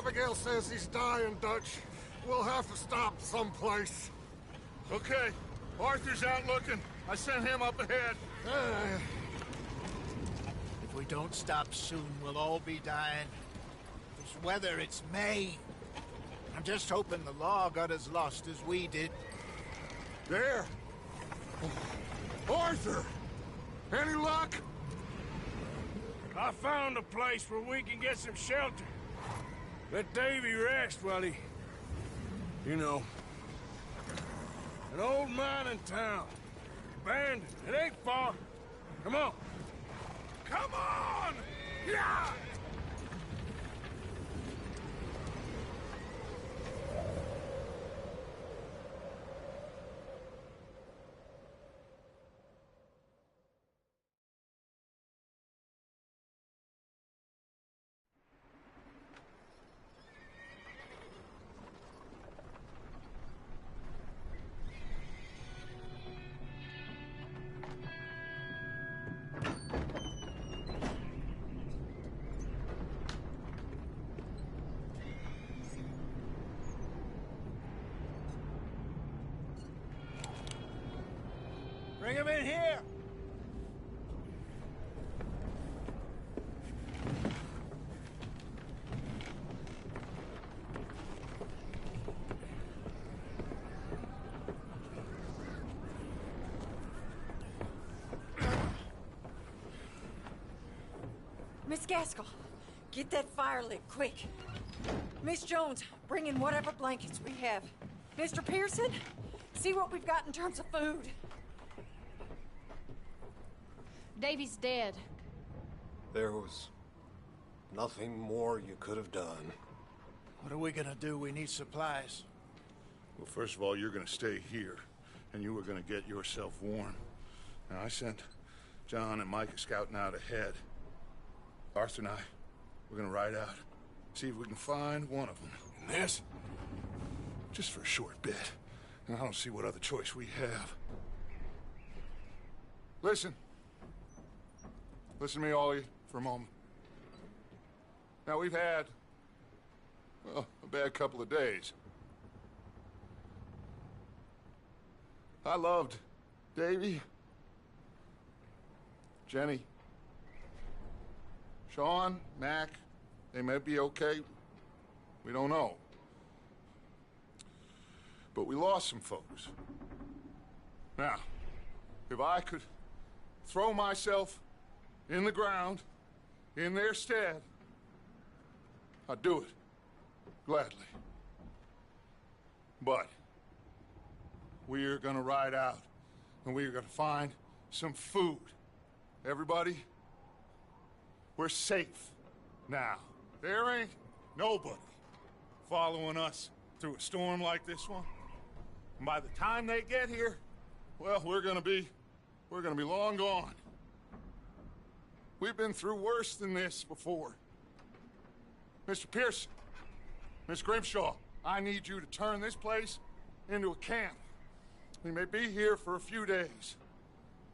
Abigail says he's dying, Dutch. We'll have to stop someplace. Okay. Arthur's out looking. I sent him up ahead. If we don't stop soon, we'll all be dying. This weather, it's May. I'm just hoping the law got as lost as we did. There! Arthur! Any luck? I found a place where we can get some shelter. Let Davy rest while he... You know. An old mining town. Abandoned. It ain't far. Come on. Come on! Yeah! Bring him in here! Miss Gaskell, get that fire lit, quick. Miss Jones, bring in whatever blankets we have. Mr. Pearson, see what we've got in terms of food. Davy's dead. There was nothing more you could have done. What are we gonna do? We need supplies. Well, first of all, you're gonna stay here, and you were gonna get yourself warm. Now, I sent John and Micah scouting out ahead. Arthur and I, we're gonna ride out, see if we can find one of them. And this? Just for a short bit. And I don't see what other choice we have. Listen. Listen to me, all of you, for a moment. Now, we've had, well, a bad couple of days. I loved Davy, Jenny, Sean, Mac. They may be okay. We don't know. But we lost some folks. Now, if I could throw myself in the ground, in their stead, I'd do it, gladly. But we are gonna ride out, and we are gonna find some food. Everybody, we're safe now. There ain't nobody following us through a storm like this one. And by the time they get here, well, we're gonna be long gone. We've been through worse than this before. Mr. Pearson, Miss Grimshaw, I need you to turn this place into a camp. We may be here for a few days.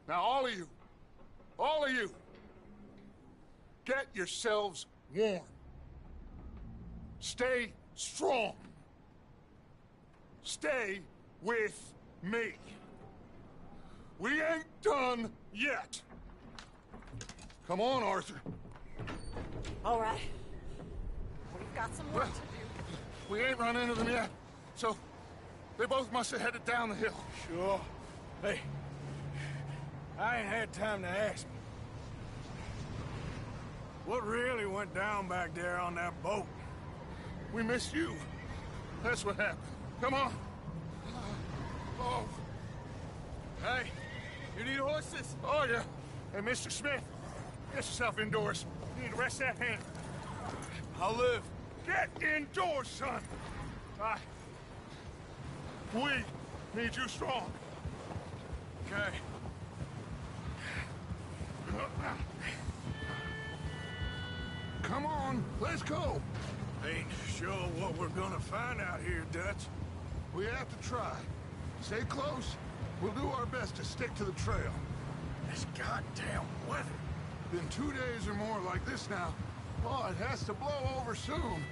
Now, all of you, get yourselves warm. Stay strong. Stay with me. We ain't done yet. Come on, Arthur. All right. We've got some work to do. We ain't run into them yet, so they both must have headed down the hill. Sure. Hey, I ain't had time to ask. What really went down back there on that boat? We missed you. That's what happened. Come on. Oh. Hey, you need horses? Oh, yeah. Hey, Mr. Smith, get yourself indoors. You need to rest that hand. I'll live. Get indoors, son. We need you strong. Okay. Come on, let's go. Ain't sure what we're gonna find out here, Dutch. We have to try. Stay close. We'll do our best to stick to the trail. This goddamn weather. Been 2 days or more like this now. Oh, it has to blow over soon.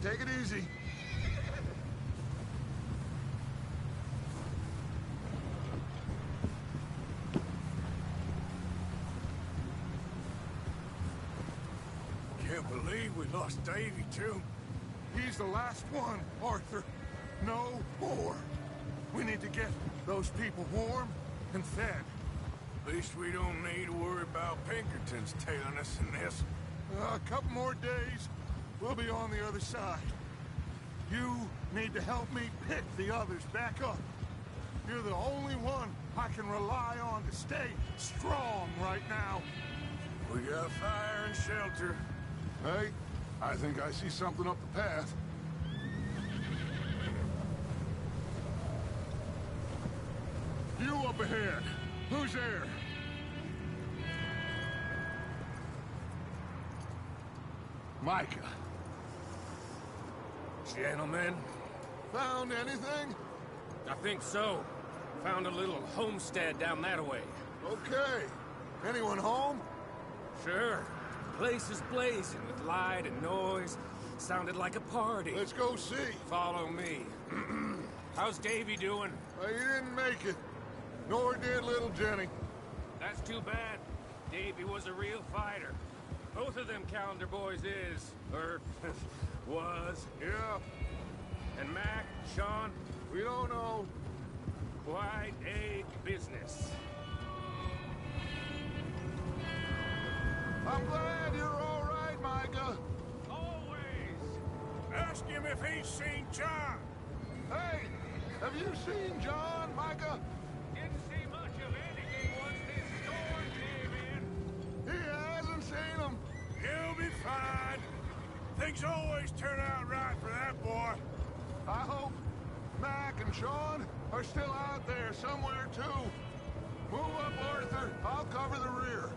Take it easy. Can't believe we lost Davy, too. He's the last one, Arthur. No more. We need to get those people warm and fed. At least we don't need to worry about Pinkertons tailing us in this. A couple more days, we'll be on the other side. You need to help me pick the others back up. You're the only one I can rely on to stay strong right now. We got fire and shelter. Hey, I think I see something up the path. You up ahead. Who's there? Micah. Gentlemen, Found anything? I think so. Found a little homestead down that way. Okay. Anyone home? Sure. Place is blazing with light and noise. Sounded like a party. Let's go see. Follow me. How's Davy doing? He didn't make it. Nor did little Jenny. That's too bad. Davy was a real fighter. Both of them Calendar boys is, or was. Yeah, And Mac, Sean, we don't know. quite a business. I'm glad you're all right, Micah. Always. Ask him if he's seen John. Hey, have you seen John, Micah? Didn't see much of anything once this storm came in. He hasn't seen him. He'll be fine. Things always turn out right for that boy. I hope Mac and Sean are still out there somewhere, too. Move up, Arthur. I'll cover the rear.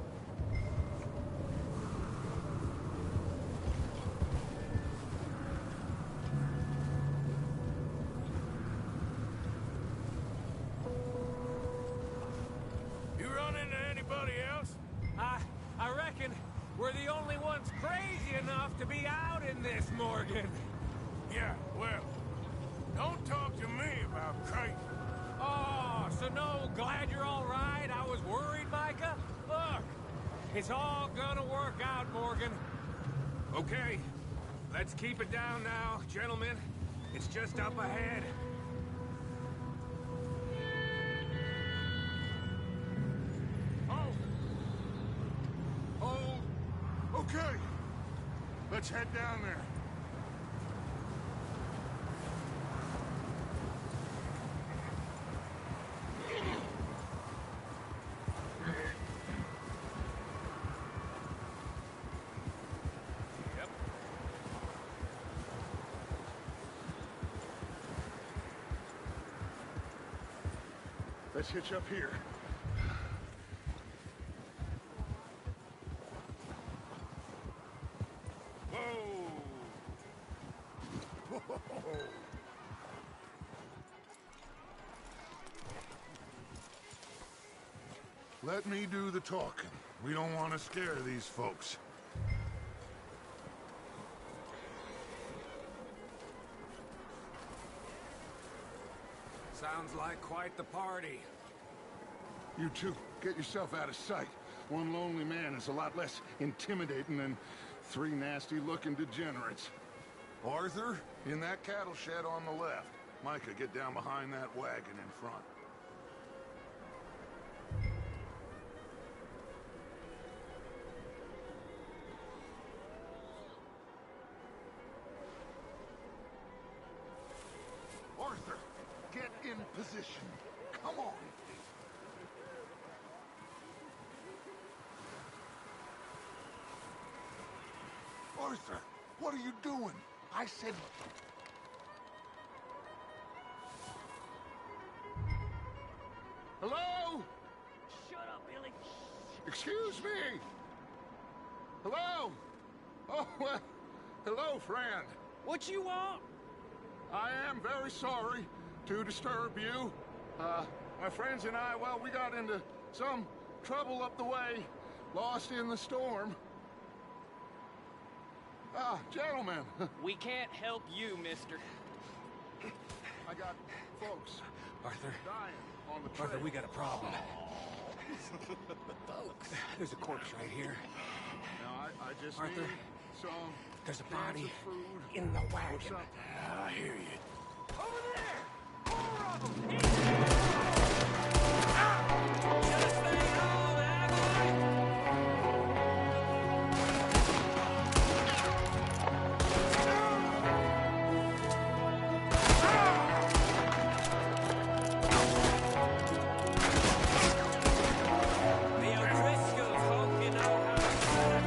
You run into anybody else? I reckon we're the only ones crazy enough to be out in this, Morgan. Yeah, well, don't talk to me about crazy. Oh, so no, glad you're all right. I was worried, Micah. Look, it's all gonna work out, Morgan. Okay, let's keep it down now, gentlemen. It's just up ahead. Oh, okay. Let's head down there. Yep. Let's hitch up here. Whoa! Let me do the talking. We don't want to scare these folks. Sounds like quite the party. You two, get yourself out of sight. One lonely man is a lot less intimidating than three nasty-looking degenerates. Arthur, in that cattle shed on the left. Micah, get down behind that wagon in front. Arthur, get in position. Come on. Arthur, what are you doing? I said... Hello? Shut up, Billy. Excuse me? Hello? Oh, well, hello, friend. What you want? I am very sorry to disturb you. My friends and I, well, we got into some trouble up the way, lost in the storm. Ah, gentlemen. We can't help you, mister. I got folks Arthur, dying on the trail. Arthur, we got a problem. Folks. There's a corpse right here. Now, I just Arthur, need some there's a cans body of food in the or wagon. something. I hear you. Over there! More of them! Just stay home, the O'Driscolls hope you know how to fight.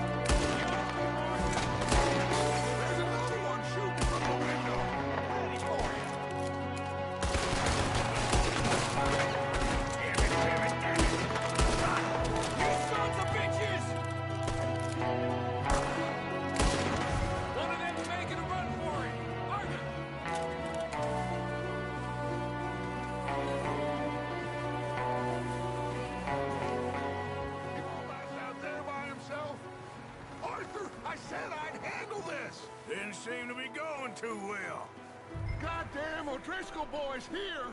There's another one shooting from the window. Ready for you. You sons of bitches! One of them's making a run for it. Arthur! He all out there by himself. Arthur, I said I'd handle this. Didn't seem to be going too well. Goddamn O'Driscoll boys here.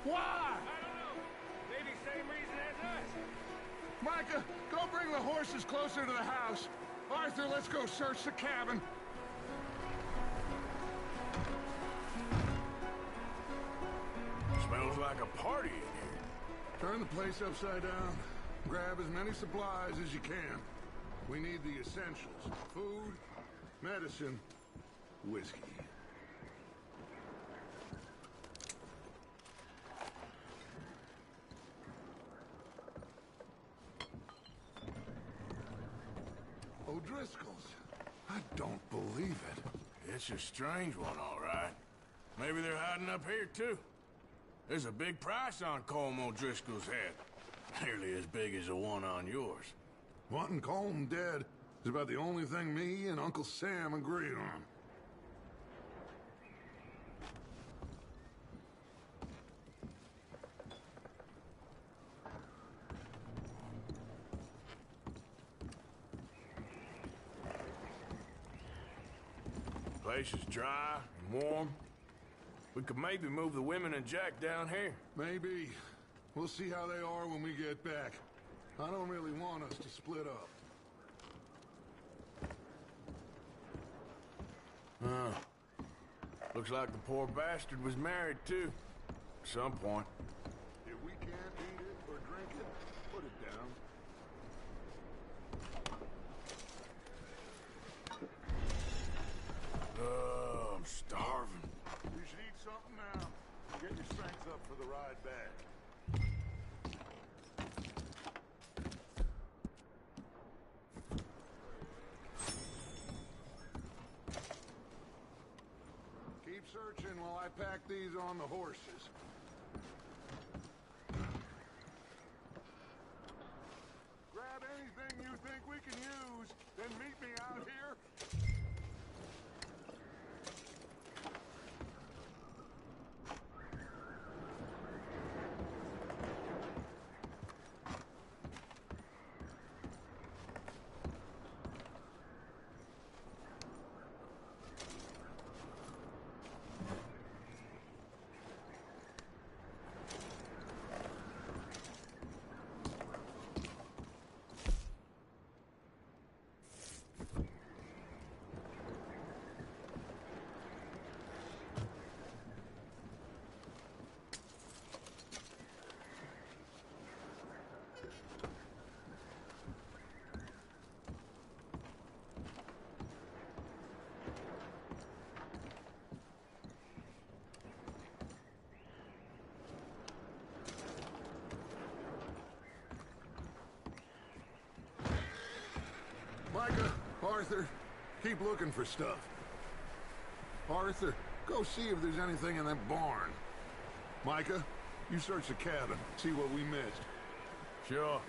Why? I don't know. Maybe same reason as us. Micah, go bring the horses closer to the house. Arthur, let's go search the cabin. Smells like a party in here. Turn the place upside down. Grab as many supplies as you can. We need the essentials. Food, medicine, whiskey. O'Driscoll's. I don't believe it. It's a strange one, all right. Maybe they're hiding up here, too. There's a big price on Colm O'Driscoll's head. Nearly as big as the one on yours. Wanting Colm dead is about the only thing me and Uncle Sam agree on. Place is dry and warm. We could maybe move the women and Jack down here. Maybe. We'll see how they are when we get back. I don't really want us to split up. Looks like the poor bastard was married, too. At some point. If we can't eat it or drink it, put it down. Oh, I'm starving. You should eat something now. Get your strength up for the ride back. Keep searching while I pack these on the horses. Grab anything you think we can use, then meet me out here. Micah, Arthur, keep looking for stuff. Arthur, go see if there's anything in that barn. Micah, you search the cabin, see what we missed. Sure.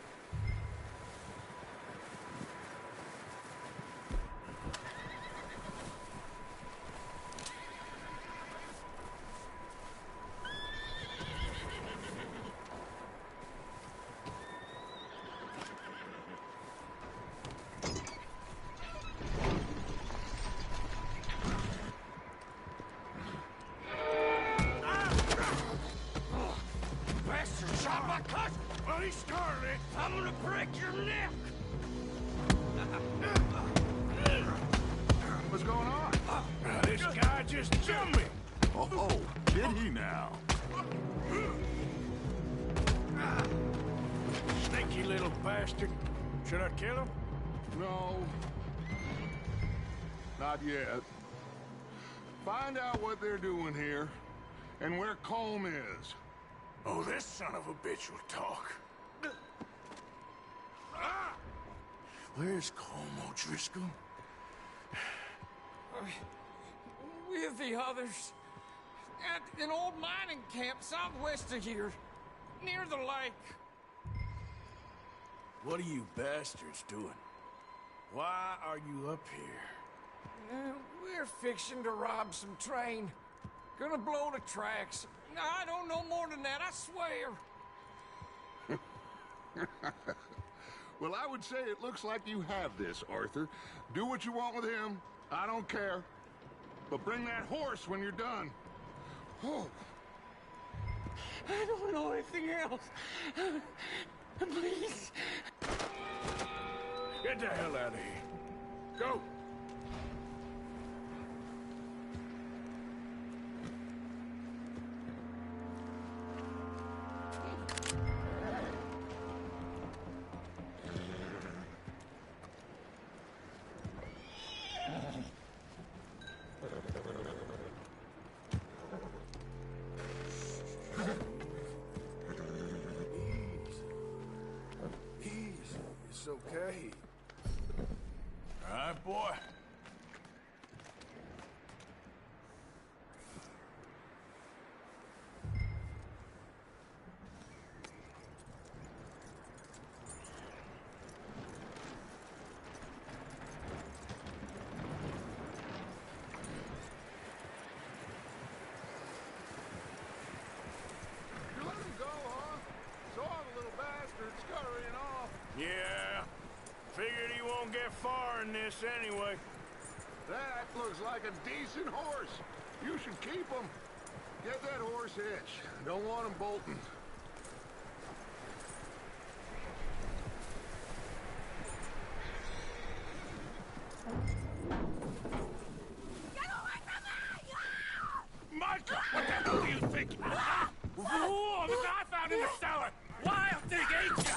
Scarlet, I'm gonna break your neck! What's going on? This guy just jumped me! Oh, did he now? Sneaky little bastard. Should I kill him? No. Not yet. Find out what they're doing here, and where Colm is. Oh, this son of a bitch will talk. Where's Colm O'Driscoll? With the others. At an old mining camp southwest of here. Near the lake. What are you bastards doing? Why are you up here? We're fixing to rob some train. Gonna blow the tracks. I don't know more than that, I swear. Well, I would say it looks like you have this, Arthur. Do what you want with him. I don't care. But bring that horse when you're done. Oh. I don't know anything else. Please. Get the hell out of here. Go. It's okay. All right, boy. You let him go, huh? Saw the little bastard scurrying off. Yeah. Figured he won't get far in this anyway. That looks like a decent horse. You should keep him. Get that horse hitched. Don't want him bolting. Micah, what the hell do you think? Whoa, the guy found in the cellar. Wild thing, ain't ya?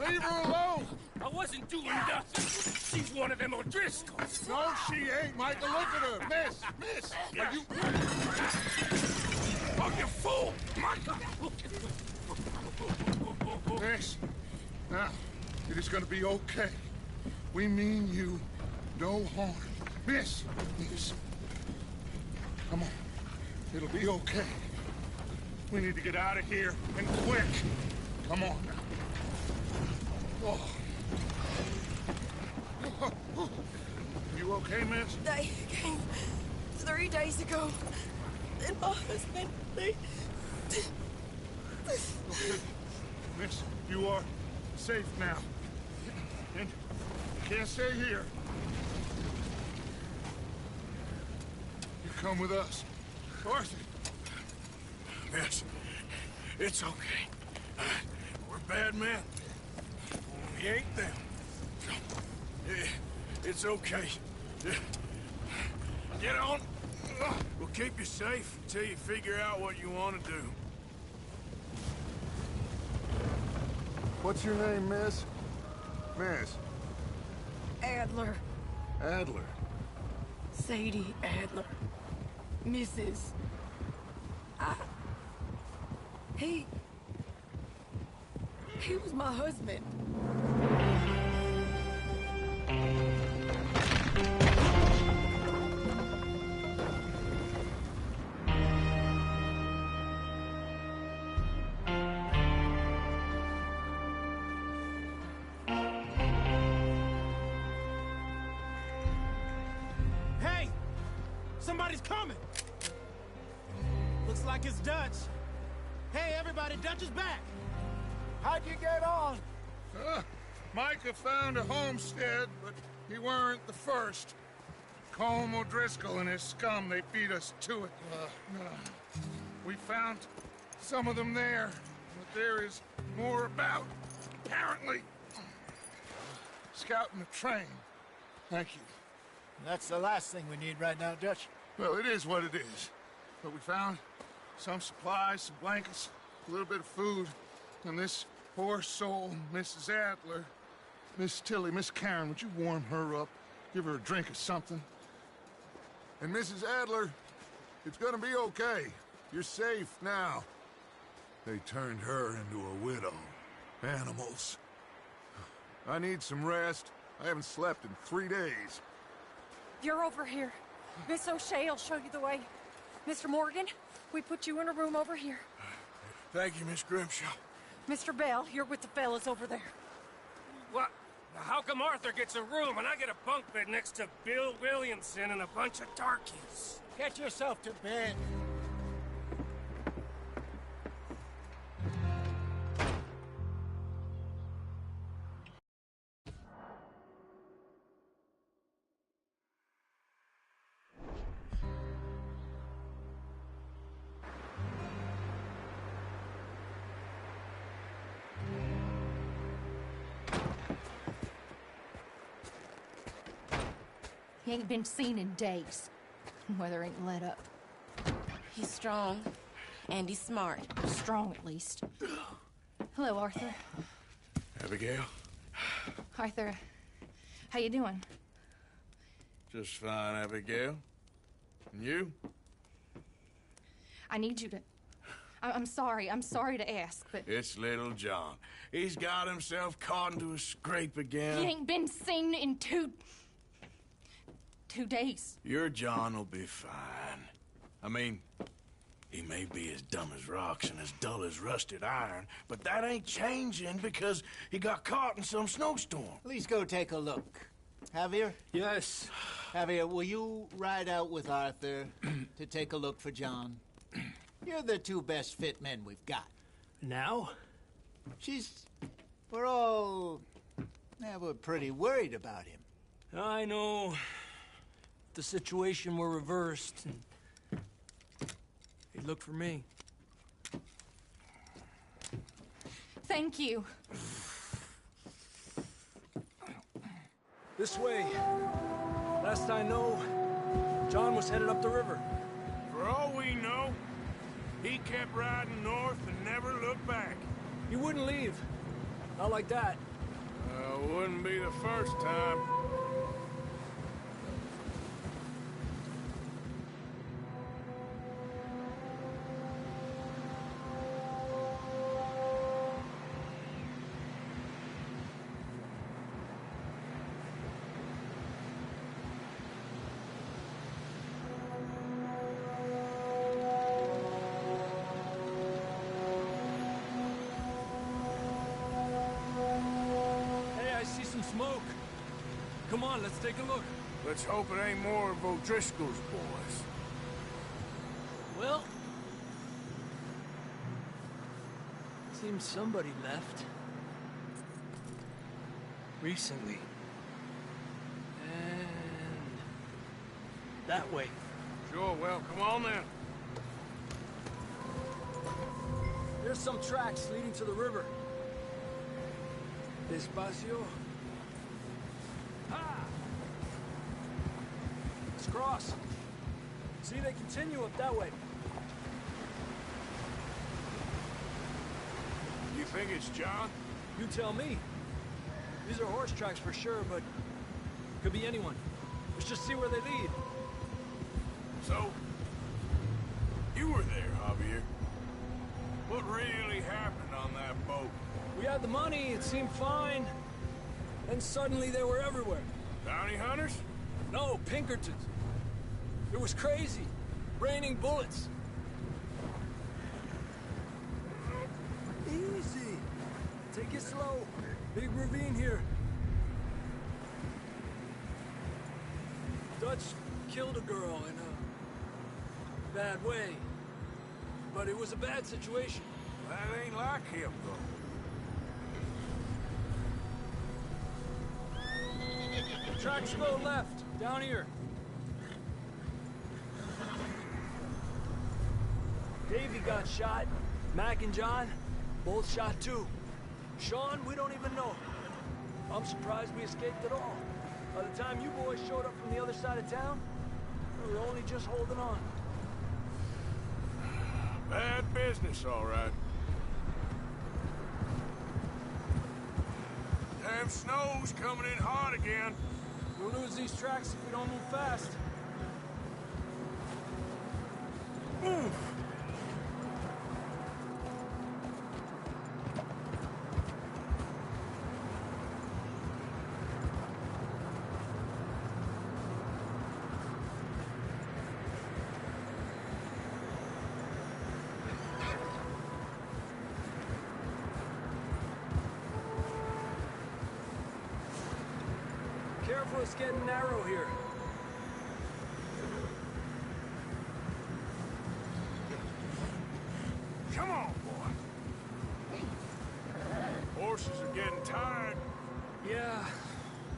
Leave her alone! I wasn't doing nothing. She's one of them O'Driscolls. No, she ain't, Michael. Look at her. Miss, are you... Oh, you fool! Micah! Miss, now, it is gonna be okay. We mean you no harm. Miss. Come on. It'll be okay. We need to get out of here, and quick. Come on now. Oh. You okay, miss? They came 3 days ago. And my husband, they... Okay. Miss, you are safe now. And you can't stay here. You come with us. Arthur. Miss, it's okay. We're bad men. We ain't them. It's okay. Get on. We'll keep you safe until you figure out what you want to do. What's your name, miss? Miss. Adler. Adler. Sadie Adler. Mrs. He was my husband. Hey! Somebody's coming! Looks like it's Dutch. Hey, everybody, Dutch is back! How'd you get on? Micah found a homestead, but he weren't the first. Colm O'Driscoll and his scum, they beat us to it. We found some of them there. what there is more about. Apparently, scouting the train. Thank you. That's the last thing we need right now, Dutch. Well, it is what it is. But we found some supplies, some blankets, a little bit of food, and this poor soul, Mrs. Adler, Miss Tilly, Miss Karen, would you warm her up? Give her a drink or something? And Mrs. Adler, it's gonna be okay. You're safe now. They turned her into a widow. Animals. I need some rest. I haven't slept in 3 days. You're over here. Miss O'Shea will show you the way. Mr. Morgan, we put you in a room over here. Thank you, Miss Grimshaw. Mr. Bell, you're with the fellas over there. What? How come Arthur gets a room and I get a bunk bed next to Bill Williamson and a bunch of darkies? Get yourself to bed. He ain't been seen in days. Weather ain't let up. He's strong, and he's smart. Strong, at least. Hello, Arthur. Abigail? Arthur, how you doing? Just fine, Abigail. And you? I need you to... I'm sorry to ask, but... It's little John. He's got himself caught into a scrape again. He ain't been seen in 2 days. Your John will be fine. I mean, he may be as dumb as rocks and as dull as rusted iron, but that ain't changing because he got caught in some snowstorm. Please go take a look. Javier? Yes. Javier, will you ride out with Arthur to take a look for John? You're the 2 best fit men we've got. Now? We're pretty worried about him. I know. If the situation were reversed, and he'd look for me. Thank you. This way. Last I know, John was headed up the river. For all we know, he kept riding north and never looked back. He wouldn't leave. Not like that. Wouldn't be the first time. Smoke. Come on, let's take a look. Let's hope it ain't more of O'Driscoll's boys. Well, seems somebody left. Recently. And that way. Sure, well, come on then. There's some tracks leading to the river. Despacio. Ha! Let's cross. See, they continue up that way. You think it's John? You tell me. These are horse tracks for sure, but could be anyone. Let's just see where they lead. So, you were there, Javier. What really happened on that boat? We had the money, it seemed fine. Then suddenly they were everywhere. Bounty hunters? No, Pinkertons. It was crazy. Raining bullets. Easy. Take it slow. Big ravine here. Dutch killed a girl in a bad way. But it was a bad situation. That ain't like him, though. Tracks go left, down here. Davey got shot. Mac and John, Both shot too. Sean, we don't even know. I'm surprised we escaped at all. By the time you boys showed up from the other side of town, we were only just holding on. Bad business, all right. Damn snow's coming in hard again. We'll lose these tracks if we don't move fast. Oof. Careful, it's getting narrow here. Come on, boy. Horses are getting tired. Yeah,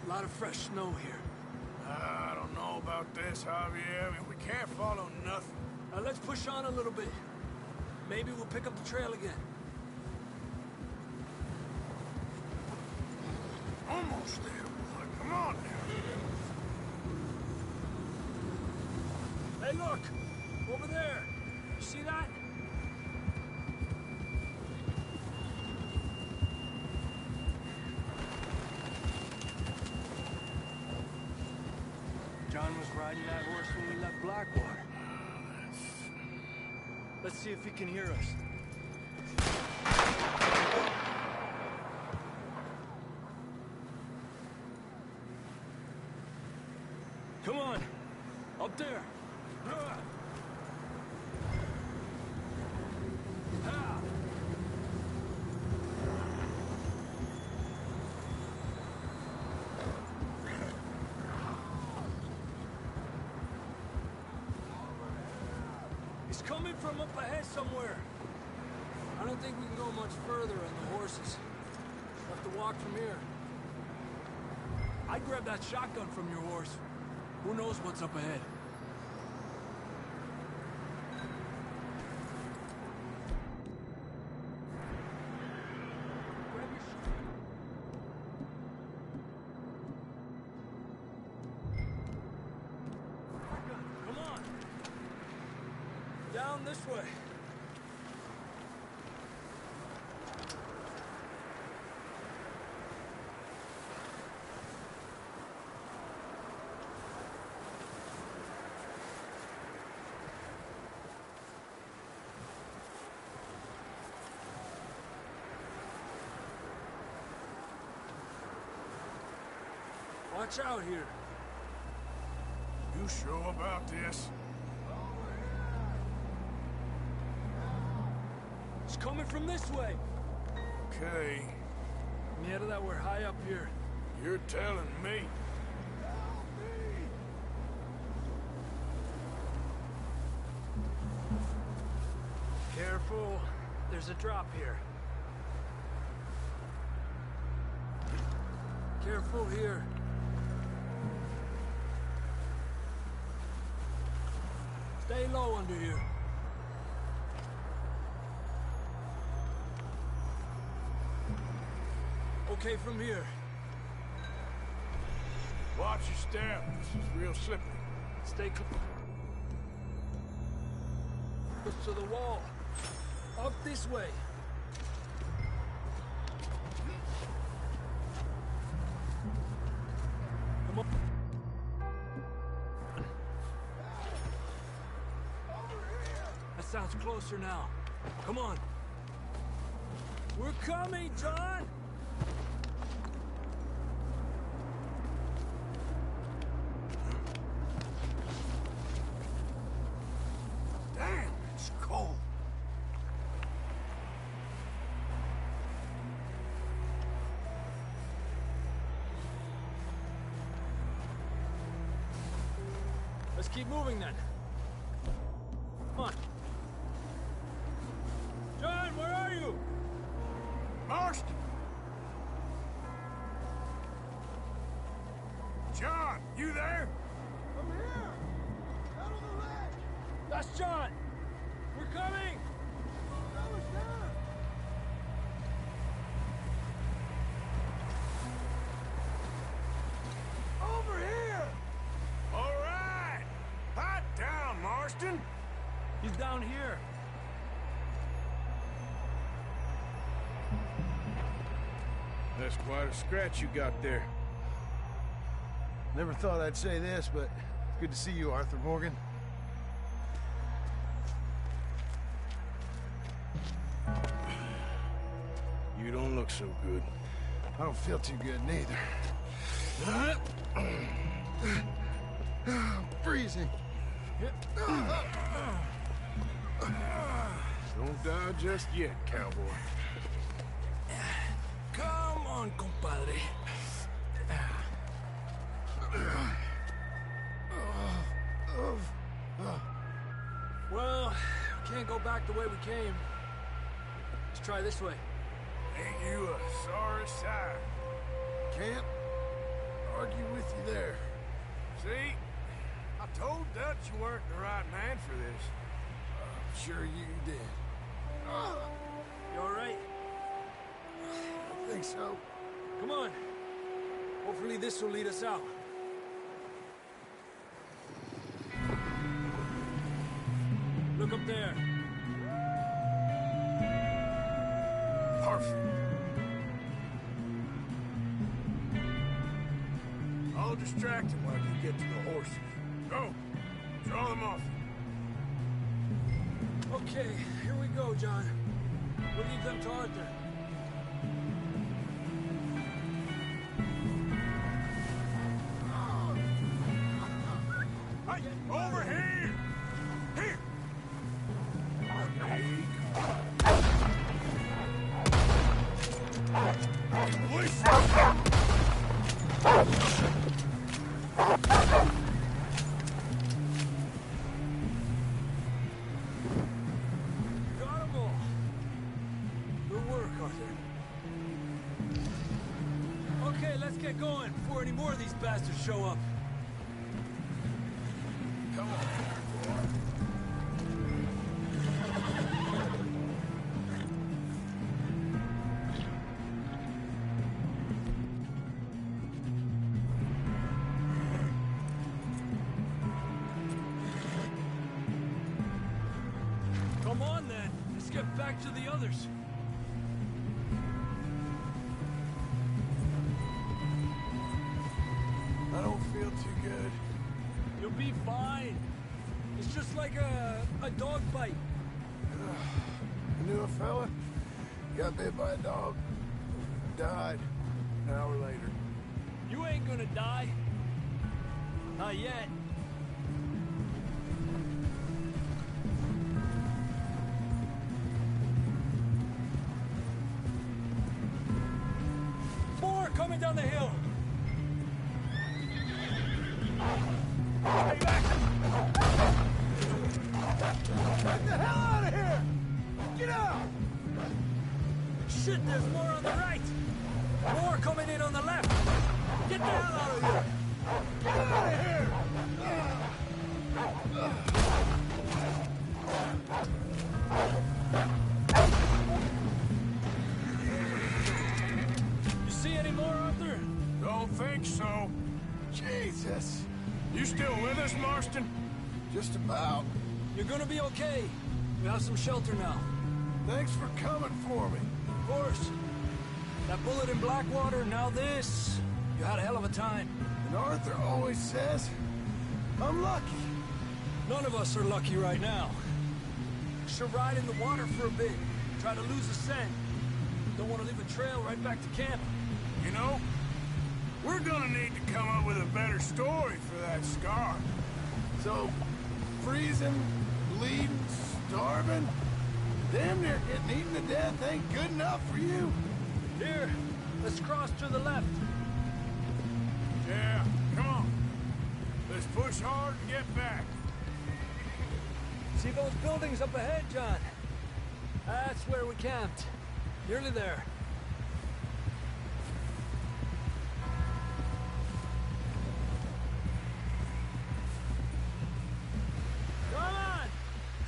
a lot of fresh snow here. I don't know about this, Javier. I mean, we can't follow nothing. Let's push on a little bit. Maybe we'll pick up the trail again. Almost there, boy. Come on now. Hey, look! Over there! You see that? John was riding that horse when we left Blackwater. Let's see if he can hear us. Come on! Up there! He's coming from up ahead somewhere. I don't think we can go much further on the horses. We'll have to walk from here. I'd grab that shotgun from your horse. Who knows what's up ahead? Grab your shotgun. Come on. Down this way. Watch out here. You sure about this? It's coming from this way. Okay. Yeah, that we're high up here. You're telling me. Careful. There's a drop here. Careful here. Stay low under here. Okay from here. Watch your step. This is real slippery. Stay close to the wall. Up this way. Come on. That sounds closer now. Come on. We're coming, John! Damn, it's cold. Let's keep moving then. Come on. John, where are you? Marston! John, you there? I'm here! Out on the ledge! That's John! We're coming! That was down! Marston? He's down here. That's quite a scratch you got there. Never thought I'd say this, but it's good to see you, Arthur Morgan. You don't look so good. I don't feel too good, neither. I'm freezing. Don't die just yet, cowboy. Come on, compadre. Well, we can't go back the way we came. Let's try this way. Ain't you a sorry sight? Can't argue with you there. See? I told Dutch you weren't the right man for this. I'm sure you did. You all right? I think so. Come on. Hopefully this will lead us out. Look up there. Perfect. I'll distract him while you get to the horses. Go. Draw them off. Okay, here we go, John. We'll leave them to Arthur. Hey, over here! Here! Got 'em all. Good work, Arthur. Okay, let's get going before any more of these bastards show up. Come on. Come on, then. Let's get back to the others. I don't feel too good. You'll be fine. It's just like a dog bite. I knew a fella, got bit by a dog, died an hour later. You ain't gonna die. Not yet. More coming down the hill. Stay back. Get the hell out of here! Get out! Shit, there's more on the right. More coming in on the left. Get the hell out of here. Get out of here! You see any more, Arthur? Don't think so. Jesus! You still with us, Marston? Just about. You're gonna be okay. We have some shelter now. Thanks for coming for me. Of course. That bullet in Blackwater, now this. You had a hell of a time. And Arthur always says, I'm lucky. None of us are lucky right now. Should ride in the water for a bit. Try to lose the scent. Don't want to leave a trail right back to camp. You know, we're gonna need to come up with a better story for that scar. So, freezing, bleeding, starving, damn near getting eaten to death ain't good enough for you. Here, let's cross to the left. Yeah, come on. Let's push hard and get back. See those buildings up ahead, John? That's where we camped. Nearly there. Come on!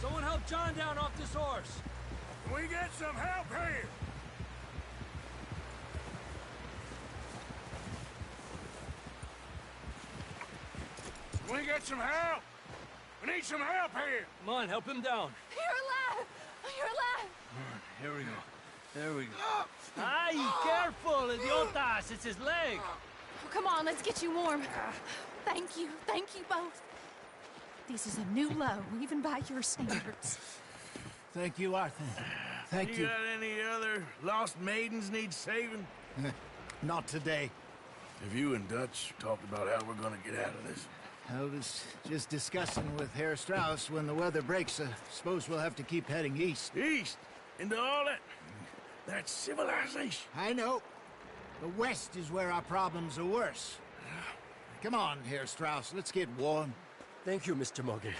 Someone help John down off this horse. Can we get some help here? Can we get some help? We need some help here! Come on, help him down. You're alive! You're alive! Here we go. There we go. Ay, careful, idiotas! It's his leg! Oh, come on, let's get you warm. Thank you both. This is a new low, even by your standards. Thank you, Arthur. Thank you. You got any other lost maidens need saving? Not today. Have you and Dutch talked about how we're gonna get out of this? I was just discussing with Herr Strauss when the weather breaks. Suppose we'll have to keep heading east. East? Into all that civilization? I know. The west is where our problems are worse. Come on, Herr Strauss, let's get warm. Thank you, Mr. Morgan.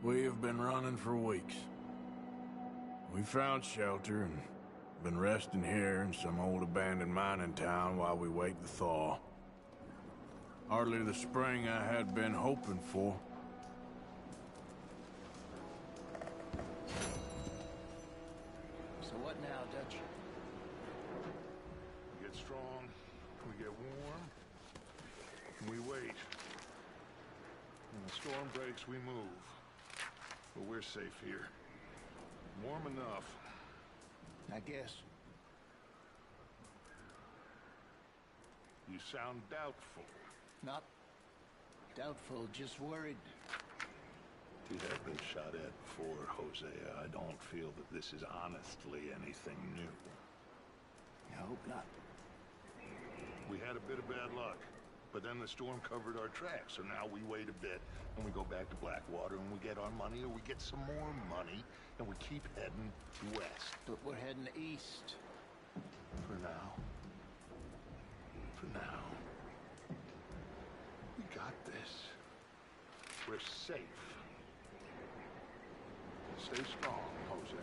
We have been running for weeks. We found shelter and been resting here in some old abandoned mining town while we wait the thaw. Hardly the spring I had been hoping for. So what now, Dutch? We get strong, we get warm, and we wait. When the storm breaks, we move. But we're safe here. Warm enough. I guess. You sound doubtful. Not doubtful, just worried. You have been shot at before, Hosea. I don't feel that this is honestly anything new. I hope not. We had a bit of bad luck, but then the storm covered our tracks, so now we wait a bit, and we go back to Blackwater, and we get our money, or we get some more money, and we keep heading west. But we're heading east. For now. For now. We got this. We're safe. Stay strong, Hosea.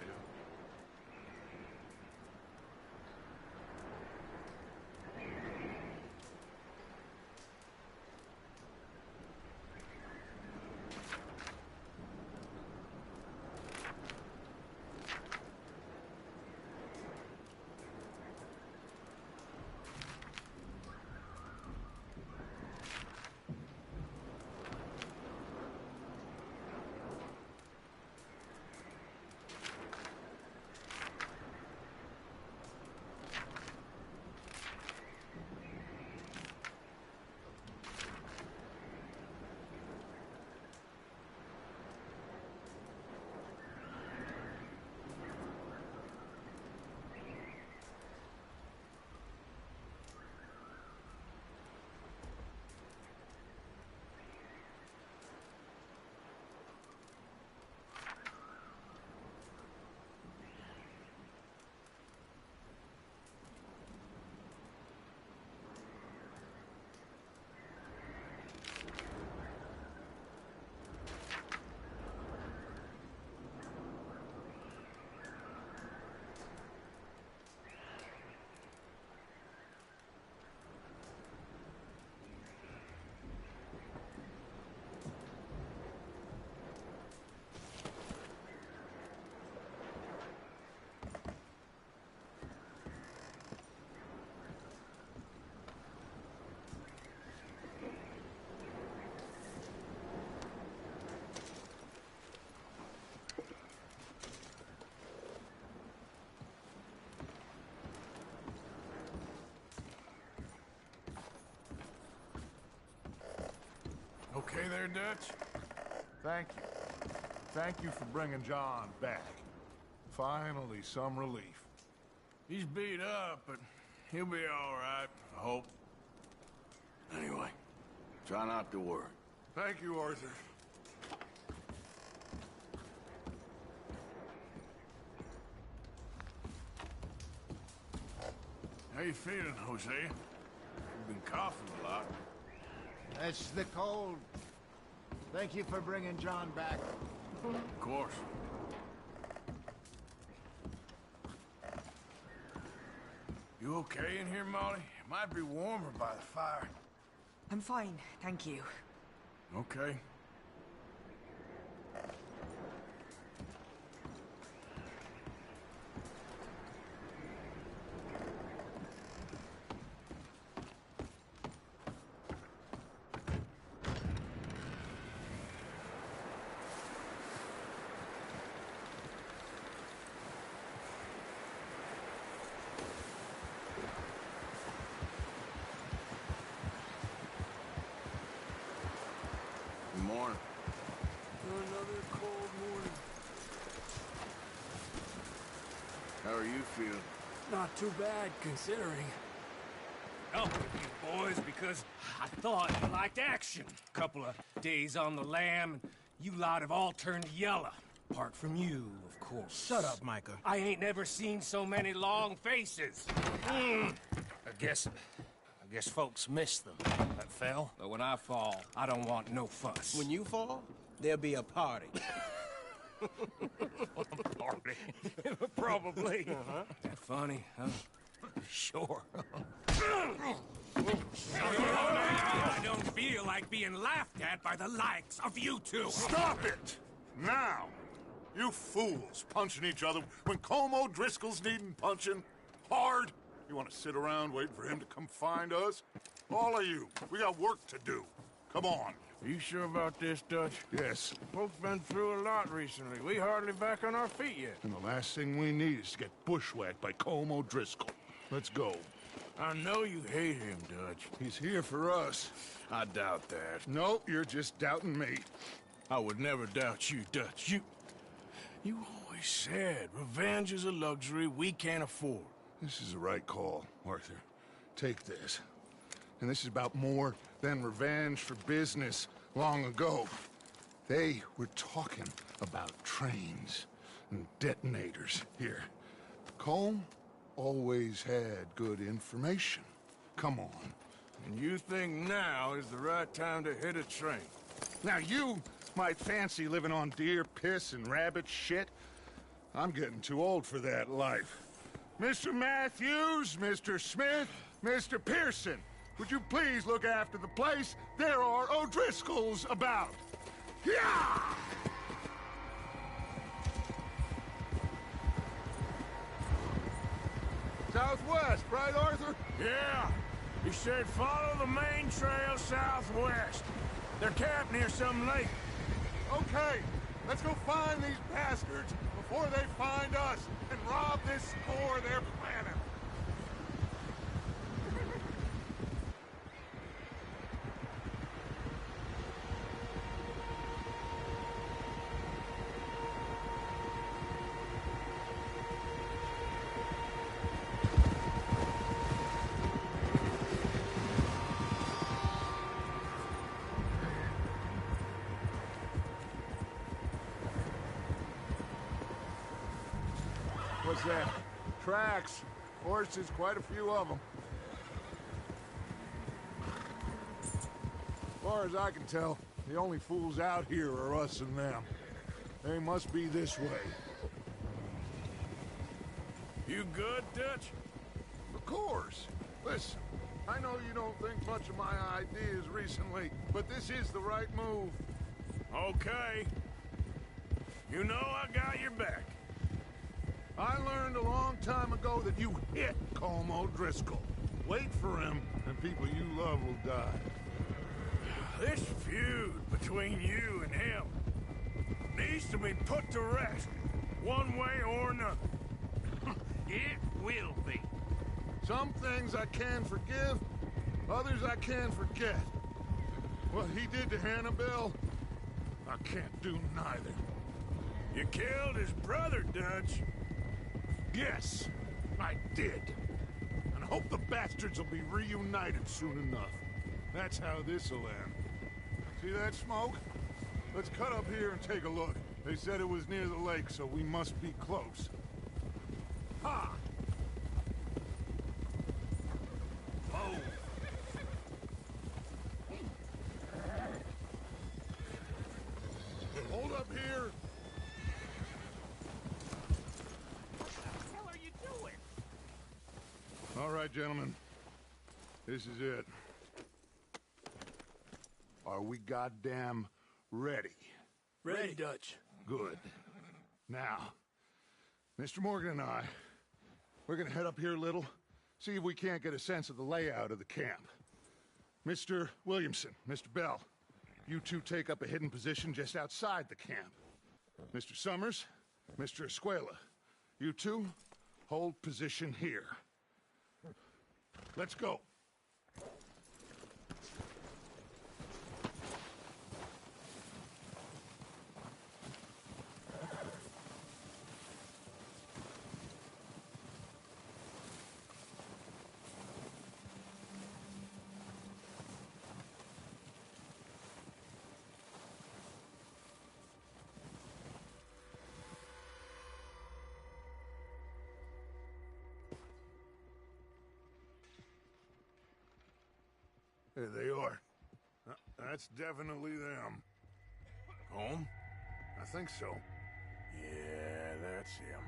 Okay there, Dutch? Thank you. Thank you for bringing John back. Finally, some relief. He's beat up, but he'll be all right, I hope. Anyway, try not to worry. Thank you, Arthur. How you feeling, Hosea? You've been coughing a lot. That's the cold. Thank you for bringing John back. Of course. You okay in here, Molly? It might be warmer by the fire. I'm fine, thank you. Okay. How are you feeling? Not too bad, considering. Helping you boys because I thought you liked action. Couple of days on the lam, and you lot have all turned yellow. Apart from you, of course. Shut up, Micah. I ain't never seen so many long faces. I guess folks miss them. That fell. But when I fall, I don't want no fuss. When you fall, there'll be a party. Party? Probably. That funny, huh? Sure. I don't feel like being laughed at by the likes of you two. Stop it! Now! You fools punching each other when Colm O'Driscoll's needing punching. Hard! You want to sit around waiting for him to come find us? All of you, we got work to do. Come on. Are you sure about this, Dutch? Yes. Folks been through a lot recently. We hardly back on our feet yet. And the last thing we need is to get bushwhacked by Colm O'Driscoll. Let's go. I know you hate him, Dutch. He's here for us. I doubt that. No, you're just doubting me. I would never doubt you, Dutch. You always said revenge is a luxury we can't afford. This is the right call, Arthur. Take this. And this is about more than revenge for business long ago. They were talking about trains and detonators here. Colm always had good information. Come on. And you think now is the right time to hit a train? Now you might fancy living on deer piss and rabbit shit. I'm getting too old for that life. Mr. Matthews, Mr. Smith, Mr. Pearson, would you please look after the place? There are O'Driscolls about. Yeah! Southwest, right, Arthur? Yeah. He said follow the main trail southwest. They're camped near some lake. Okay, let's go find these bastards before they find us and rob this store they're planning. What's that? Tracks. Horses, quite a few of them. As far as I can tell, the only fools out here are us and them. They must be this way. You good, Dutch? Of course. Listen, I know you don't think much of my ideas recently, but this is the right move. Okay. You know I got your back. I learned a long time ago that you hit Colm O'Driscoll. Wait for him, and people you love will die. This feud between you and him needs to be put to rest, one way or another. It will be. Some things I can forgive, others I can forget. What he did to Hannibal, I can't do neither. You killed his brother, Dutch. Yes, I did. And I hope the bastards will be reunited soon enough. That's how this'll end. See that smoke? Let's cut up here and take a look. They said it was near the lake, so we must be close. Ha! Oh. Hold up here. All right, gentlemen. This is it. Are we goddamn ready? Ready, Dutch. Good. Now, Mr. Morgan and I, we're gonna head up here a little, see if we can't get a sense of the layout of the camp. Mr. Williamson, Mr. Bell, you two take up a hidden position just outside the camp. Mr. Summers, Mr. Escuela, you two hold position here. Let's go. There they are. That's definitely them. Home? I think so. Yeah, that's him.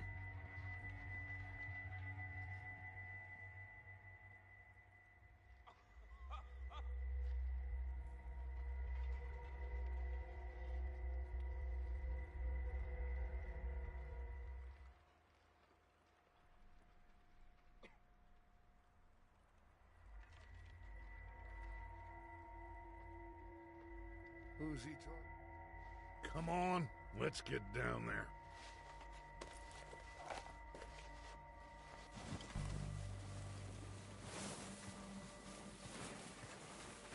Who's he talking? Come on, let's get down there.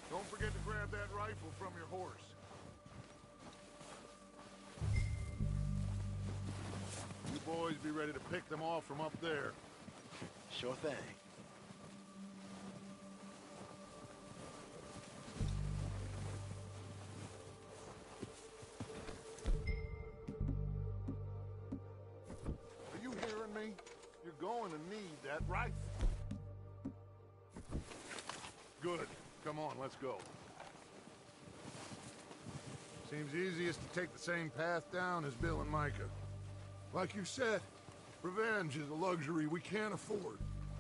Don't forget to grab that rifle from your horse. You boys be ready to pick them off from up there. Sure thing. Are you hearing me? You're going to need that rifle. Good. Come on, let's go. Seems easiest to take the same path down as Bill and Micah. Like you said, revenge is a luxury we can't afford.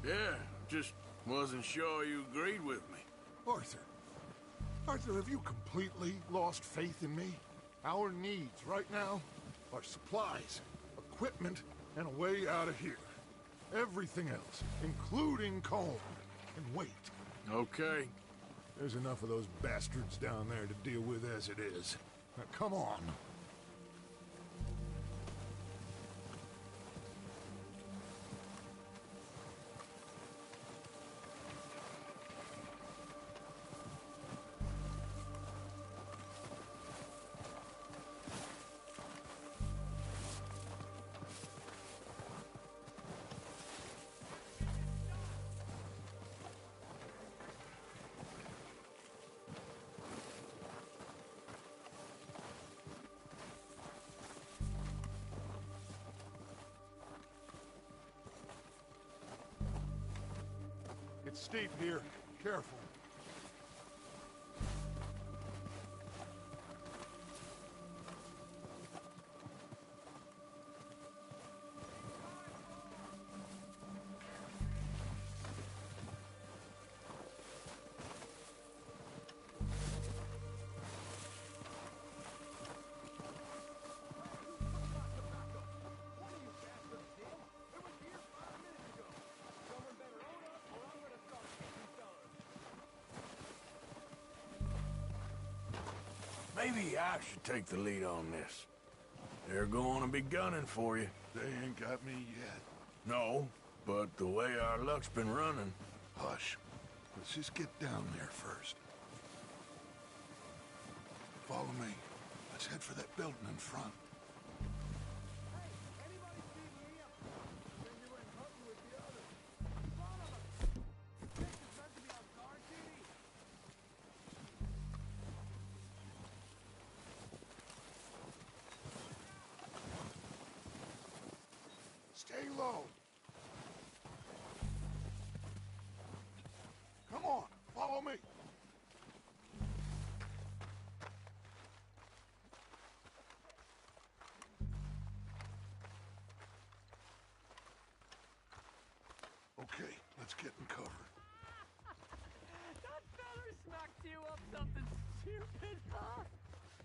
Yeah, just wasn't sure you agreed with me. Arthur, have you completely lost faith in me? Our needs right now are supplies, equipment, and a way out of here. Everything else, including Colm, can wait. Okay. There's enough of those bastards down there to deal with as it is. Now, come on. It's steep here. Careful. Maybe I should take the lead on this. They're going to be gunning for you. They ain't got me yet. No, but the way our luck's been running... Hush. Let's just get down there first. Follow me. Let's head for that building in front. Stay low. Come on, follow me. Okay, let's get in cover. That feller smacked you up something stupid, huh?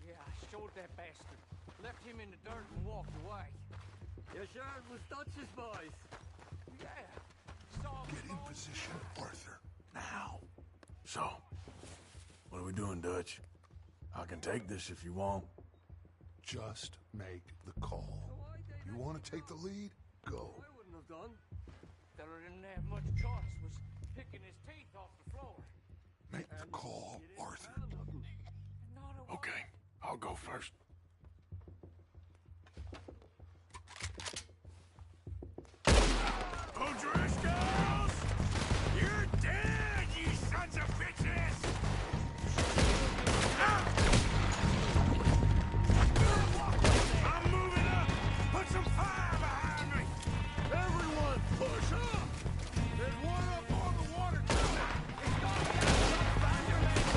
Yeah, I showed that bastard. Left him in the dirt and walked away. You sure it was Dutch's boys? Yeah. Get in position, Arthur. Now. So, what are we doing, Dutch? I can take this if you want. Just make the call. You want to take the lead? Go. I wouldn't have done. Feller didn't have much choice. Was picking his teeth off the floor. Make the call, Arthur. Okay, I'll go first. O'Driscolls! You're dead, you sons of bitches! I'm moving up! Put some fire behind me! Everyone, push up! There's one up on the water tower! Find your man!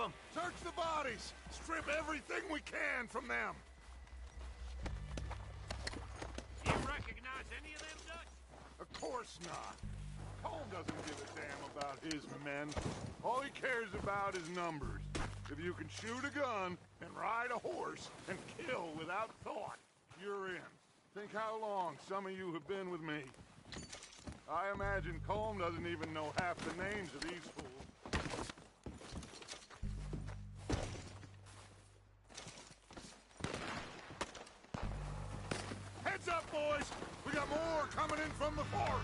them! Search the bodies! Strip everything we can from them! You recognize any of them, Dutch? Of course not. Cole doesn't give a damn about his men. All he cares about is numbers. If you can shoot a gun and ride a horse and kill without thought, you're in. Think how long some of you have been with me. I imagine Colm doesn't even know half the names of these fools. Heads up, boys! We got more coming in from the fort!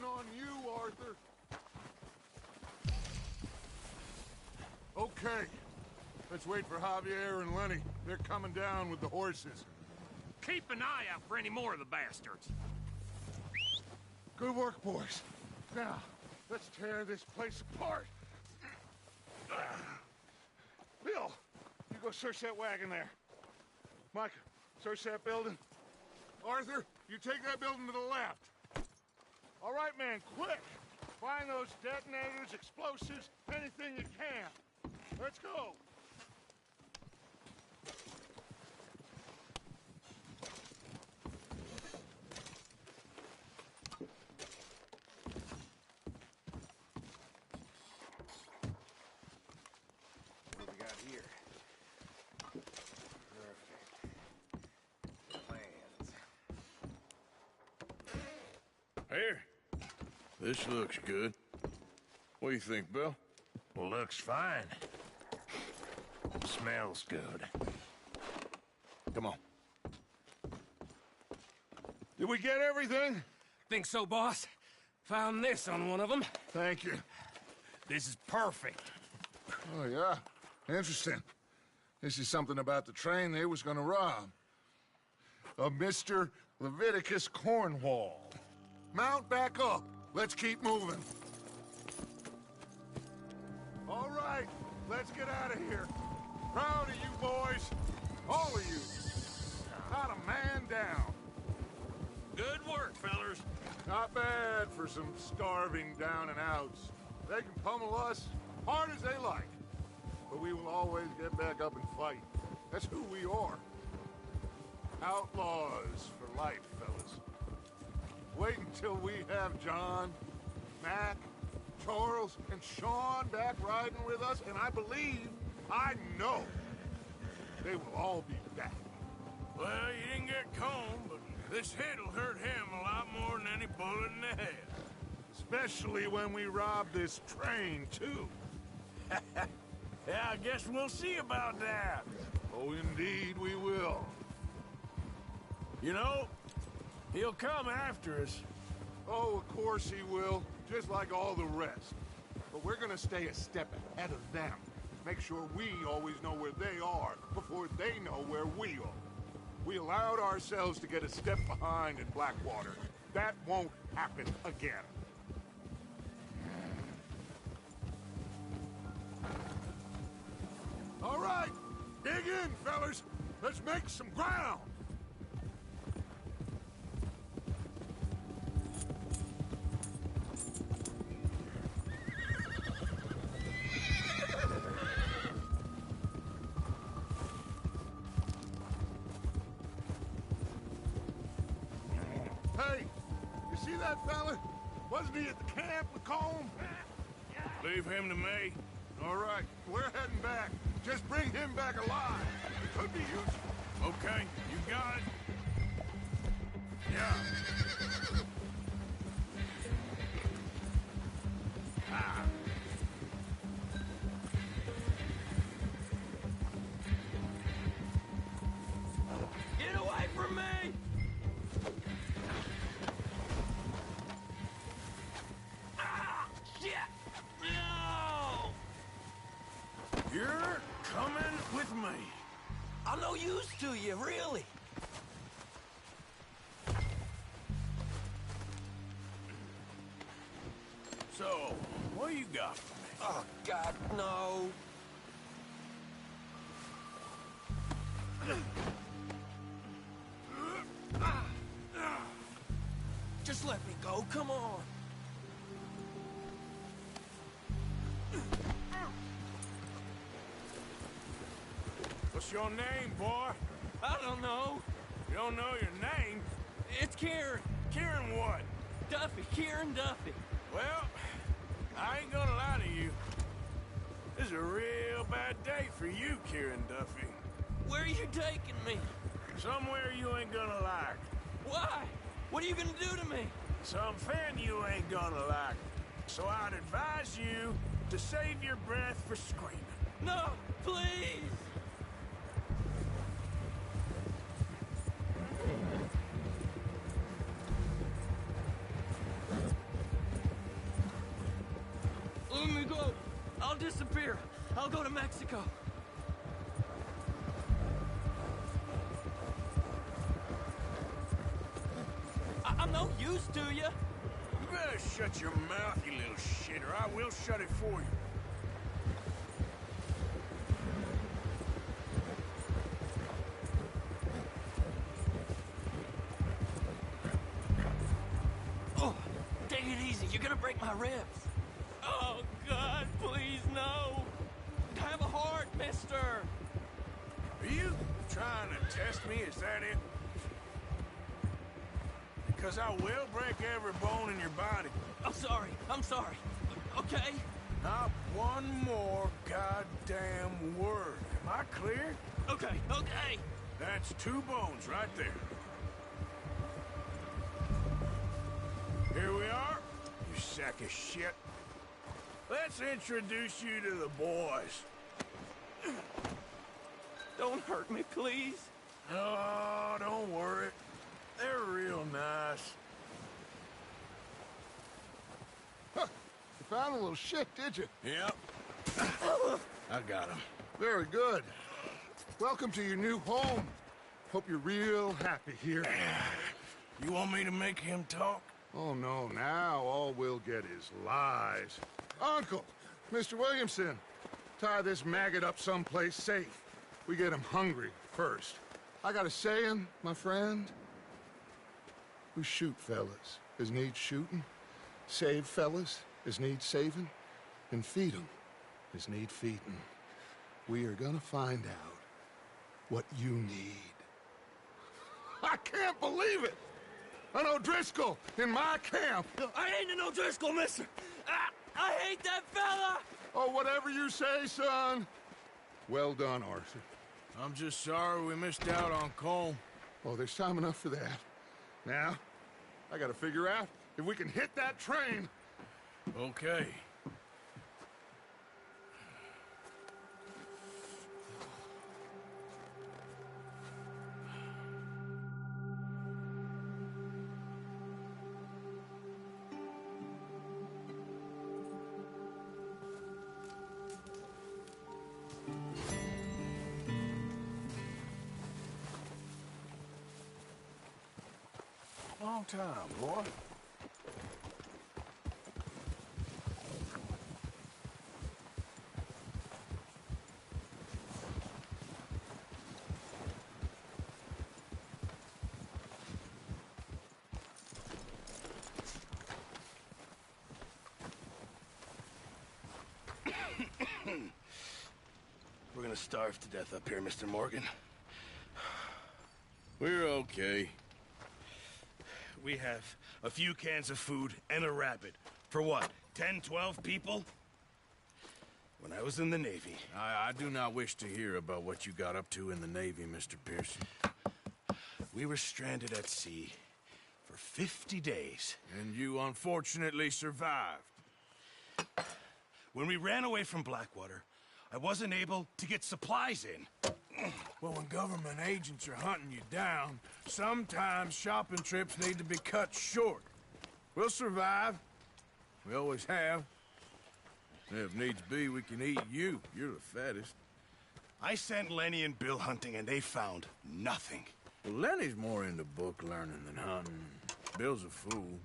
On you, Arthur. Okay. Let's wait for Javier and Lenny. They're coming down with the horses. Keep an eye out for any more of the bastards. Good work, boys. Now, let's tear this place apart. Bill, you go search that wagon there. Mike, search that building. Arthur, you take that building to the left. All right, man, quick! Find those detonators, explosives, anything you can. Let's go! What do we got here? Perfect. Plans. Here. This looks good. What do you think, Bill? Looks fine. Smells good. Come on. Did we get everything? Think so, boss. Found this on one of them. Thank you. This is perfect. Oh, yeah? Interesting. This is something about the train they was gonna rob. Of Mr. Leviticus Cornwall. Mount back up. Let's keep moving. All right, let's get out of here. Proud of you boys. All of you. Not a man down. Good work, fellers. Not bad for some starving down and outs. They can pummel us hard as they like. But we will always get back up and fight. That's who we are. Outlaws for life, fellas. Wait until we have John, Mac, Charles, and Sean back riding with us, and I know, they will all be back. Well, you didn't get Colm, but this hit'll hurt him a lot more than any bullet in the head. Especially when we rob this train, too. Yeah, I guess we'll see about that. Oh, indeed we will. You know, he'll come after us. Oh, of course he will, just like all the rest. But we're gonna stay a step ahead of them. Make sure we always know where they are before they know where we are. We allowed ourselves to get a step behind in Blackwater. That won't happen again. All right, dig in, fellas. Let's make some ground. Hey, you see that fella? Wasn't he at the camp with Colm? Leave him to me. All right, we're heading back. Just bring him back alive. It could be useful. Okay, you got it. Yeah. Ah. Get away from me! Ah, shit! No! You're coming with me. I'm no use to you, really. So, what you got for me? Oh, God, no. Just let me go, come on. What's your name, boy? I don't know. You don't know your name? It's Kieran. Kieran what? Duffy, Kieran Duffy. Well, I ain't gonna lie to you. This is a real bad day for you, Kieran Duffy. Where are you taking me? Somewhere you ain't gonna like. Why? What are you gonna do to me? Something you ain't gonna like. So I'd advise you to save your breath for screaming. No, please! Let me go. I'll disappear. I'll go to Mexico. I'm no use to you. You better shut your mouth, you little shit, or I will shut it for you. Oh, take it easy. You're gonna break my ribs. Oh, God, please, no. Have a heart, mister. Are you trying to test me? Is that it? Because I will break every bone in your body. I'm sorry. I'm sorry. Okay? Not one more goddamn word. Am I clear? Okay, okay. That's 2 bones right there. Here we are, you sack of shit. Let's introduce you to the boys. Don't hurt me, please. Oh, don't worry. They're real nice. Huh. You found a little shit, did you? Yep. I got him. Very good. Welcome to your new home. Hope you're real happy here. You want me to make him talk? Oh, no. Now all we'll get is lies. Uncle, Mr. Williamson, tie this maggot up someplace safe. We get him hungry first. I got a saying, my friend. We shoot fellas as need shooting, save fellas as need saving, and feed 'em as need feeding. We are gonna find out what you need. I can't believe it! An O'Driscoll in my camp! I ain't an O'Driscoll, mister! I hate that fella! Oh, whatever you say, son. Well done, Arthur. I'm just sorry we missed out on Colm. Oh, there's time enough for that. Now, I gotta figure out if we can hit that train. Okay. long time, boy. We're gonna starve to death up here, Mr. Morgan. We're okay. We have a few cans of food and a rabbit. For what, 10, 12 people? When I was in the Navy... I do not wish to hear about what you got up to in the Navy, Mr. Pearson. We were stranded at sea for 50 days. And you unfortunately survived. When we ran away from Blackwater, I wasn't able to get supplies in. Well, when government agents are hunting you down, sometimes shopping trips need to be cut short. We'll survive. We always have. If needs be, we can eat you. You're the fattest. I sent Lenny and Bill hunting, and they found nothing. Well, Lenny's more into book learning than hunting. Bill's a fool.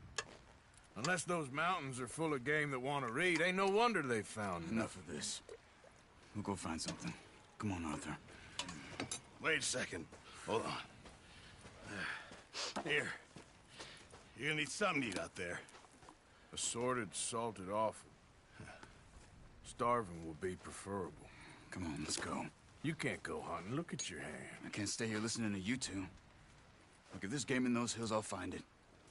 Unless those mountains are full of game that want to read, ain't no wonder they found Enough of this. We'll go find something. Come on, Arthur. Wait a second. Hold on. Here. You're gonna need something to eat out there. Assorted, salted offal. Starving will be preferable. Come on, let's go. You can't go hunting. Look at your hand. I can't stay here listening to you two. Look, if there's game in those hills, I'll find it.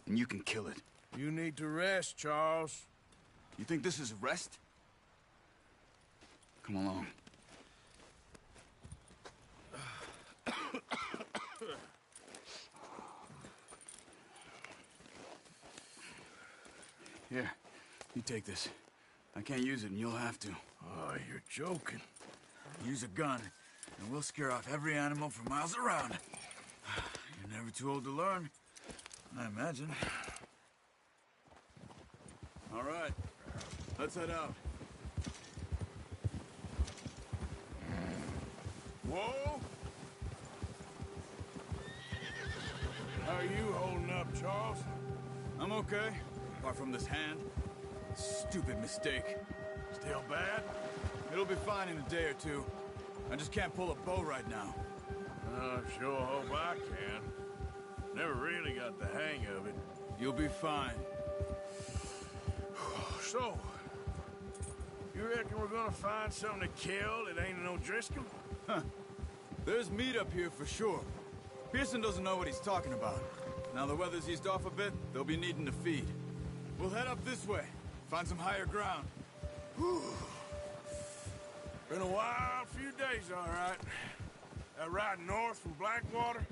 And you can kill it. You need to rest, Charles. You think this is rest? Come along. Here, you take this. I can't use it, and you'll have to. Oh, you're joking. Use a gun, and we'll scare off every animal for miles around. You're never too old to learn, I imagine. All right, let's head out. Whoa! How are you holding up, Charles? I'm okay, apart from this hand. Stupid mistake. Still bad? It'll be fine in a day or two. I just can't pull a bow right now. I sure hope I can. Never really got the hang of it. You'll be fine. So, you reckon we're gonna find something to kill that ain't no Driscoll? Huh. There's meat up here for sure. Pearson doesn't know what he's talking about. Now the weather's eased off a bit, they'll be needing to feed. We'll head up this way, find some higher ground. Whew. Been a wild few days, all right. That ride north from Blackwater,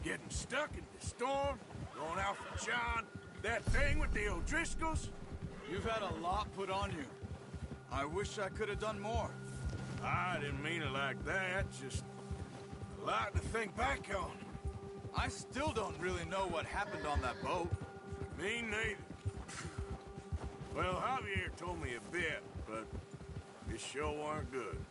getting stuck in the storm, going out for John, that thing with the O'Driscolls. You've had a lot put on you. I wish I could have done more. I didn't mean it like that, just a lot to think back on. I still don't really know what happened on that boat. Me neither. Well, Javier told me a bit, but it sure weren't good.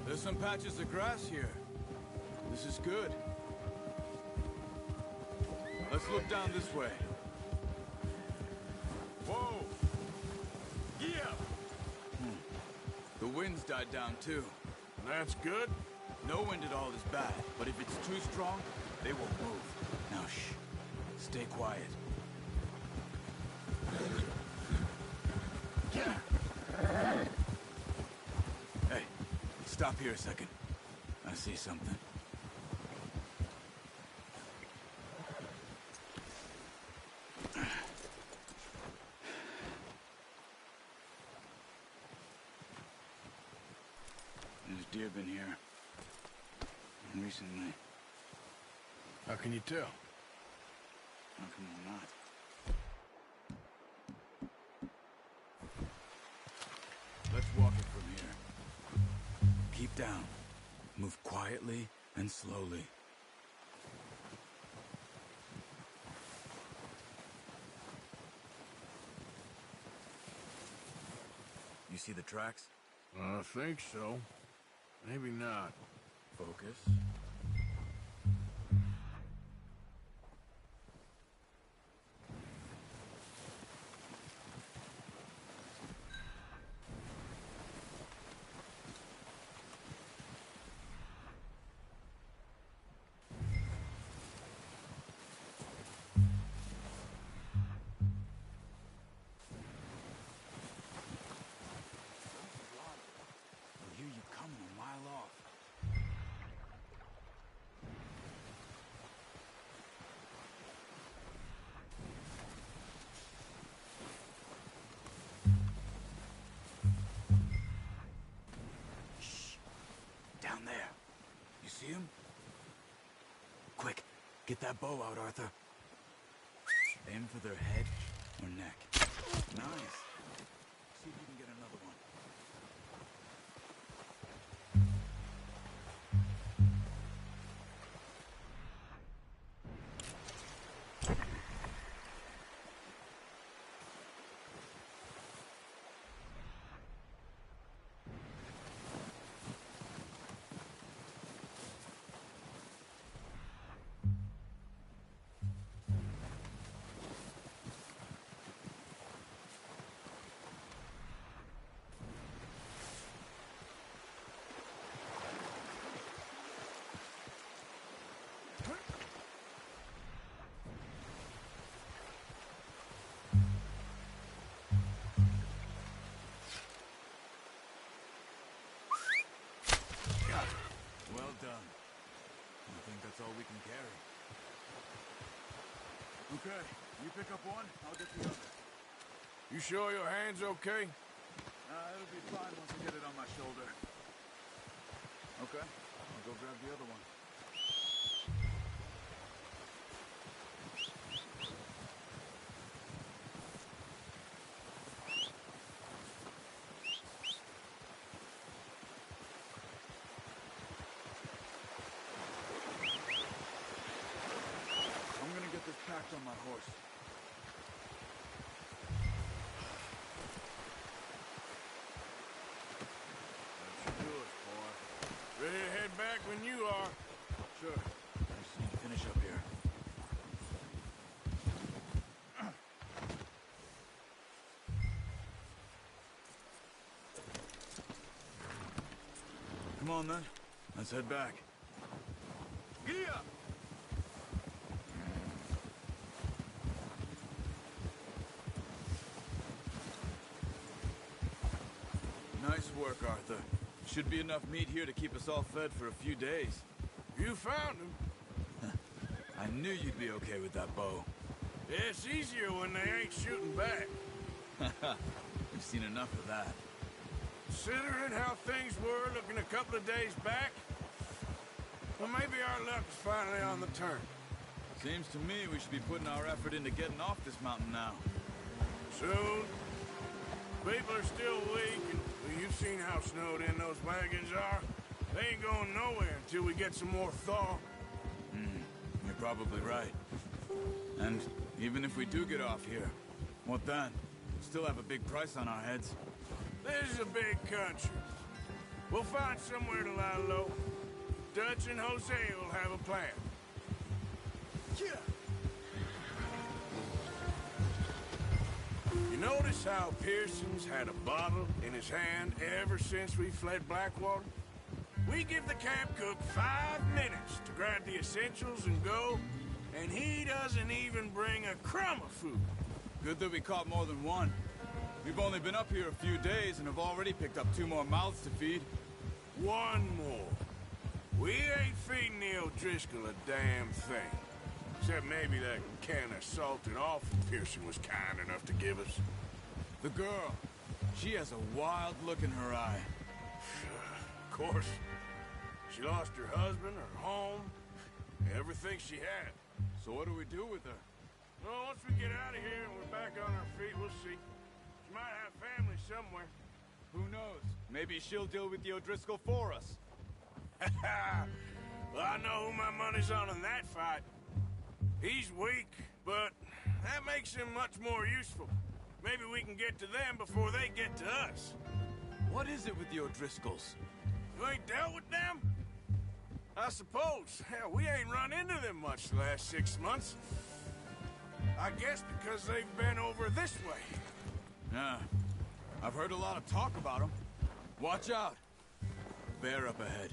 There's some patches of grass here. This is good. Let's look down this way. Whoa! Yeah! The wind's died down too. That's good. No wind at all is bad, but if it's too strong, they won't move. Now shh. Stay quiet. Hey, stop here a second. I see something. deer been here. Recently. How can you tell? How come they're not? Let's walk it from here. Keep down. Move quietly and slowly. You see the tracks? I think so. Maybe not. Focus. I hear you coming a mile off. Down there. You see him? Quick, get that bow out, Arthur. Aim for their head or neck. Nice. See if you can get another one. Well done. I think that's all we can carry. Okay, you pick up one, I'll get the other. You sure your hand's okay? It'll be fine once I get it on my shoulder. Okay, I'll go grab the other one. I'm gonna get this packed on my horse. Ready to head back when you are. Sure. I just need to finish up here. Come on then. Let's head back. Giddy up! Nice work, Arthur. Should be enough meat here to keep us all fed for a few days. You found him. I knew you'd be okay with that bow. Yeah, it's easier when they ain't shooting back. We've seen enough of that. Considering how things were looking a couple of days back, well, maybe our luck is finally on the turn. Seems to me we should be putting our effort into getting off this mountain now. Soon. People are still weak, and well, you've seen how snowed in those wagons are. They ain't going nowhere until we get some more thaw. You're probably right. And even if we do get off here, what then? We'll still have a big price on our heads. This is a big country. We'll find somewhere to lie low. Dutch and Jose will have a plan. Yeah. You notice how Pearson's had a bottle in his hand ever since we fled Blackwater? We give the camp cook 5 minutes to grab the essentials and go, and he doesn't even bring a crumb of food. Good that we caught more than one. We've only been up here a few days and have already picked up 2 more mouths to feed. 1 more. We ain't feeding the O'Driscoll a damn thing. Except maybe that can of salted offal Pearson was kind enough to give us. The girl. She has a wild look in her eye. Of course. She lost her husband, her home, everything she had. So what do we do with her? Well, once we get out of here and we're back on our feet, we'll see. She might have family somewhere. Who knows? Maybe she'll deal with the O'Driscoll for us. Well, I know who my money's on in that fight. He's weak, but that makes him much more useful. Maybe we can get to them before they get to us. What is it with the O'Driscolls? You ain't dealt with them? I suppose. Hell, we ain't run into them much the last 6 months. I guess because they've been over this way. Yeah. I've heard a lot of talk about them. Watch out. Bear up ahead.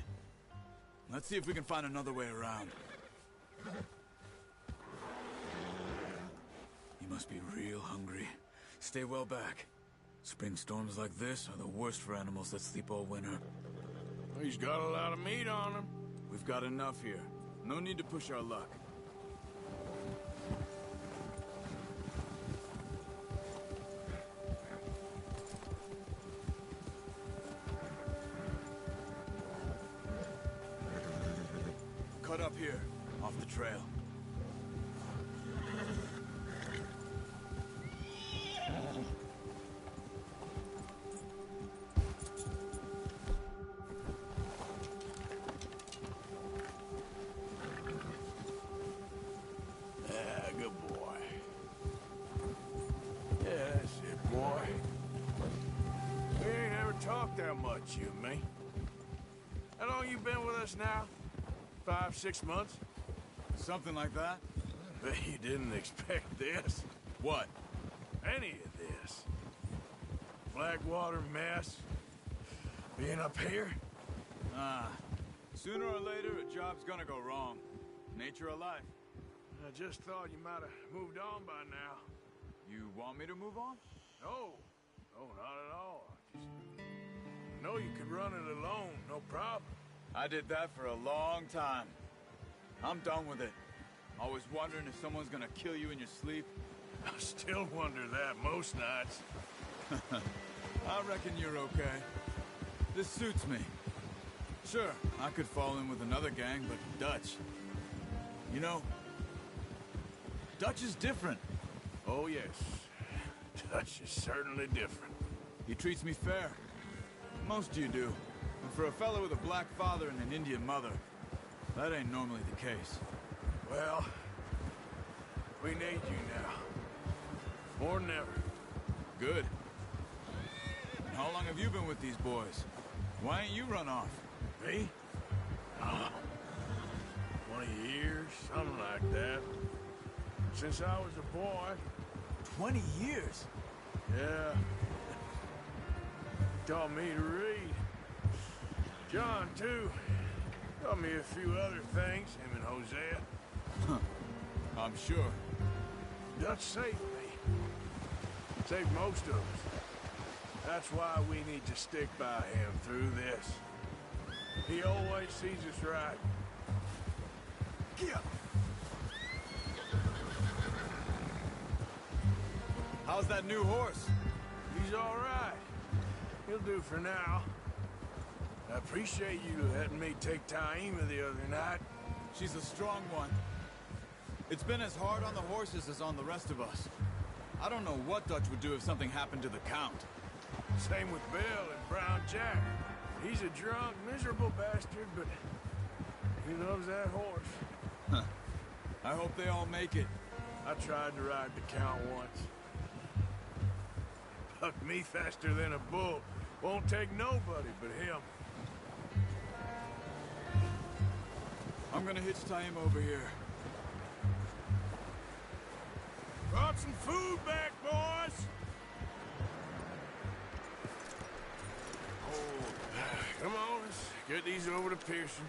Let's see if we can find another way around. He must be real hungry. Stay well back. Spring storms like this are the worst for animals that sleep all winter. He's got a lot of meat on him. We've got enough here. No need to push our luck. Cut up here, off the trail. Good boy. Yeah, that's it, boy. We ain't ever talked that much, you and me. How long you been with us now? 5, 6 months? Something like that? Bet you didn't expect this. What? Any of this. Blackwater mess. Being up here? Sooner or later, a job's gonna go wrong. Nature of life. I just thought you might have moved on by now. You want me to move on? No. No, not at all. I know you could run it alone, no problem. I did that for a long time. I'm done with it. Always wondering if someone's gonna kill you in your sleep. I still wonder that most nights. I reckon you're okay. This suits me. Sure, I could fall in with another gang, but Dutch... You know, Dutch is different. Oh, yes. Dutch is certainly different. He treats me fair. Most of you do. And for a fellow with a black father and an Indian mother, that ain't normally the case. Well, we need you now. More than ever. Good. And how long have you been with these boys? Why ain't you run off? Me? Oh, 20 years, something like that. Since I was a boy. 20 years? Yeah. Taught me to read. John, too. Taught me a few other things, him and Hosea. Huh. I'm sure. Dutch saved me. Saved most of us. That's why we need to stick by him through this. He always sees us right. Get up! How's that new horse? He's all right. He'll do for now. I appreciate you letting me take Taima the other night. She's a strong one. It's been as hard on the horses as on the rest of us. I don't know what Dutch would do if something happened to the Count. Same with Bill and Brown Jack. He's a drunk, miserable bastard, but he loves that horse. Huh. I hope they all make it. I tried to ride the Count once. Bucked me faster than a bull. Won't take nobody but him. I'm gonna hitch Taima over here. Brought some food back, boys! Come on, let's get these over to Pearson.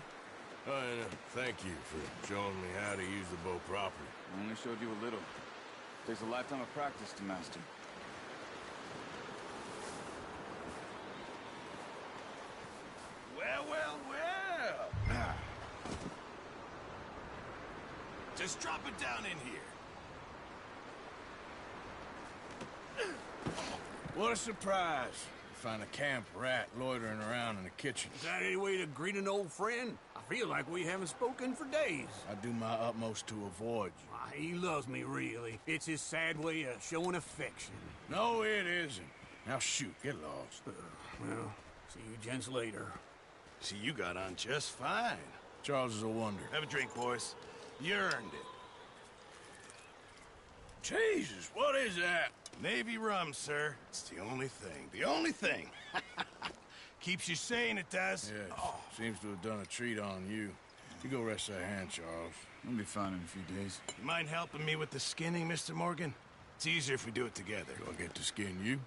Oh, and thank you for showing me how to use the bow properly. I only showed you a little. Takes a lifetime of practice to master. Well, well, well! Just drop it down in here. What a surprise. find a camp rat loitering around in the kitchen. Is that any way to greet an old friend? I feel like we haven't spoken for days. I do my utmost to avoid you. Why, he loves me, really. It's his sad way of showing affection. No, it isn't. Now shoot, get lost. Well, see you gents later. See, you got on just fine. Charles is a wonder. Have a drink, boys. You earned it. Jesus, what is that? Navy rum, sir. It's the only thing. The only thing. Keeps you sane, it does. Yes. Seems to have done a treat on you. You go rest that hand, Charles. I'll be fine in a few days. You mind helping me with the skinning, Mr. Morgan? It's easier if we do it together. Do I get to skin you?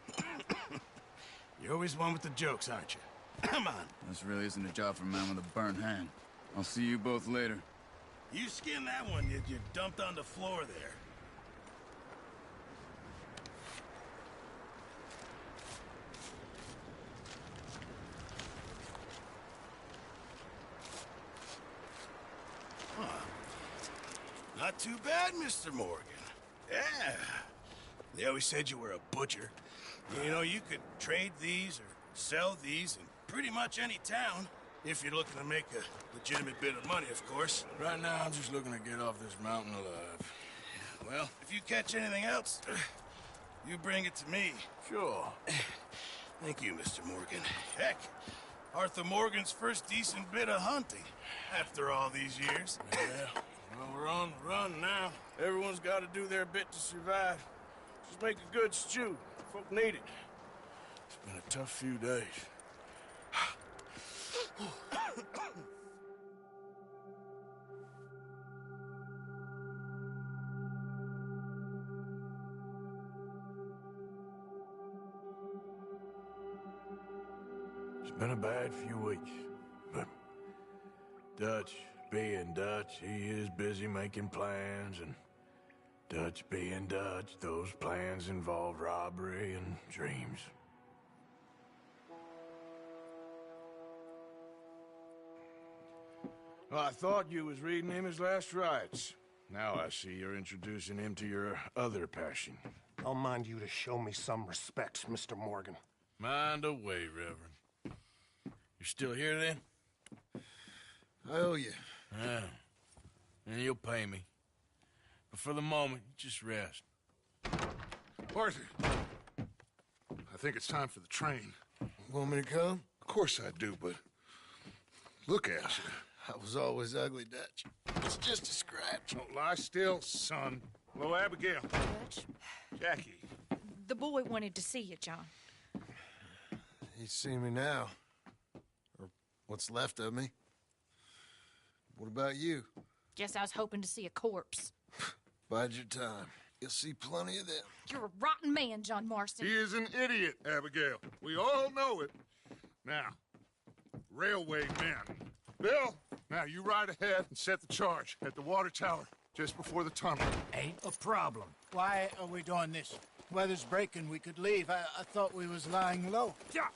You're always one with the jokes, aren't you? Come on. This really isn't a job for a man with a burnt hand. I'll see you both later. You skin that one you dumped on the floor there. Not too bad, Mr. Morgan. Yeah. They always said you were a butcher. You know, you could trade these or sell these in pretty much any town. If you're looking to make a legitimate bit of money, of course. Right now, I'm just looking to get off this mountain alive. Well, if you catch anything else, you bring it to me. Sure. Thank you, Mr. Morgan. Heck, Arthur Morgan's first decent bit of hunting after all these years. Yeah. Well, we're on the run now. Everyone's got to do their bit to survive. Just make a good stew. Folk need it. It's been a tough few days. It's been a bad few weeks, but Dutch being Dutch, he is busy making plans, and Dutch being Dutch, those plans involve robbery and dreams. Well, I thought you was reading him his last rites. Now I see you're introducing him to your other passion. I'll mind you to show me some respect, Mr. Morgan. Mind away, Reverend. You still here, then? I owe you. Yeah. And you'll pay me. But for the moment, just rest. Arthur, I think it's time for the train. Want me to come? Of course I do, but look at you. I was always ugly, Dutch. It's just a scratch. Don't lie still, son. Hello, Abigail. Dutch, Jackie. the boy wanted to see you, John. He's seen me now. Or what's left of me. What about you? Guess I was hoping to see a corpse. Bide your time. You'll see plenty of them. You're a rotten man, John Marston. He is an idiot, Abigail. We all know it. Now, railway men. Bill, now you ride ahead and set the charge at the water tower just before the tunnel. Ain't a problem. Why are we doing this? Weather's breaking. We could leave. I thought we was lying low. Yeah,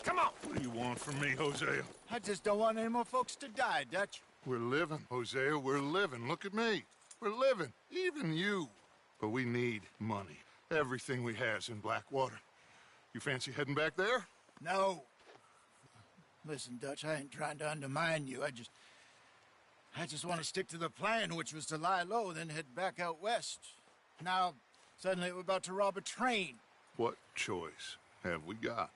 come on. What do you want from me, Hosea? I just don't want any more folks to die, Dutch. We're living, Hosea. We're living. Look at me. We're living. Even you. But we need money. Everything we has in Blackwater. You fancy heading back there? No. Listen, Dutch, I ain't trying to undermine you. I just want to stick to the plan, which was to lie low, then head back out west. Now, suddenly we're about to rob a train. What choice have we got?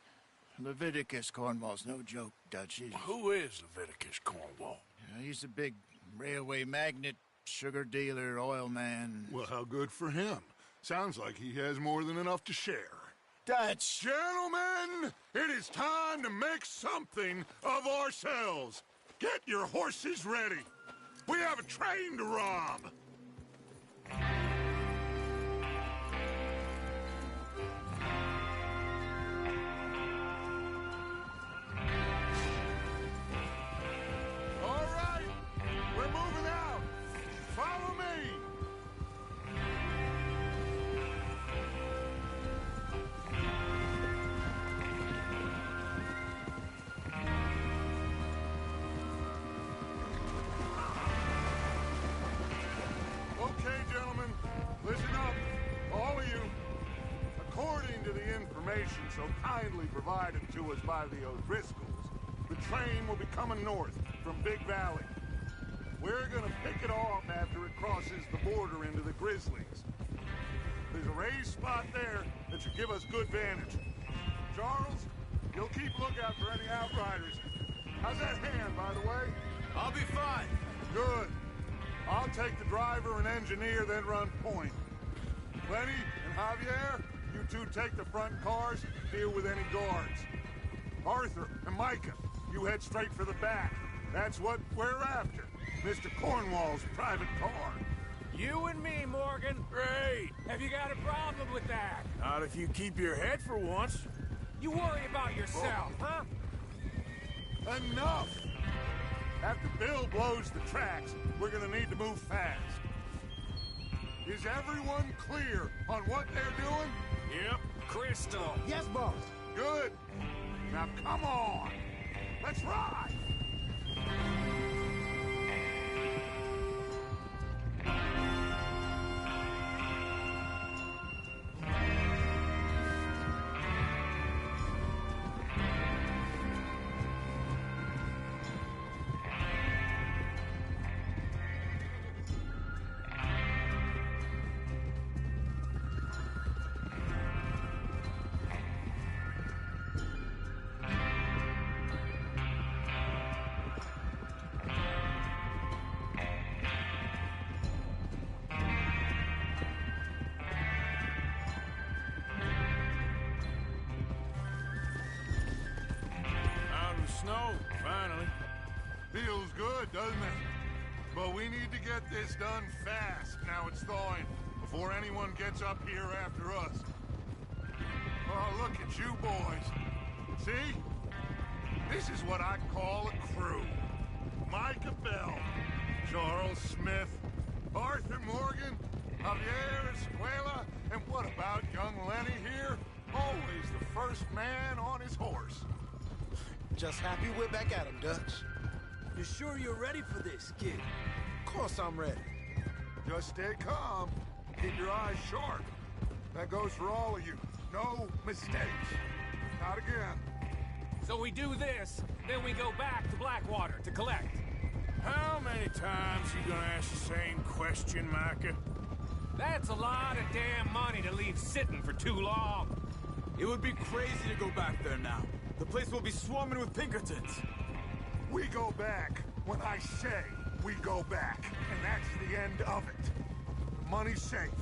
Leviticus Cornwall's no joke, Dutch. Who is Leviticus Cornwall? He's a big railway magnate, sugar dealer, oil man. Well, how good for him. Sounds like he has more than enough to share. Dutch! Gentlemen, it is time to make something of ourselves. Get your horses ready. We have a train to rob. All right, we're moving out. Follow me. information so kindly provided to us by the O'Driscolls, the train will be coming north from Big Valley. We're gonna pick it off after it crosses the border into the Grizzlies. There's a raised spot there that should give us good vantage. Charles, you'll keep lookout for any outriders. How's that hand, by the way? I'll be fine. Good. I'll take the driver and engineer, then run point. Lenny and Javier, you two take the front cars, deal with any guards. Arthur and Micah, you head straight for the back. That's what we're after. Mr. Cornwall's private car. You and me, Morgan. Great. Have you got a problem with that? Not if you keep your head for once. You worry about yourself, huh? Enough! After Bill blows the tracks, we're gonna need to move fast. Is everyone clear on what they're doing? Yep, crystal. Yes, boss. Good. Now come on. Let's ride. Snow, finally. Feels good, doesn't it? But we need to get this done fast, now it's thawing, before anyone gets up here after us. Oh, look at you boys. See? This is what I call a crew. Micah Bell, Charles Smith, Arthur Morgan, Javier Escuela, and what about young Lenny here? Always the first man on his horse. Just happy we're back at him, Dutch. You sure you're ready for this, kid? Of course I'm ready. Just stay calm. Keep your eyes sharp. That goes for all of you. No mistakes. Not again. So we do this, then we go back to Blackwater to collect. How many times you gonna ask the same question, Micah? That's a lot of damn money to leave sitting for too long. It would be crazy to go back there now. The place will be swarming with Pinkertons. We go back when I say we go back, and that's the end of it. The money's safe.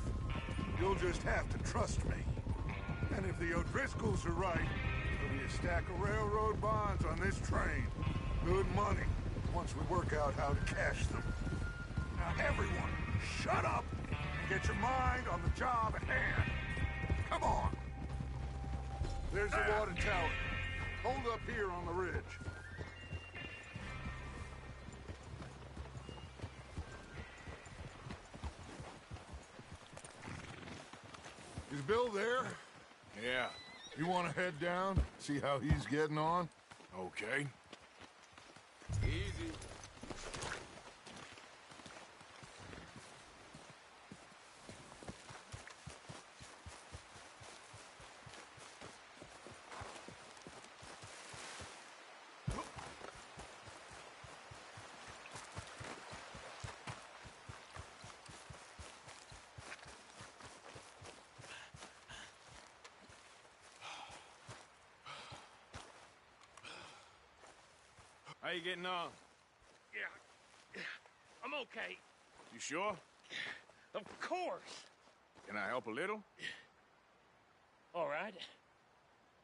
You'll just have to trust me. And if the O'Driscolls are right, there'll be a stack of railroad bonds on this train. Good money, once we work out how to cash them. Now everyone, shut up and get your mind on the job at hand. Come on. There's the water tower. Hold up here on the ridge. Is Bill there? Yeah. You want to head down, see how he's getting on? Okay. Easy. How you getting on? Yeah, I'm okay. You sure? Of course. Can I help a little? All right.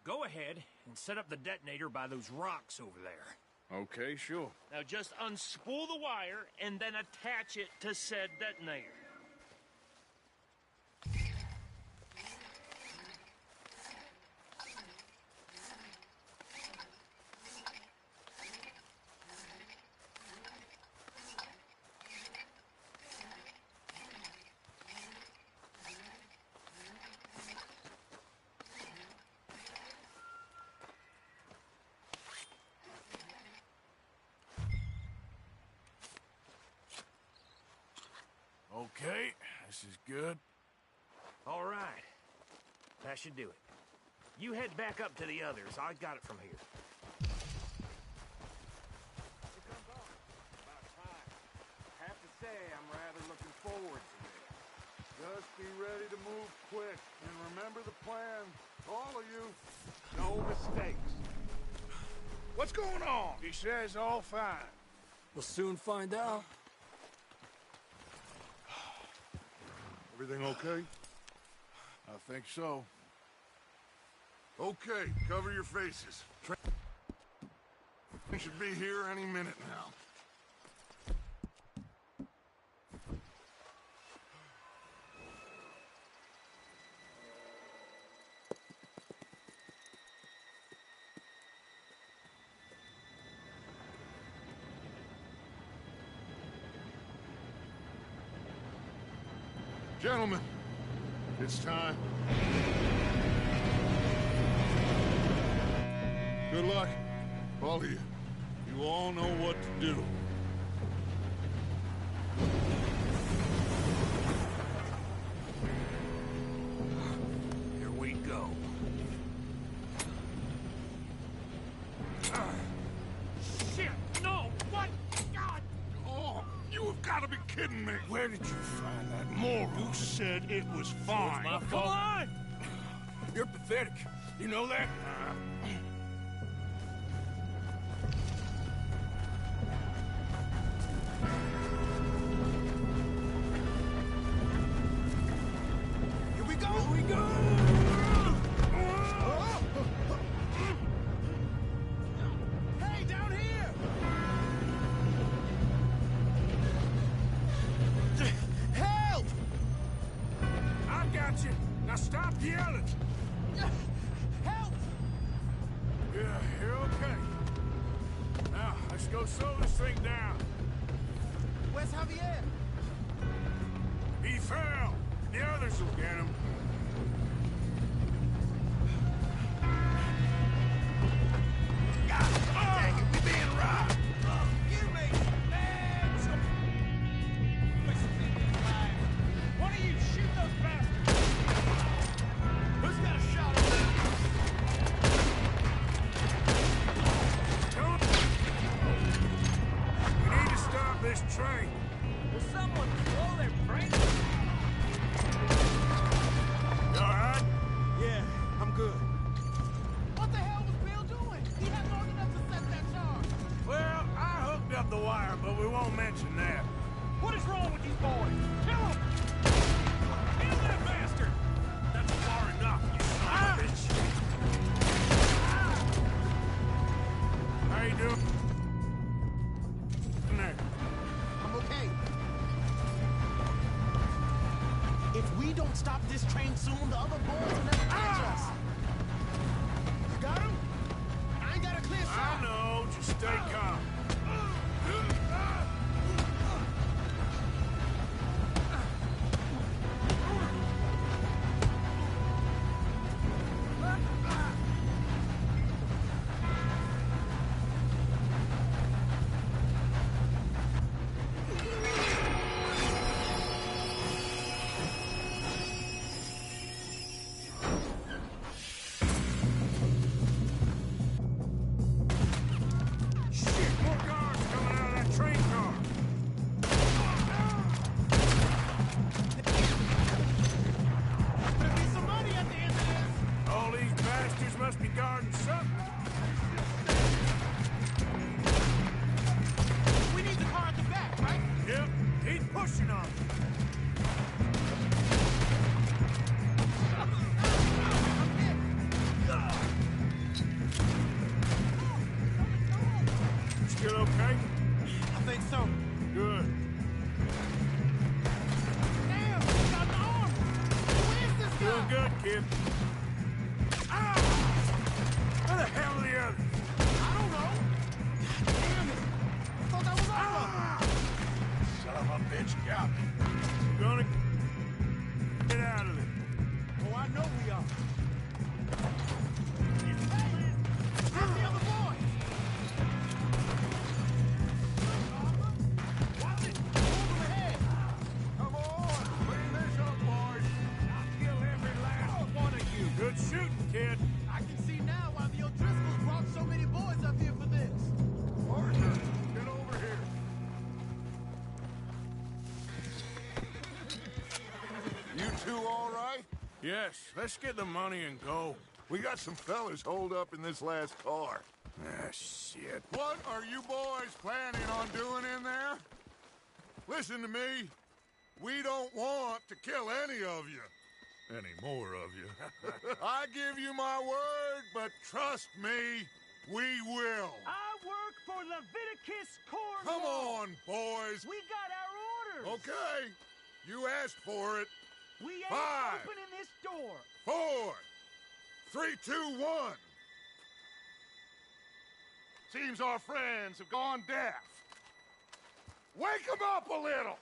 Go ahead and set up the detonator by those rocks over there. Okay, sure. Now just unspool the wire and then attach it to said detonator. Okay, this is good. All right. That should do it. You head back up to the others. I got it from here. Here comes on. About time. I have to say, I'm rather looking forward to this. Just be ready to move quick. And remember the plan. All of you. No mistakes. What's going on? He says all fine. We'll soon find out. Everything okay? I think so. Okay, cover your faces. Train should be here any minute now. Gentlemen, it's time. Good luck, all of you. You all know what to do. Here we go. Shit! No! What? God! Oh, you have got to be kidding me! Where did you find that moron? You said it was fine. My Come fault. on! You're pathetic. You know that? Here we go! Here we go! Hey, down here! Help! I got you. Now stop yelling. Help! Yeah, you're okay. Now, let's go slow this thing down. Where's Javier? He fell. The others will get him. Dang it, we being robbed. You me! Man! One of you, shoot those bastards! Who's got a shot on that? We need to stop this train. Will someone blow their brains? You all right? Yeah, I'm good. What the hell was Bill doing? He had long enough to set that charge. Well, I hooked up the wire, but we won't mention that. What is wrong with these boys? Kill him! Kill that bastard! That's far enough, you son of a bitch. How you doing? In there. I'm okay. If we don't stop this train soon, the other boys will never catch us. You got him? I ain't got a clear I shot. know, just stay calm. Shit, more guards coming out of that train car. There'll be some money at the end of this. All these bastards must be guarding something. We need the car at the back, right? Yep, keep pushing on. You still okay? I think so. Good. Damn, he got the arm. Who is this Doing guy? good, kid. Ah! Where the hell are the others? I don't know. Damn it. I thought that was Arlo. Son of a bitch, yeah. We're gonna get out of there. Oh, I know we are. Hey, where's the other boy? Watch it. Hold him ahead. Come on, clean this up, boys. I'll kill every last one of you. Good shooting, kid. two all right? Yes, let's get the money and go. We got some fellas holed up in this last car. Ah, shit. What are you boys planning on doing in there? Listen to me. We don't want to kill any of you. Any more of you. I give you my word, but trust me, we will. I work for Leviticus Cornwall. Come on, boys. We got our orders. Okay. You asked for it. We ain't 5, opening this door. 4, 3, 2, 1. Seems our friends have gone deaf. Wake them up a little.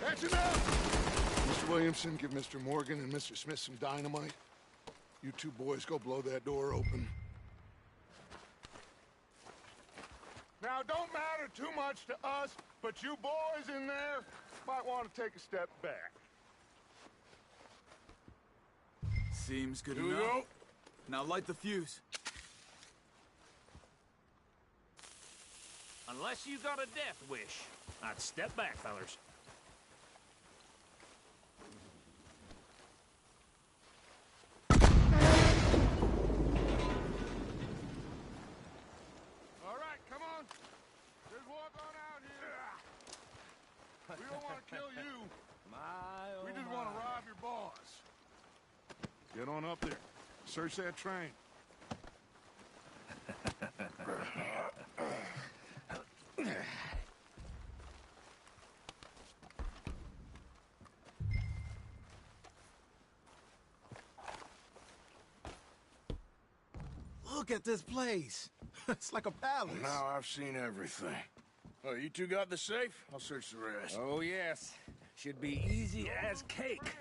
That's enough! Mr. Williamson, give Mr. Morgan and Mr. Smith some dynamite. You two boys go blow that door open. Now, don't matter too much to us, but you boys in there might want to take a step back. Seems good Here we enough. go. Now light the fuse. Unless you got a death wish, I'd step back, fellers. All right, come on. Just walk on out here. We don't want to kill you. We just want to rob your boss. Get on up there. Search that train. Look at this place. It's like a palace. Now I've seen everything. Oh, you two got the safe? I'll search the rest. Oh, yes. Should be easy as cake.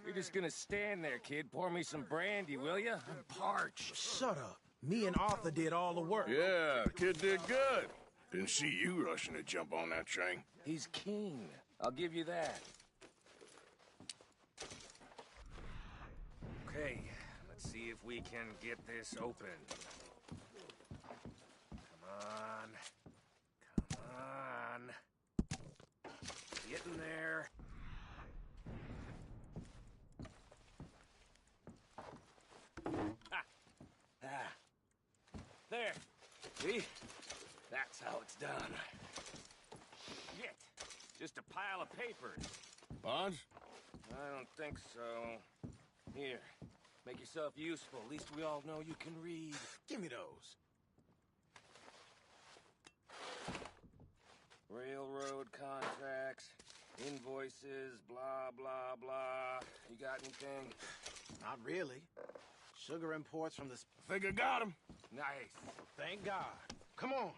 You're just gonna stand there, kid. Pour me some brandy, will you? I'm parched. Shut up. Me and Arthur did all the work. Yeah, the kid did good. Didn't see you rushing to jump on that train. He's keen. I'll give you that. Okay, let's see if we can get this open. Come on. Come on. Get in there. There. See? That's how it's done. Shit. Just a pile of papers. Bonds? I don't think so. Here. Make yourself useful. At least we all know you can read. Give me those. Railroad contracts, invoices, blah, blah, blah. You got anything? Not really. Sugar imports from the... I think I got him. Nice. Thank God. Come on.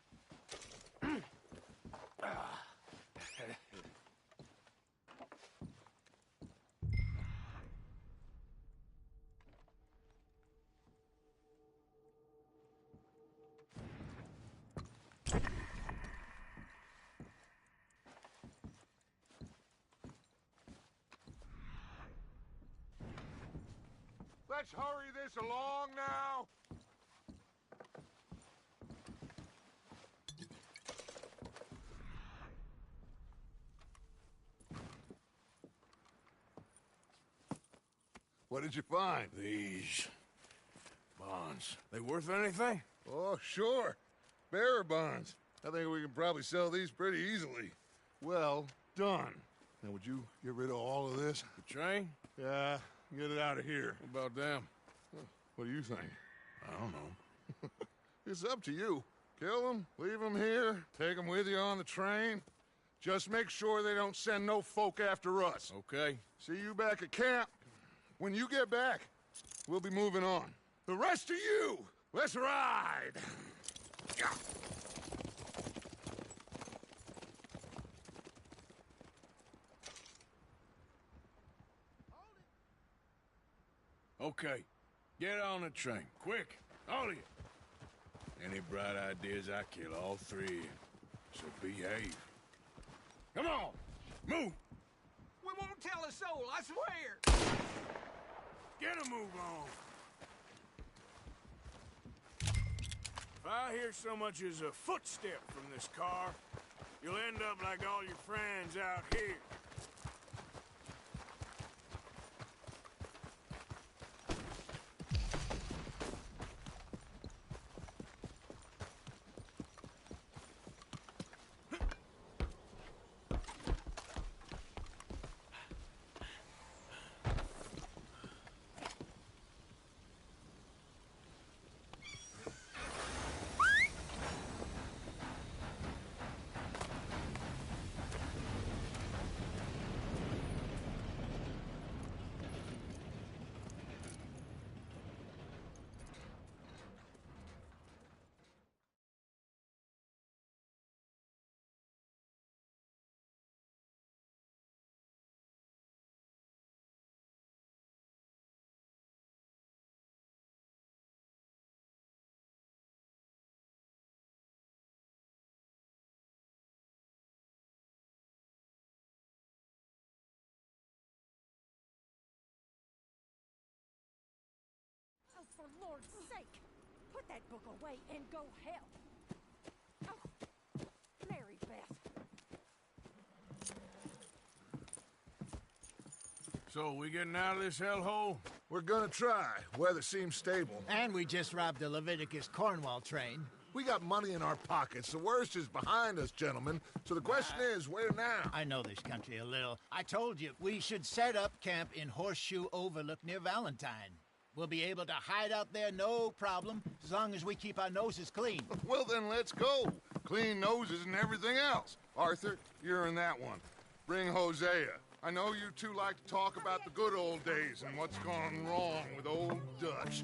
Let's hurry this along now. What did you find? These bonds. They worth anything? Oh, sure. Bearer bonds. I think we can probably sell these pretty easily. Well done. Now, would you get rid of all of this? The train? Yeah, get it out of here. What about them? What do you think? I don't know. It's up to you. Kill them, leave them here, take them with you on the train. Just make sure they don't send no folk after us. Okay. See you back at camp. When you get back, we'll be moving on. The rest of you, let's ride! Okay. Get on the train. Quick. All of you. Any bright ideas, I kill all three of you. So behave. Come on. Move. We won't tell a soul, I swear. Get a move on. I hear so much as a footstep from this car, you'll end up like all your friends out here. Oh, for Lord's sake, put that book away and go help. Oh, Mary Beth. So, we getting out of this hellhole? We're gonna try. Weather seems stable. And we just robbed the Leviticus Cornwall train. We got money in our pockets. The worst is behind us, gentlemen. So the question is, where now? I know this country a little. I told you, we should set up camp in Horseshoe Overlook near Valentine. We'll be able to hide out there, no problem, as long as we keep our noses clean. Well, then let's go. Clean noses and everything else. Arthur, you're in that one. Bring Hosea. I know you two like to talk about the good old days and what's gone wrong with old Dutch.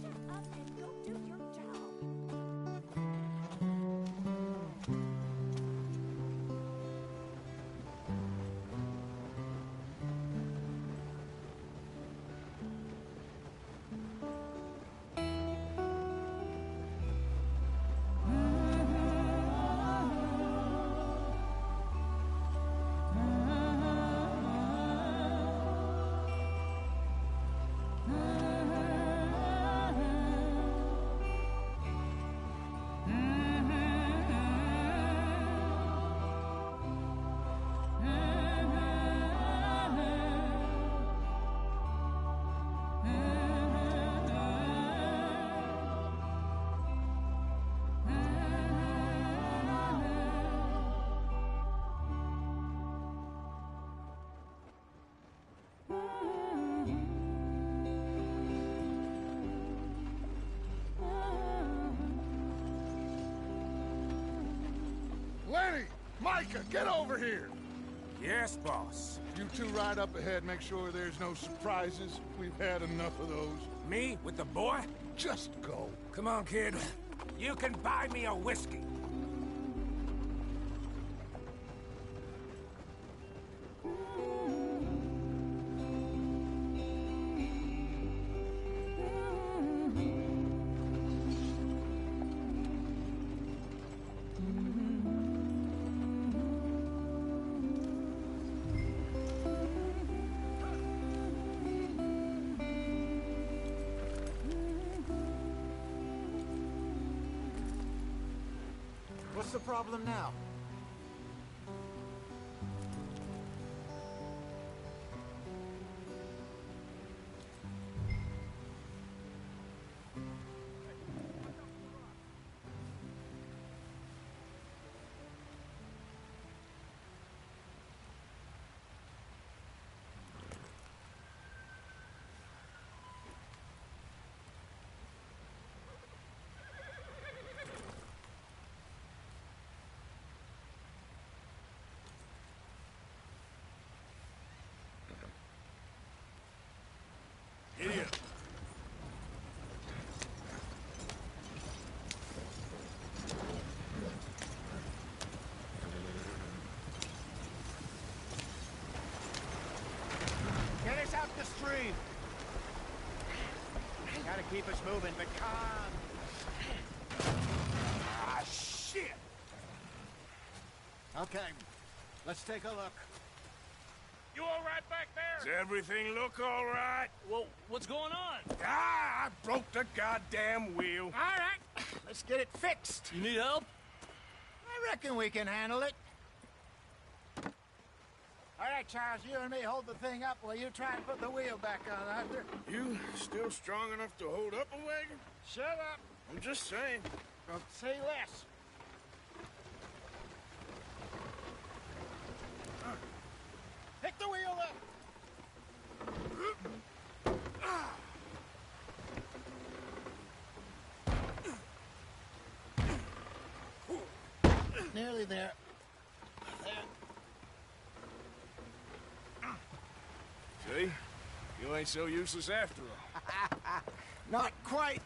Lenny! Micah, get over here! Yes, boss. You two ride up ahead, make sure there's no surprises. We've had enough of those. Me? With the boy? Just go. Come on, kid. You can buy me a whiskey. What's the problem now? Idiot. Get us out the stream! Gotta keep us moving, but calm. Ah, shit! Okay, let's take a look. You all right back there? Does everything look all right? Well, what's going on? Ah, I broke the goddamn wheel. All right, Let's get it fixed. You need help? I reckon we can handle it. All right, Charles, you and me hold the thing up while you try and put the wheel back on, Arthur. You still strong enough to hold up a wagon? Shut up. I'm just saying. Don't say less. Pick the wheel up. Nearly there. See? You ain't so useless after all. Not quite.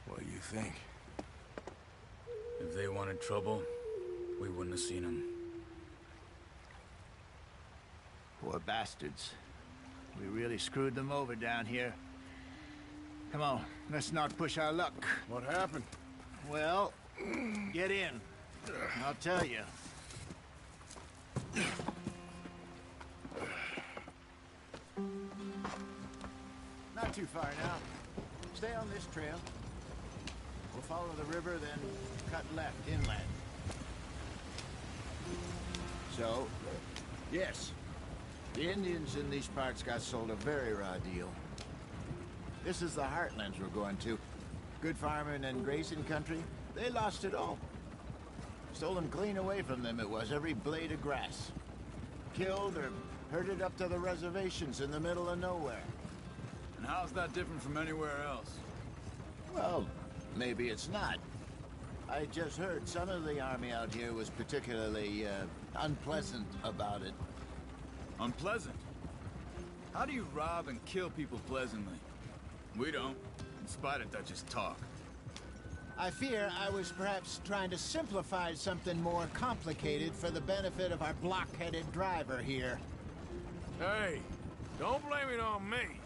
What do you think? If they wanted trouble, we wouldn't have seen them. Poor bastards. We really screwed them over down here. Come on, let's not push our luck. What happened? Well, get in. I'll tell you. Not too far now. Stay on this trail. We'll follow the river, then cut left inland. So, yes, the Indians in these parts got sold a very raw deal. This is the heartlands we're going to. Good farming and grazing country, they lost it all. Stolen clean away from them it was, every blade of grass. Killed or herded up to the reservations in the middle of nowhere. And how's that different from anywhere else? Well, maybe it's not. I just heard some of the army out here was particularly, unpleasant about it. Unpleasant? How do you rob and kill people pleasantly? We don't, in spite of Dutch's talk. I fear I was perhaps trying to simplify something more complicated for the benefit of our block-headed driver here. Hey, don't blame it on me.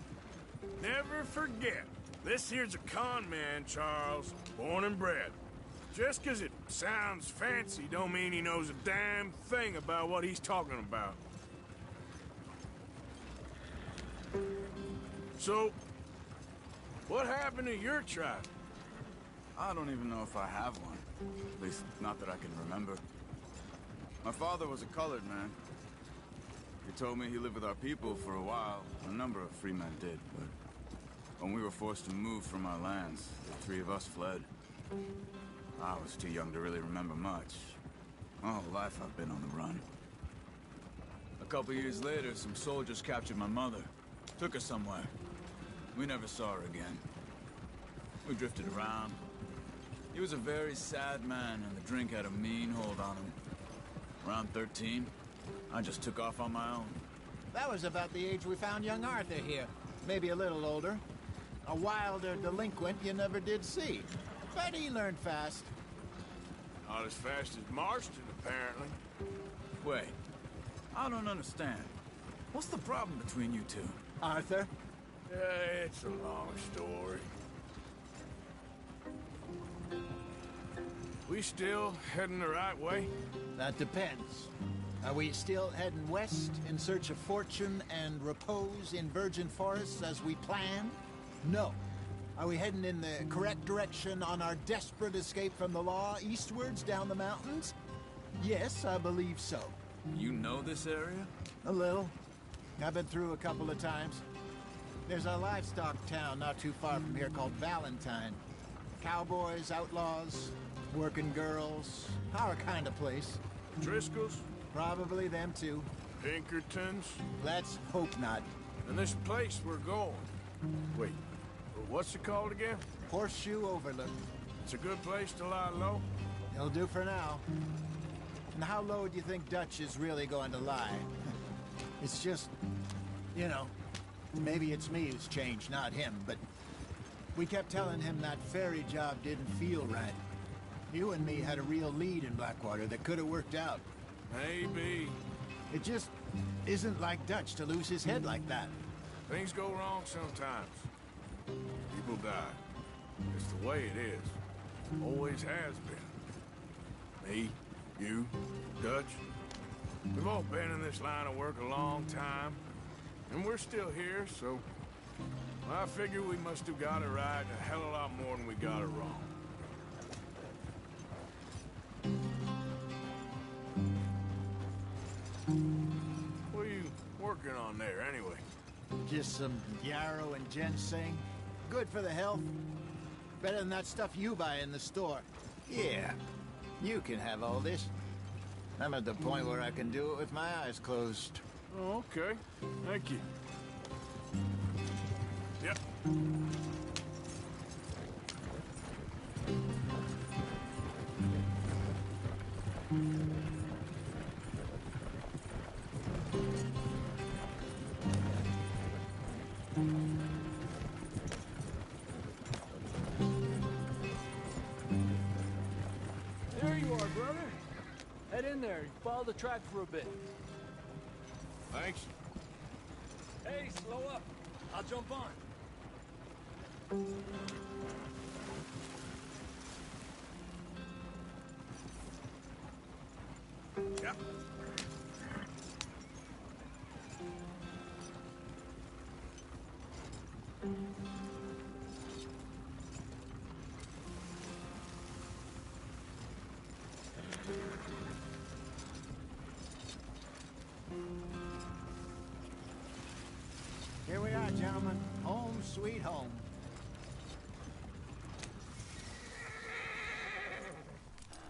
Never forget, this here's a con man, Charles, born and bred. Just 'cause it sounds fancy don't mean he knows a damn thing about what he's talking about. So, what happened to your tribe? I don't even know if I have one. At least, not that I can remember. My father was a colored man. He told me he lived with our people for a while. A number of free men did, but when we were forced to move from our lands, the three of us fled. I was too young to really remember much. My whole life I've been on the run. A couple years later, some soldiers captured my mother. Took her somewhere. We never saw her again. We drifted around. He was a very sad man, and the drink had a mean hold on him. Around 13, I just took off on my own. That was about the age we found young Arthur here. Maybe a little older. A wilder delinquent you never did see. But he learned fast. Not as fast as Marston, apparently. Wait, I don't understand. What's the problem between you two? Arthur? It's a long story. We still heading the right way? That depends. Are we still heading west in search of fortune and repose in virgin forests as we planned? No. Are we heading in the correct direction on our desperate escape from the law eastwards down the mountains? Yes, I believe so. You know this area? A little. I've been through a couple of times. There's a livestock town not too far from here called Valentine. Cowboys, outlaws, working girls, our kind of place. Driscoll's? Probably them too. Pinkertons? Let's hope not. And this place we're going. Wait, what's it called again? Horseshoe Overlook. It's a good place to lie low? It'll do for now. And how low do you think Dutch is really going to lie? It's just, you know, maybe it's me who's changed, not him, but we kept telling him that ferry job didn't feel right. You and me had a real lead in Blackwater that could have worked out. Maybe. It just isn't like Dutch to lose his head like that. Things go wrong sometimes. People die. It's the way it is. Always has been. Me, You, Dutch. We've all been in this line of work a long time, and we're still here, so I figure we must have got it right a hell of a lot more than we got it wrong. What are you working on there, anyway? Just some yarrow and ginseng. Good for the health. Better than that stuff you buy in the store. Yeah, you can have all this. I'm at the point where I can do it with my eyes closed. Oh, okay. Thank you. Yep. There you are, brother. Head in there. Follow the track for a bit. Thanks. Hey, slow up. I'll jump on. Yep. Here we are, gentlemen. Home sweet home.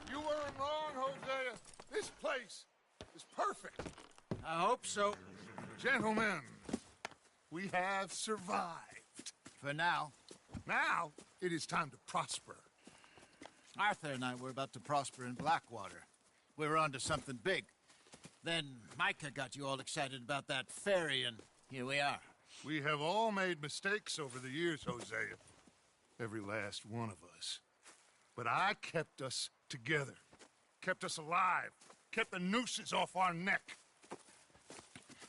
You weren't wrong, Hosea. This place is perfect. I hope so. Gentlemen, we have survived. For now. Now, it is time to prosper. Arthur and I were about to prosper in Blackwater. We were onto something big. Then Micah got you all excited about that ferry, and here we are. We have all made mistakes over the years, Hosea. Every last one of us. But I kept us together. Kept us alive. Kept the nooses off our neck.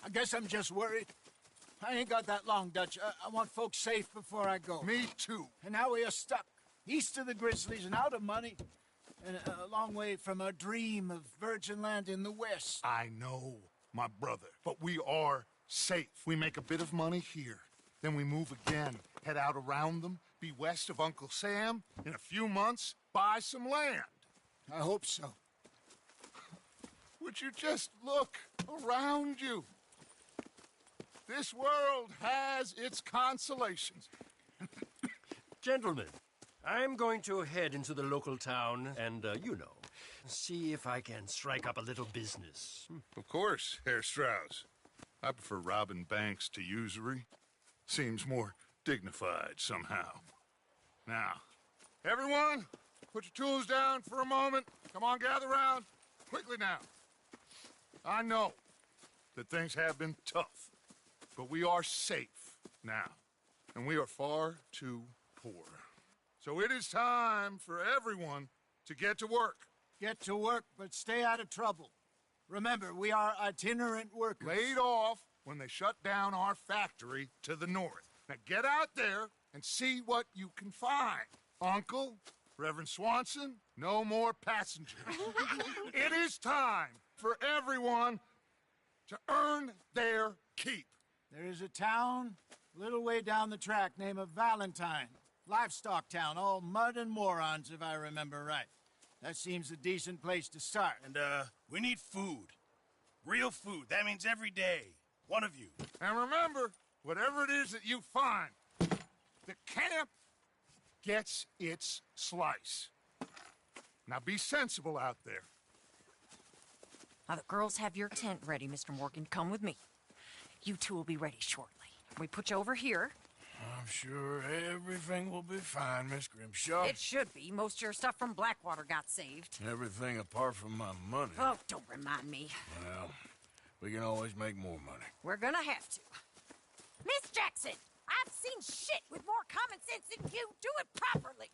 I guess I'm just worried. I ain't got that long, Dutch. I want folks safe before I go. Me too. And now we are stuck. East of the Grizzlies and out of money. And a long way from our dream of virgin land in the west. I know, my brother. But we are safe. We make a bit of money here. Then we move again. Head out around them. Be west of Uncle Sam. In a few months, buy some land. I hope so. Would you just look around you? This world has its consolations. Gentlemen, I'm going to head into the local town and, see if I can strike up a little business. Of course, Herr Strauss. I prefer robbing banks to usury. Seems more dignified somehow. Now, everyone, put your tools down for a moment. Come on, gather round. Quickly now. I know that things have been tough, but we are safe now, and we are far too poor. So it is time for everyone to get to work. Get to work, but stay out of trouble. Remember, we are itinerant workers. Laid off when they shut down our factory to the north. Now get out there and see what you can find. Uncle, Reverend Swanson, no more passengers. It is time for everyone to earn their keep. There is a town a little way down the track named Valentine. Livestock town, all mud and morons, if I remember right. That seems a decent place to start. And, we need food. Real food. That means every day. One of you. And remember, whatever it is that you find, the camp gets its slice. Now be sensible out there. Now, the girls have your tent ready, Mr. Morgan. Come with me. You two will be ready shortly. We put you over here. I'm sure everything will be fine, Miss Grimshaw. It should be. Most of your stuff from Blackwater got saved. Everything apart from my money. Oh, don't remind me. Well, we can always make more money. We're gonna have to. Miss Jackson, I've seen shit with more common sense than you. Do it properly.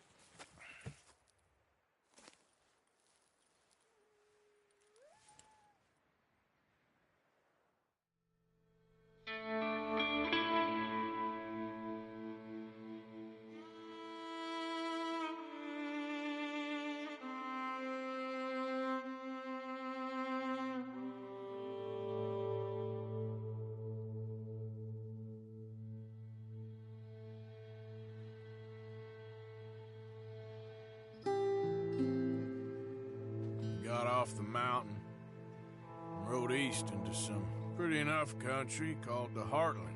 off the mountain and rode east into some pretty enough country called the Heartlands.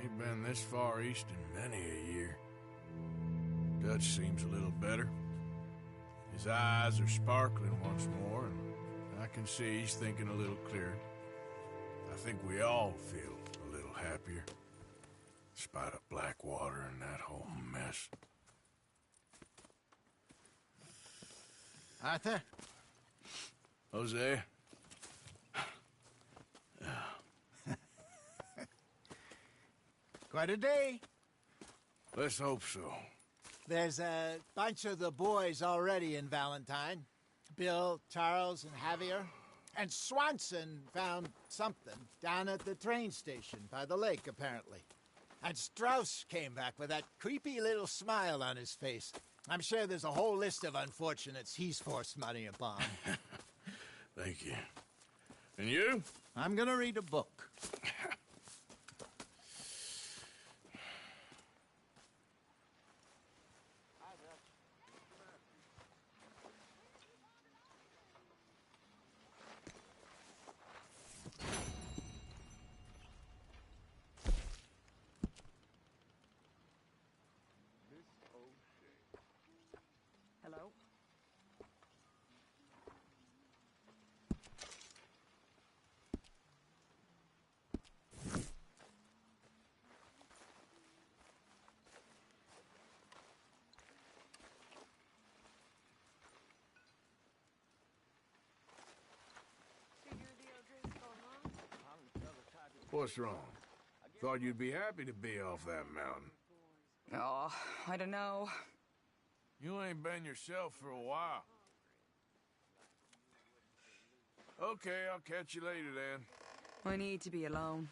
Ain't been this far east in many a year. Dutch seems a little better. His eyes are sparkling once more, and I can see he's thinking a little clearer. I think we all feel a little happier, despite of Blackwater and that whole mess. Arthur? Jose? Quite a day. Let's hope so. There's a bunch of the boys already in Valentine. Bill, Charles, and Javier. And Swanson found something down at the train station by the lake, apparently. And Strauss came back with that creepy little smile on his face. I'm sure there's a whole list of unfortunates he's forced money upon. Thank you. And you? I'm gonna read a book. Hello? What's wrong? Thought you'd be happy to be off that mountain. Oh, I don't know. You ain't been yourself for a while. Okay, I'll catch you later then. I need to be alone.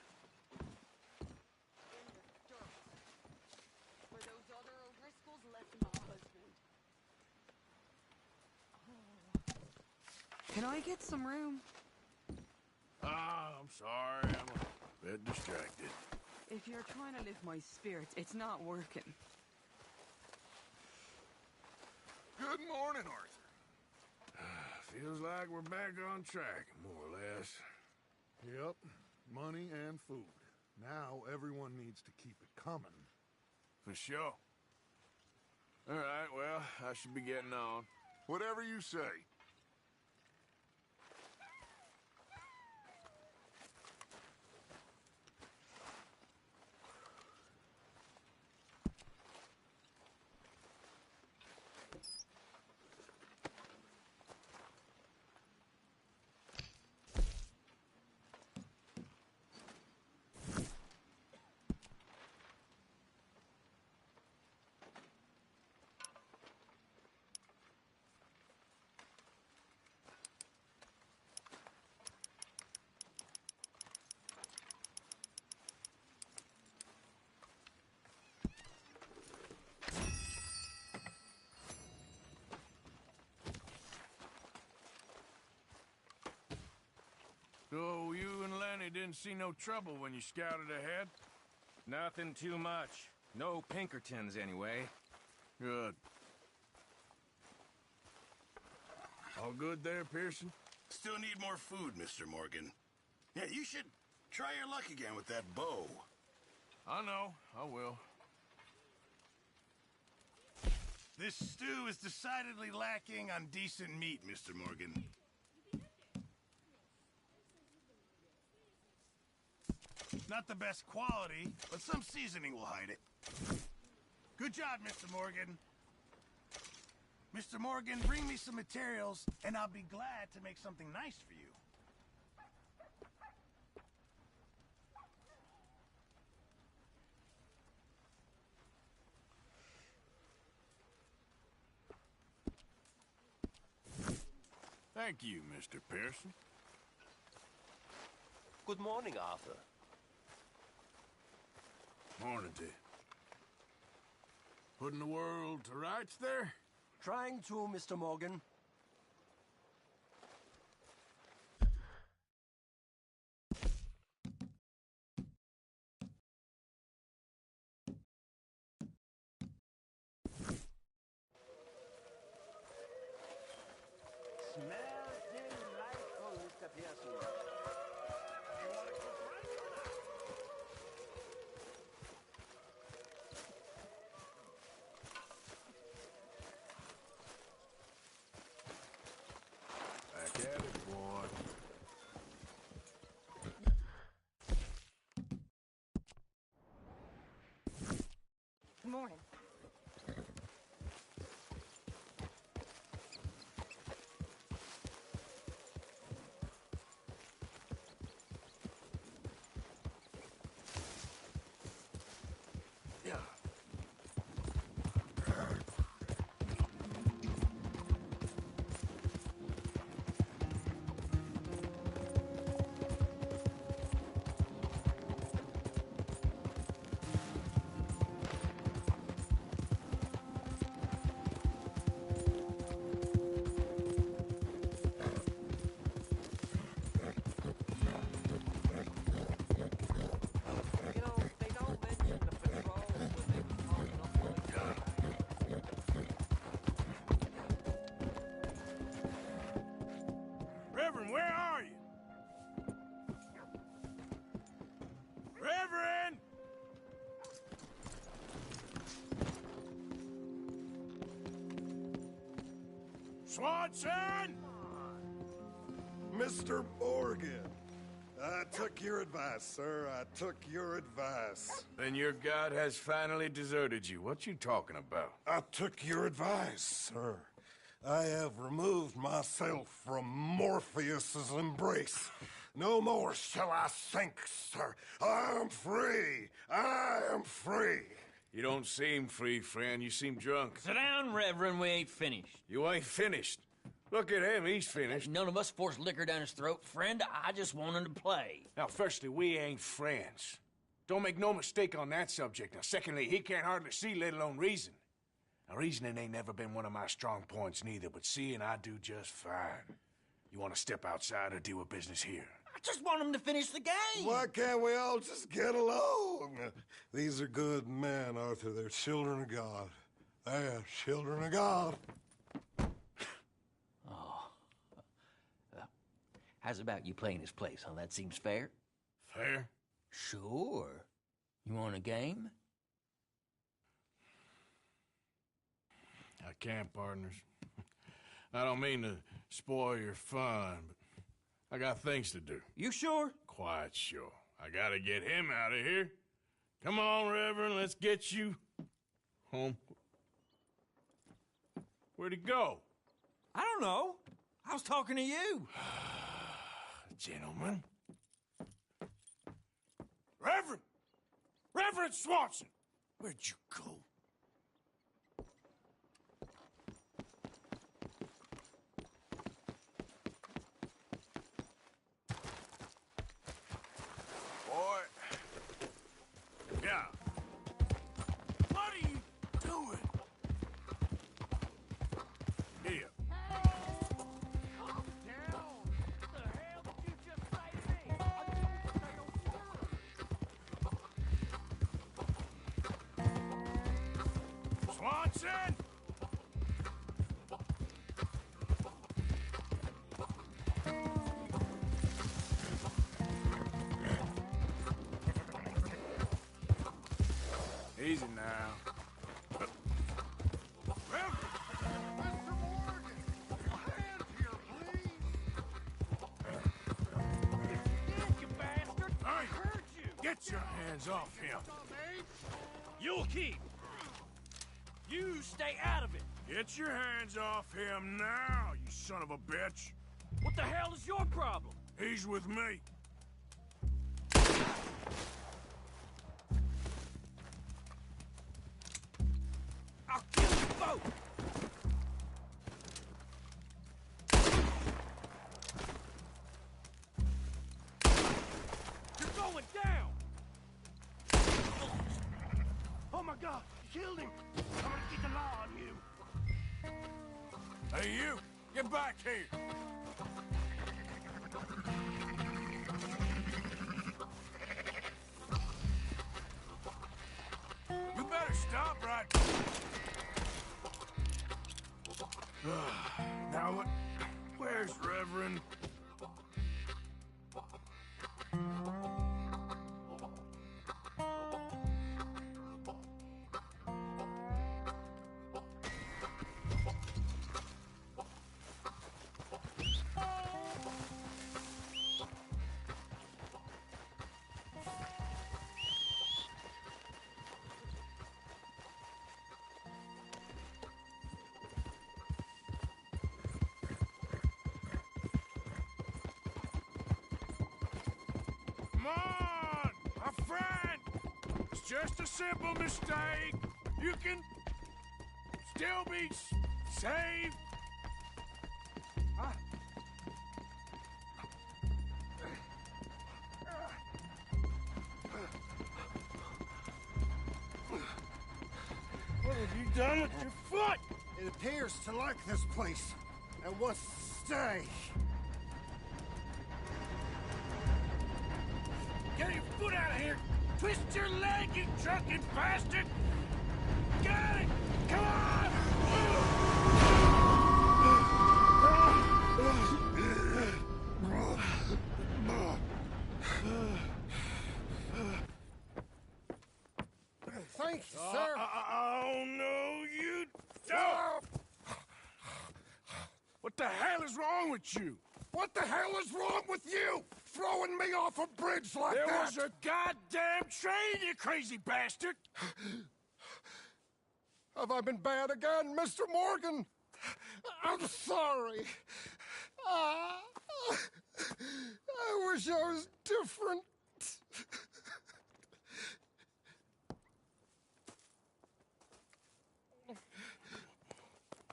Can I get some room? Ah, I'm sorry. I'm a bit distracted. If you're trying to lift my spirits, it's not working. Good morning, Arthur. Feels like we're back on track, more or less. Yep, money and food. Now everyone needs to keep it coming. For sure. All right, well, I should be getting on. Whatever you say. So you and Lenny didn't see no trouble when you scouted ahead? Nothing too much. No Pinkertons, anyway. Good. All good there, Pearson? Still need more food, Mr. Morgan. Yeah, you should try your luck again with that bow. I know. I will. This stew is decidedly lacking on decent meat, Mr. Morgan. Not the best quality, but some seasoning will hide it. Good job, Mr. Morgan. Mr. Morgan, bring me some materials, and I'll be glad to make something nice for you. Thank you, Mr. Pearson. Good morning, Arthur. Morning to you. Putting the world to rights there? Trying to, Mr. Morgan. Smells delightful, Mr. Pearson. Back at it, boy. Good morning. Reverend, where are you? Reverend! Swanson! Mr. Morgan, I took your advice, sir. I took your advice. Then your god has finally deserted you. What you talking about? I took your advice, sir. I have removed myself from Morpheus's embrace. No more shall I sink, sir. I am free. I am free. You don't seem free, friend. You seem drunk. Sit down, Reverend. We ain't finished. You ain't finished. Look at him. He's finished. None of us forced liquor down his throat. Friend, I just want him to play. Now, firstly, we ain't friends. Don't make no mistake on that subject. Now, secondly, he can't hardly see, let alone reason. Now, reasoning ain't never been one of my strong points neither, but seeing I do just fine. You want to step outside or deal with business here? I just want him to finish the game. Why can't we all just get along? These are good men, Arthur. They're children of God. They're children of God. How's about you playing his place, huh? That seems fair? Fair? Sure. You want a game? I can't, partners. I don't mean to spoil your fun, but I got things to do. You sure? Quite sure. I gotta get him out of here. Come on, Reverend, let's get you home. Where'd he go? I don't know. I was talking to you. Gentlemen. Reverend! Reverend Swanson! Where'd you go? Boy. Yeah. What are you doing? Here. Swanson! Easy now. Get your hands off him. You'll keep. You stay out of it. Get your hands off him now, you son of a bitch. What the hell is your problem? He's with me. I'll kill you both. You're going down. Oh my God, you killed him. I'm gonna get the law on you. Hey, you, get back here. You better stop right. Now what? Where Cheers, Reverend. Come on, my friend! It's just a simple mistake. You can still be saved. What have you done with your foot? It appears to like this place and wants to stay. Get your foot out of here! Twist your leg, you drunken bastard! Got it! Come on! Thank you, sir. Oh, no, you don't! What the hell is wrong with you? What the hell is wrong with you? Throwing me off a bridge like There that? was a goddamn train, you crazy bastard! Have I been bad again, Mr. Morgan? I'm sorry. I wish I was different.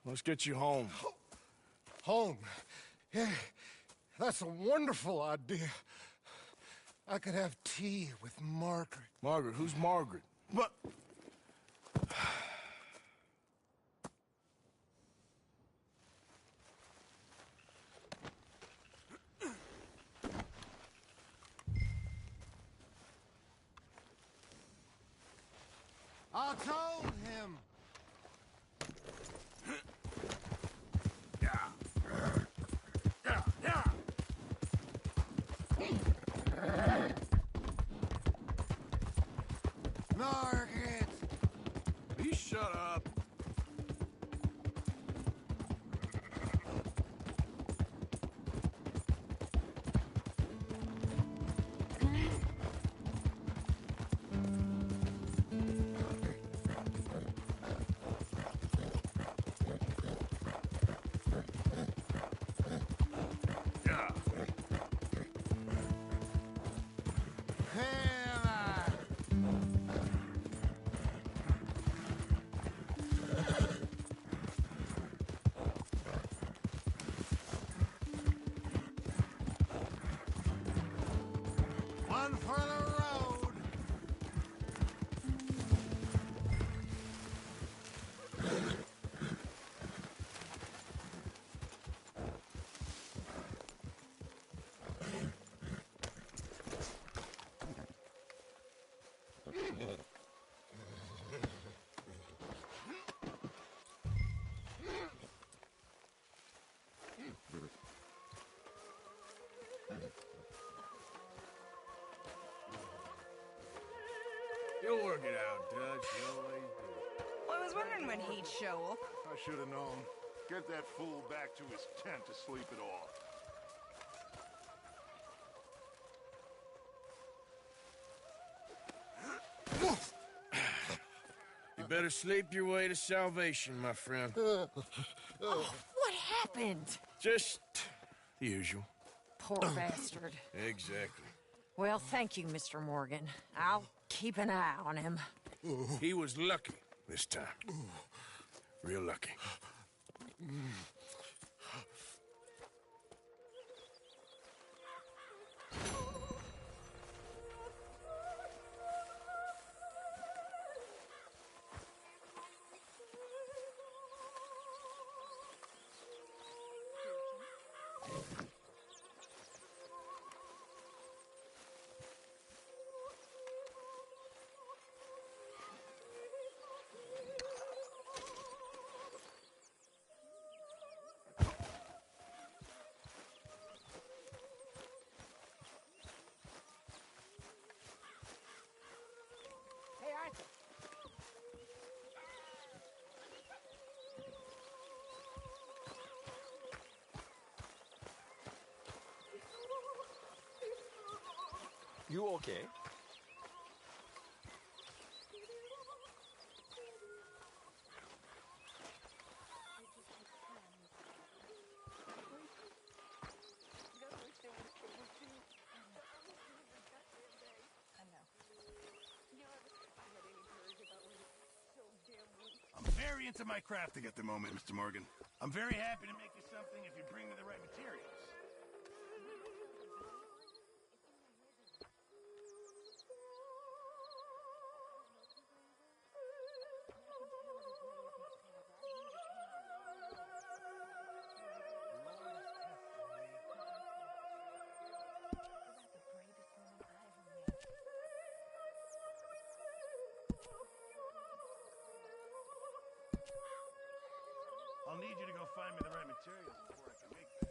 Let's get you home. Home? Yeah, that's a wonderful idea. I could have tea with Margaret. Margaret? Who's Margaret? What? I told him. Margaret! You shut up. One for the road. You'll work it out, Dutch. You always do. Well, I was wondering when he'd show up. I should have known. Get that fool back to his tent to sleep it off. You better sleep your way to salvation, my friend. Oh, what happened? Just the usual. Poor bastard. Exactly. Well, thank you, Mr. Morgan. I'll keep an eye on him. He was lucky this time. Real lucky. You okay? I'm very into my crafting at the moment, Mr. Morgan. I'm very happy to make you something if you bring me the right materials. I'll need you to go find me the right materials before I can make that.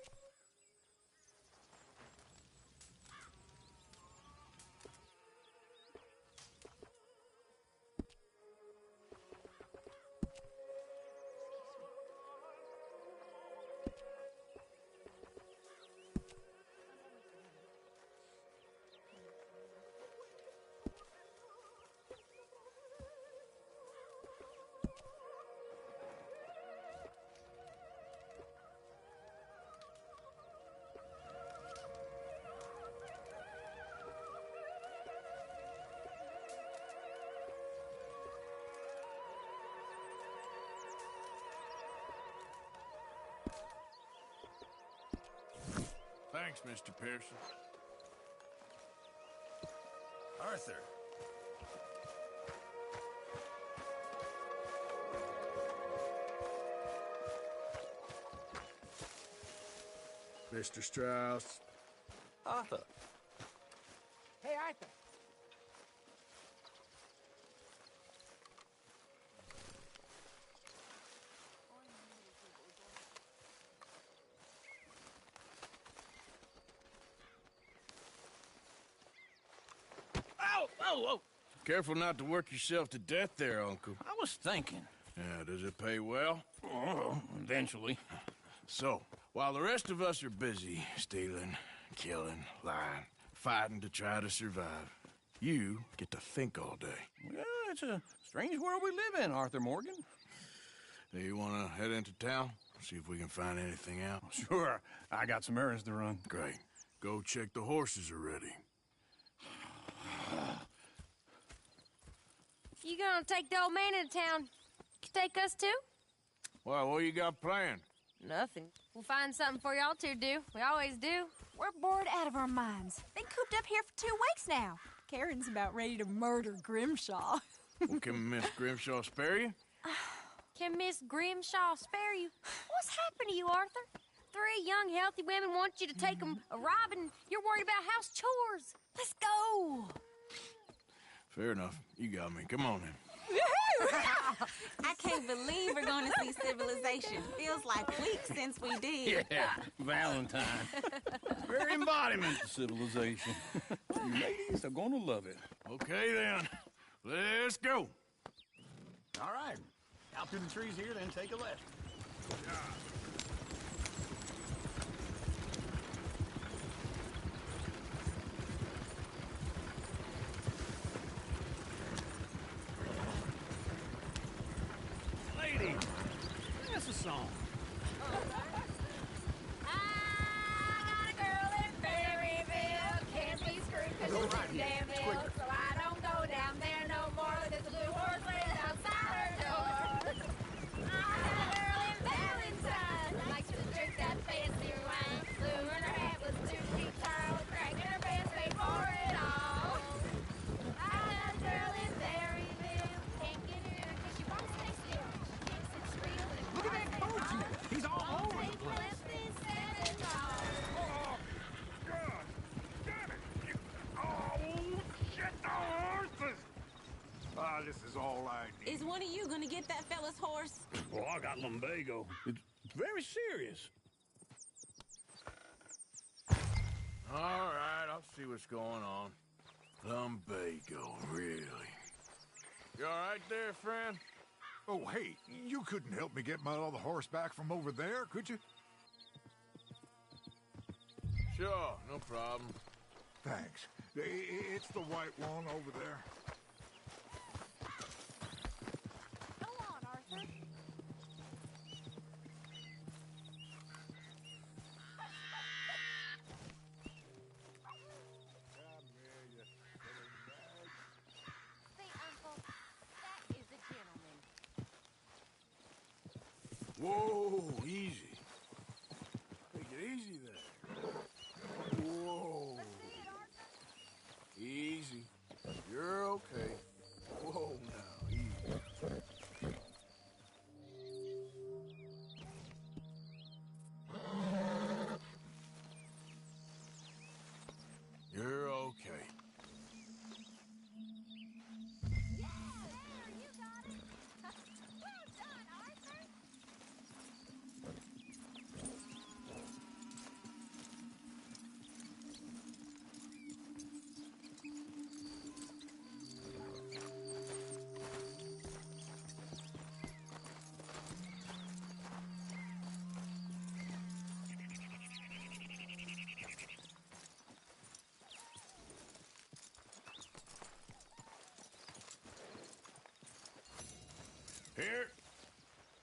Thanks, Mr. Pearson. Arthur. Mr. Strauss. Arthur. Hey, Arthur. Whoa! Careful not to work yourself to death there, Uncle. I was thinking. Yeah, does it pay well? Oh, eventually. So, while the rest of us are busy stealing, killing, lying, fighting to try to survive, you get to think all day. Well, it's a strange world we live in, Arthur Morgan. Do you want to head into town? See if we can find anything out? Sure. I got some errands to run. Great. Go check the horses are ready. You gonna take the old man into town? You take us too? Well, what you got planned? Nothing. We'll find something for y'all to do. We always do. We're bored out of our minds. Been cooped up here for 2 weeks now. Karen's about ready to murder Grimshaw. Well, can Miss Grimshaw spare you? Can Miss Grimshaw spare you? What's happened to you, Arthur? 3 young, healthy women want you to take them a robbing. You're worried about house chores. Let's go. Fair enough. You got me. Come on then. I can't believe we're going to see civilization. Feels like weeks since we did. Yeah, Valentine. Very embodiment of civilization. You ladies are gonna love it. Okay then. Let's go. All right. Out through the trees here, then take a left. Lady, that's a song. I got a girl in Berryville. Can't be screwed 'cause she's right too here. damn It's ill. quicker. So I don't go down there no more. There's a blue horse lays outside her door. I got a girl in Valentine. Likes to drink that fancy wine. Blue in her hat with 2 feet tall. Cracking her pants, paid for it all. I got a girl in Berryville. Can't get her 'cause she won't stay still. She kicks and squeals and Look at that cries and coach. He's all won't over the take place. less than 7 dollars. Ah, this is all I need. Is one of you going to get that fella's horse? Well, I got lumbago. It's very serious. All right, I'll see what's going on. Lumbago, really? You all right there, friend? Oh, hey, you couldn't help me get my other horse back from over there, could you? Sure, no problem. Thanks. It's the white one over there. Go on, Arthur. See, Uncle, that is a gentleman. Whoa, easy. Take it easy there. Whoa. Easy. You're okay. Whoa, now, easy. You're okay.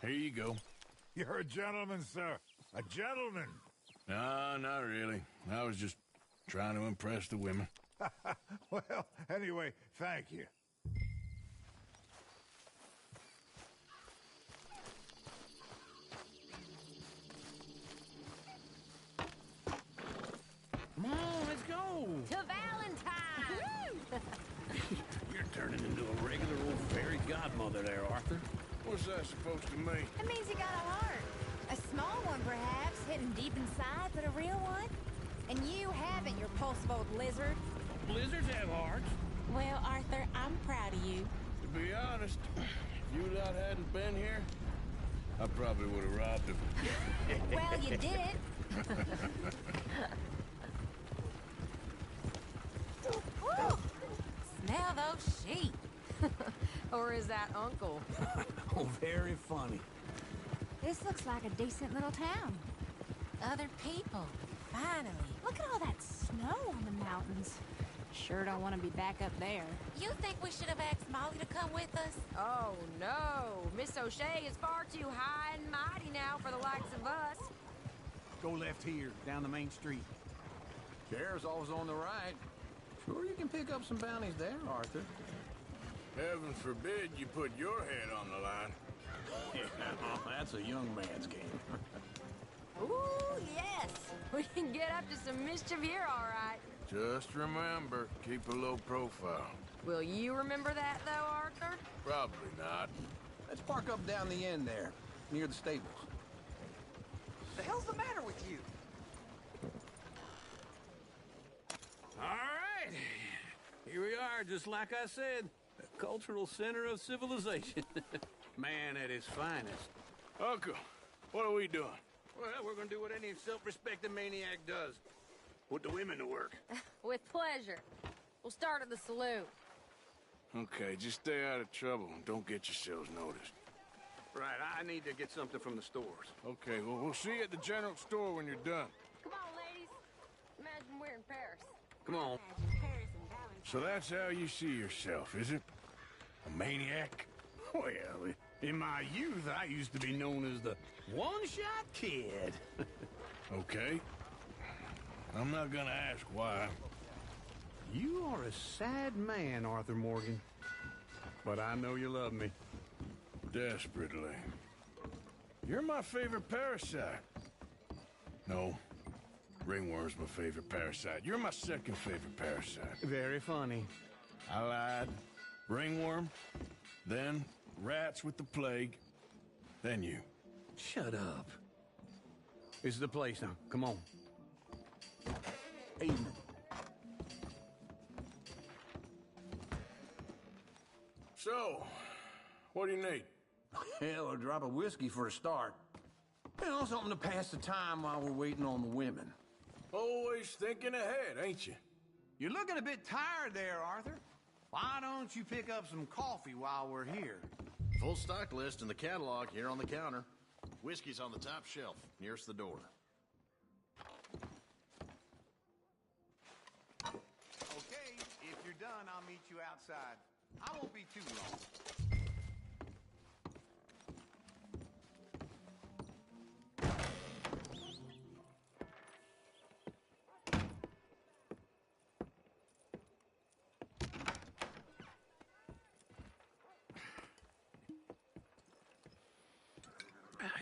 Here you go. You're a gentleman, sir. A gentleman. No, not really. I was just trying to impress the women. Well, anyway, thank you. Come on, let's go. To Valentine! You're turning into a regular old fairy godmother there, Arthur. What's that supposed to mean? It means you got a heart. A small one, perhaps, hidden deep inside, but a real one. And you haven't, you repulsive old lizard. Lizards have hearts. Well, Arthur, I'm proud of you. To be honest, if you lot hadn't been here, I probably would have robbed him. Well, you did. Woo! Smell those sheep. Or is that Uncle? Oh, very funny. This looks like a decent little town. Other people. Finally. Look at all that snow on the mountains. Sure don't want to be back up there. You think we should have asked Molly to come with us? Oh, no. Miss O'Shea is far too high and mighty now for the likes of us. Go left here, down the main street. Sheriff's always on the right. Sure you can pick up some bounties there, Arthur. Heaven forbid you put your head on the line. Yeah, that's a young man's game. Ooh, yes. We can get up to some mischief here, all right. Just remember, keep a low profile. Will you remember that, though, Arthur? Probably not. Let's park up down the end there, near the stables. The hell's the matter with you? All right. Here we are, just like I said. The cultural center of civilization. Man at his finest. Uncle, what are we doing? Well, we're gonna do what any self-respecting maniac does. Put the women to work. With pleasure. We'll start at the saloon. Okay, just stay out of trouble and don't get yourselves noticed. Right, I need to get something from the stores. Okay, well, we'll see you at the general store when you're done. Come on, ladies. Imagine we're in Paris. Come on. So that's how you see yourself, is it? A maniac? Well, in my youth, I used to be known as the one-shot kid. Okay. I'm not gonna ask why. You are a sad man, Arthur Morgan. But I know you love me. Desperately. You're my favorite parasite. No. Ringworm's my favorite parasite. You're my second favorite parasite. Very funny. I lied. Ringworm, then rats with the plague, then you. Shut up. This is the place now. Come on. Evening. So, what do you need? Hell, a drop of whiskey for a start. You know, something to pass the time while we're waiting on the women. Always thinking ahead, ain't you? You're looking a bit tired there, Arthur. Why don't you pick up some coffee while we're here? Full stock list in the catalog here on the counter. Whiskey's on the top shelf, nearest the door. Okay, you're done, I'll meet you outside. I won't be too long.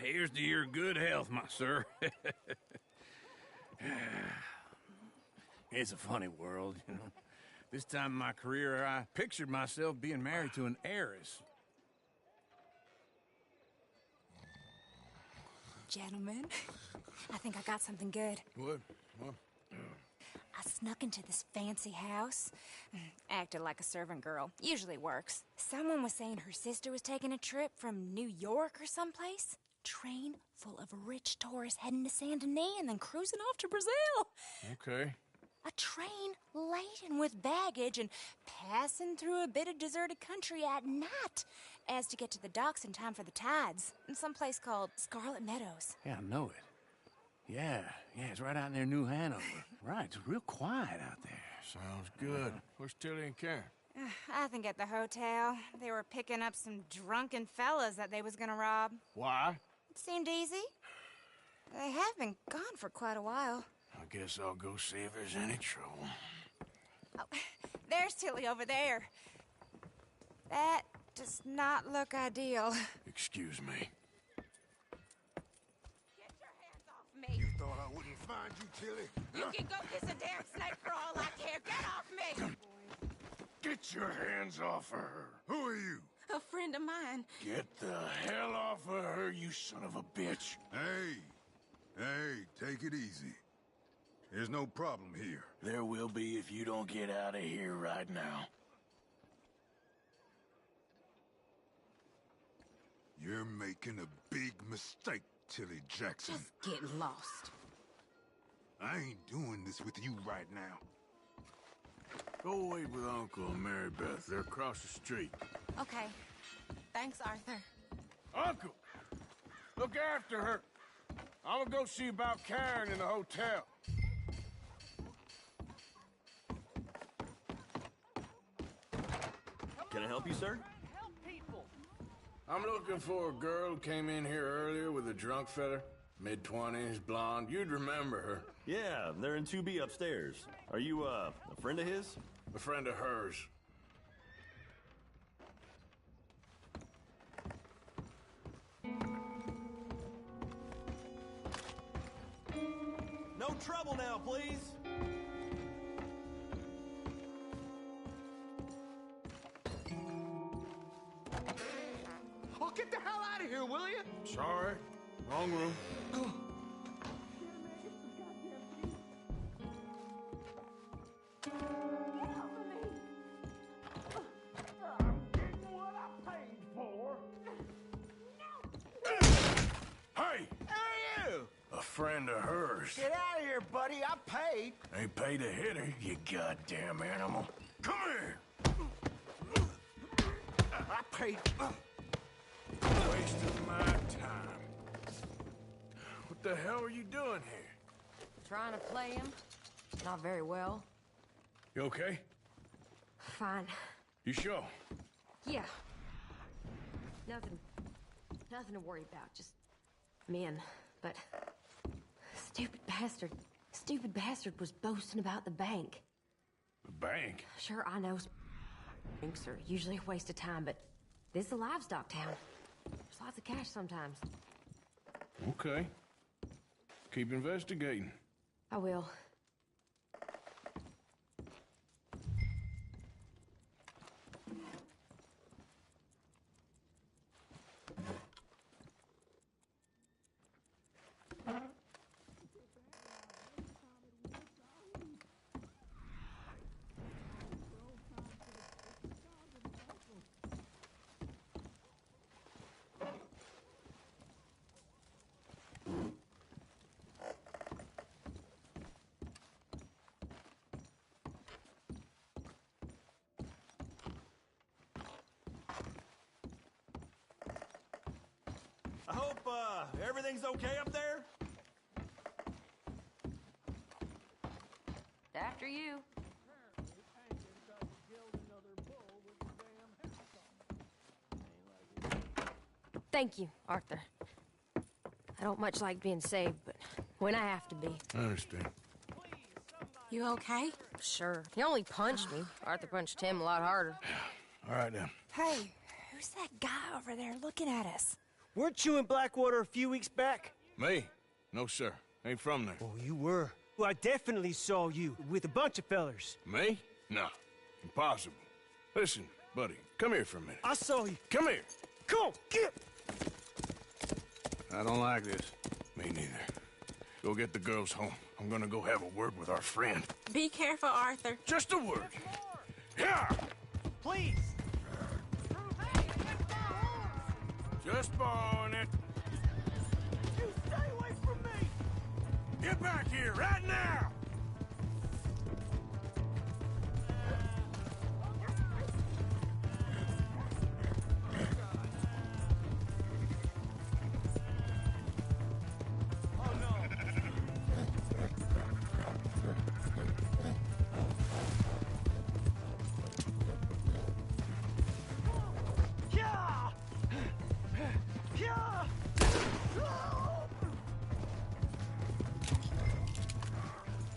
Here's to your good health, my sir. It's a funny world, you know. This time in my career, I pictured myself being married to an heiress. Gentlemen, I think I got something good. What? I snuck into this fancy house. Acted like a servant girl. Usually works. Someone was saying her sister was taking a trip from New York or someplace. Train full of rich tourists heading to Saint Denis and then cruising off to Brazil. Okay. A train laden with baggage and passing through a bit of deserted country at night as to get to the docks in time for the tides in some place called Scarlet Meadows. Yeah, I know it. Yeah, it's right out near New Hanover. Right, it's real quiet out there. Sounds good. Where's Tilly and Karen? I think at the hotel. They were picking up some drunken fellas that they was gonna rob. Why? It seemed easy. They have been gone for quite a while. I guess I'll go see if there's any trouble. Oh, there's Tilly over there. That does not look ideal. Excuse me. Me. You thought I wouldn't find you, Tilly? You can go kiss a damn snake for all I care. Get off me! Get your hands off of her. Who are you? A friend of mine. Get the hell off of her, you son of a bitch. Hey, take it easy. There's no problem here. There will be if you don't get out of here right now. You're making a big mistake, Tilly Jackson. Just get lost. I ain't doing this with you right now. Go wait with Uncle and Mary Beth. They're across the street. Okay. Thanks, Arthur. Uncle! Look after her. I'm gonna go see about Karen in the hotel. Can I help you, sir? I'm looking for a girl who came in here earlier with a drunk fella. Mid-20s, blonde. You'd remember her. Yeah, they're in 2B upstairs. Are you, a friend of his? A friend of hers. No trouble now, please. Oh, get the hell out of here, will you? Sorry. Wrong room. Hey! Who are you? A friend of hers. Get out of here, buddy. I paid. Ain't paid to hit her, you goddamn animal. Come here! I paid. Waste of my time. What the hell are you doing here? Trying to play him. Not very well. You okay? Fine. You sure? Yeah. Nothing to worry about. Just men. But stupid bastard was boasting about the bank. The bank? Sure, I know banks are usually a waste of time, but this is a livestock town. There's lots of cash sometimes. Okay. Keep investigating. I will. I hope, everything's okay up there? After you. Thank you, Arthur. I don't much like being saved, but when I have to be. I understand. You okay? Sure. He only punched me. Arthur punched him a lot harder. All right, then. Hey, who's that guy over there looking at us? Weren't you in Blackwater a few weeks back? Me? No, sir. Ain't from there. Oh, you were. Well, I definitely saw you with a bunch of fellers. Me? No. Impossible. Listen, buddy, come here for a minute. I saw you. Come here. Come on, get! I don't like this. Me neither. Go get the girls home. I'm gonna go have a word with our friend. Be careful, Arthur. Just a word. Yeah! Please! Just borrowing it. You stay away from me! Get back here right now!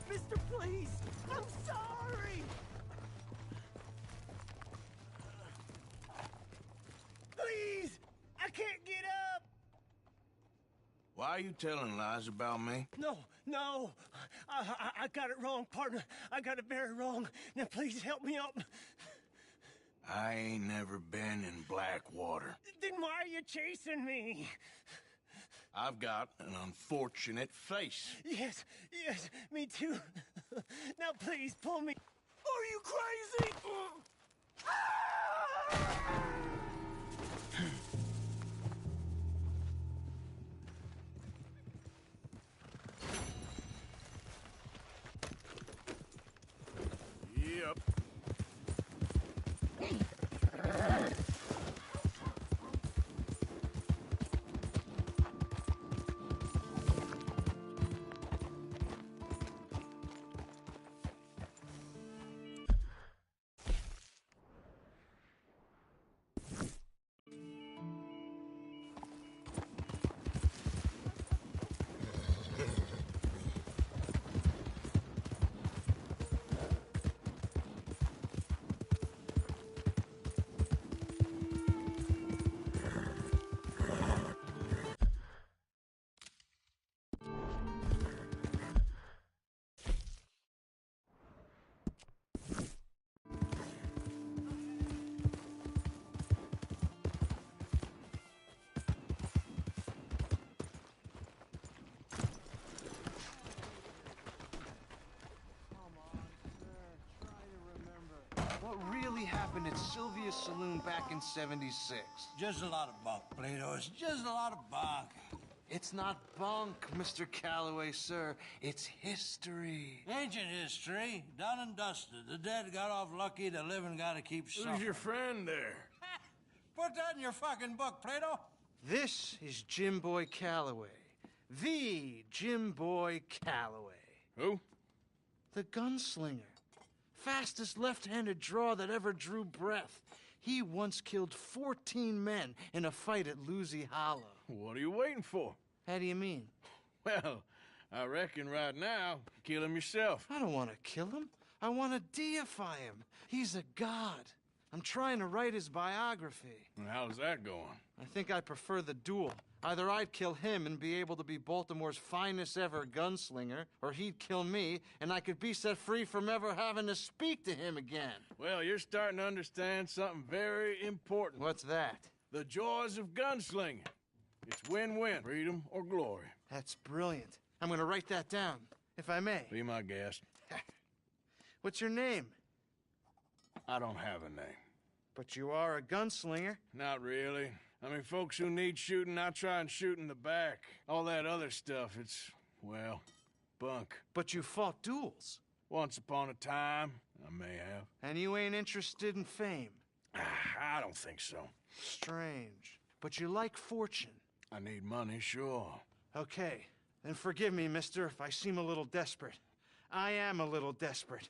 Mister, please! I'm sorry! Please! I can't get up! Why are you telling lies about me? No. I got it wrong, partner. I got it very wrong. Now, please help me up. I ain't never been in Blackwater. Then why are you chasing me? I've got an unfortunate face. Yes, me too. Now, please, pull me. Are you crazy? Yep. What really happened at Sylvia's Saloon back in '76? Just a lot of bunk, Plato. It's just a lot of bunk. It's not bunk, Mr. Calloway, sir. It's history. Ancient history, done and dusted. The dead got off lucky, the living gotta keep suffering. Who's your friend there? Put that in your fucking book, Plato. This is Jim Boy Calloway. The Jim Boy Calloway. Who? The gunslinger. Fastest left-handed draw that ever drew breath. He once killed 14 men in a fight at Lucy Hollow. What are you waiting for? How do you mean? Well, I reckon right now, kill him yourself. I don't want to kill him. I want to deify him. He's a god. I'm trying to write his biography. And how's that going? I think I prefer the duel. Either I'd kill him and be able to be Baltimore's finest ever gunslinger, or he'd kill me, and I could be set free from ever having to speak to him again. Well, you're starting to understand something very important. What's that? The joys of gunslinging. It's win-win, freedom or glory. That's brilliant. I'm going to write that down, if I may. Be my guest. What's your name? I don't have a name. But you are a gunslinger. Not really. I mean, folks who need shooting, I try and shoot in the back. All that other stuff, it's, well, bunk. But you fought duels. Once upon a time, I may have. And you ain't interested in fame? I don't think so. Strange. But you like fortune. I need money, sure. Okay. Then forgive me, mister, if I seem a little desperate. I am a little desperate.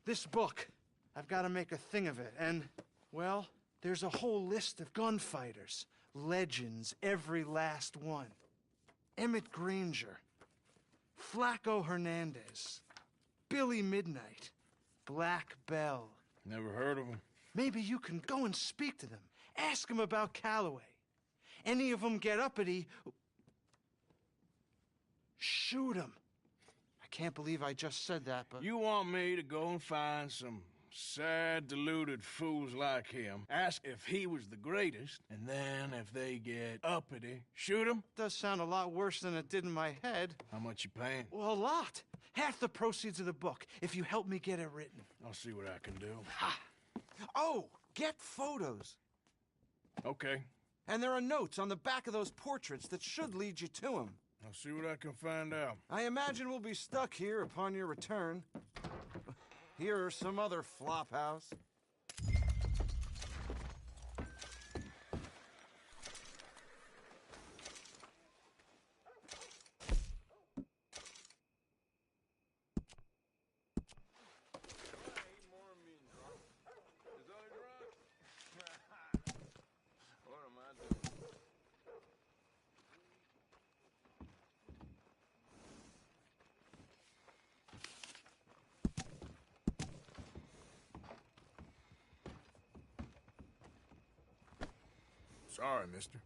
This book, I've got to make a thing of it, and, well, there's a whole list of gunfighters. Legends, every last one. Emmett Granger, Flaco Hernandez, Billy Midnight, Black Bell. Never heard of him. Maybe you can go and speak to them. Ask them about Calloway. Any of them get uppity, shoot them. I can't believe I just said that, but... You want me to go and find some sad, deluded fools like him, ask if he was the greatest, and then if they get uppity, shoot him? Does sound a lot worse than it did in my head. How much you paying? Well, a lot. Half the proceeds of the book, if you help me get it written. I'll see what I can do. Ha! Oh, get photos. Okay. And there are notes on the back of those portraits that should lead you to him. I'll see what I can find out. I imagine we'll be stuck here upon your return. Here are some other flophouse. Sorry, mister.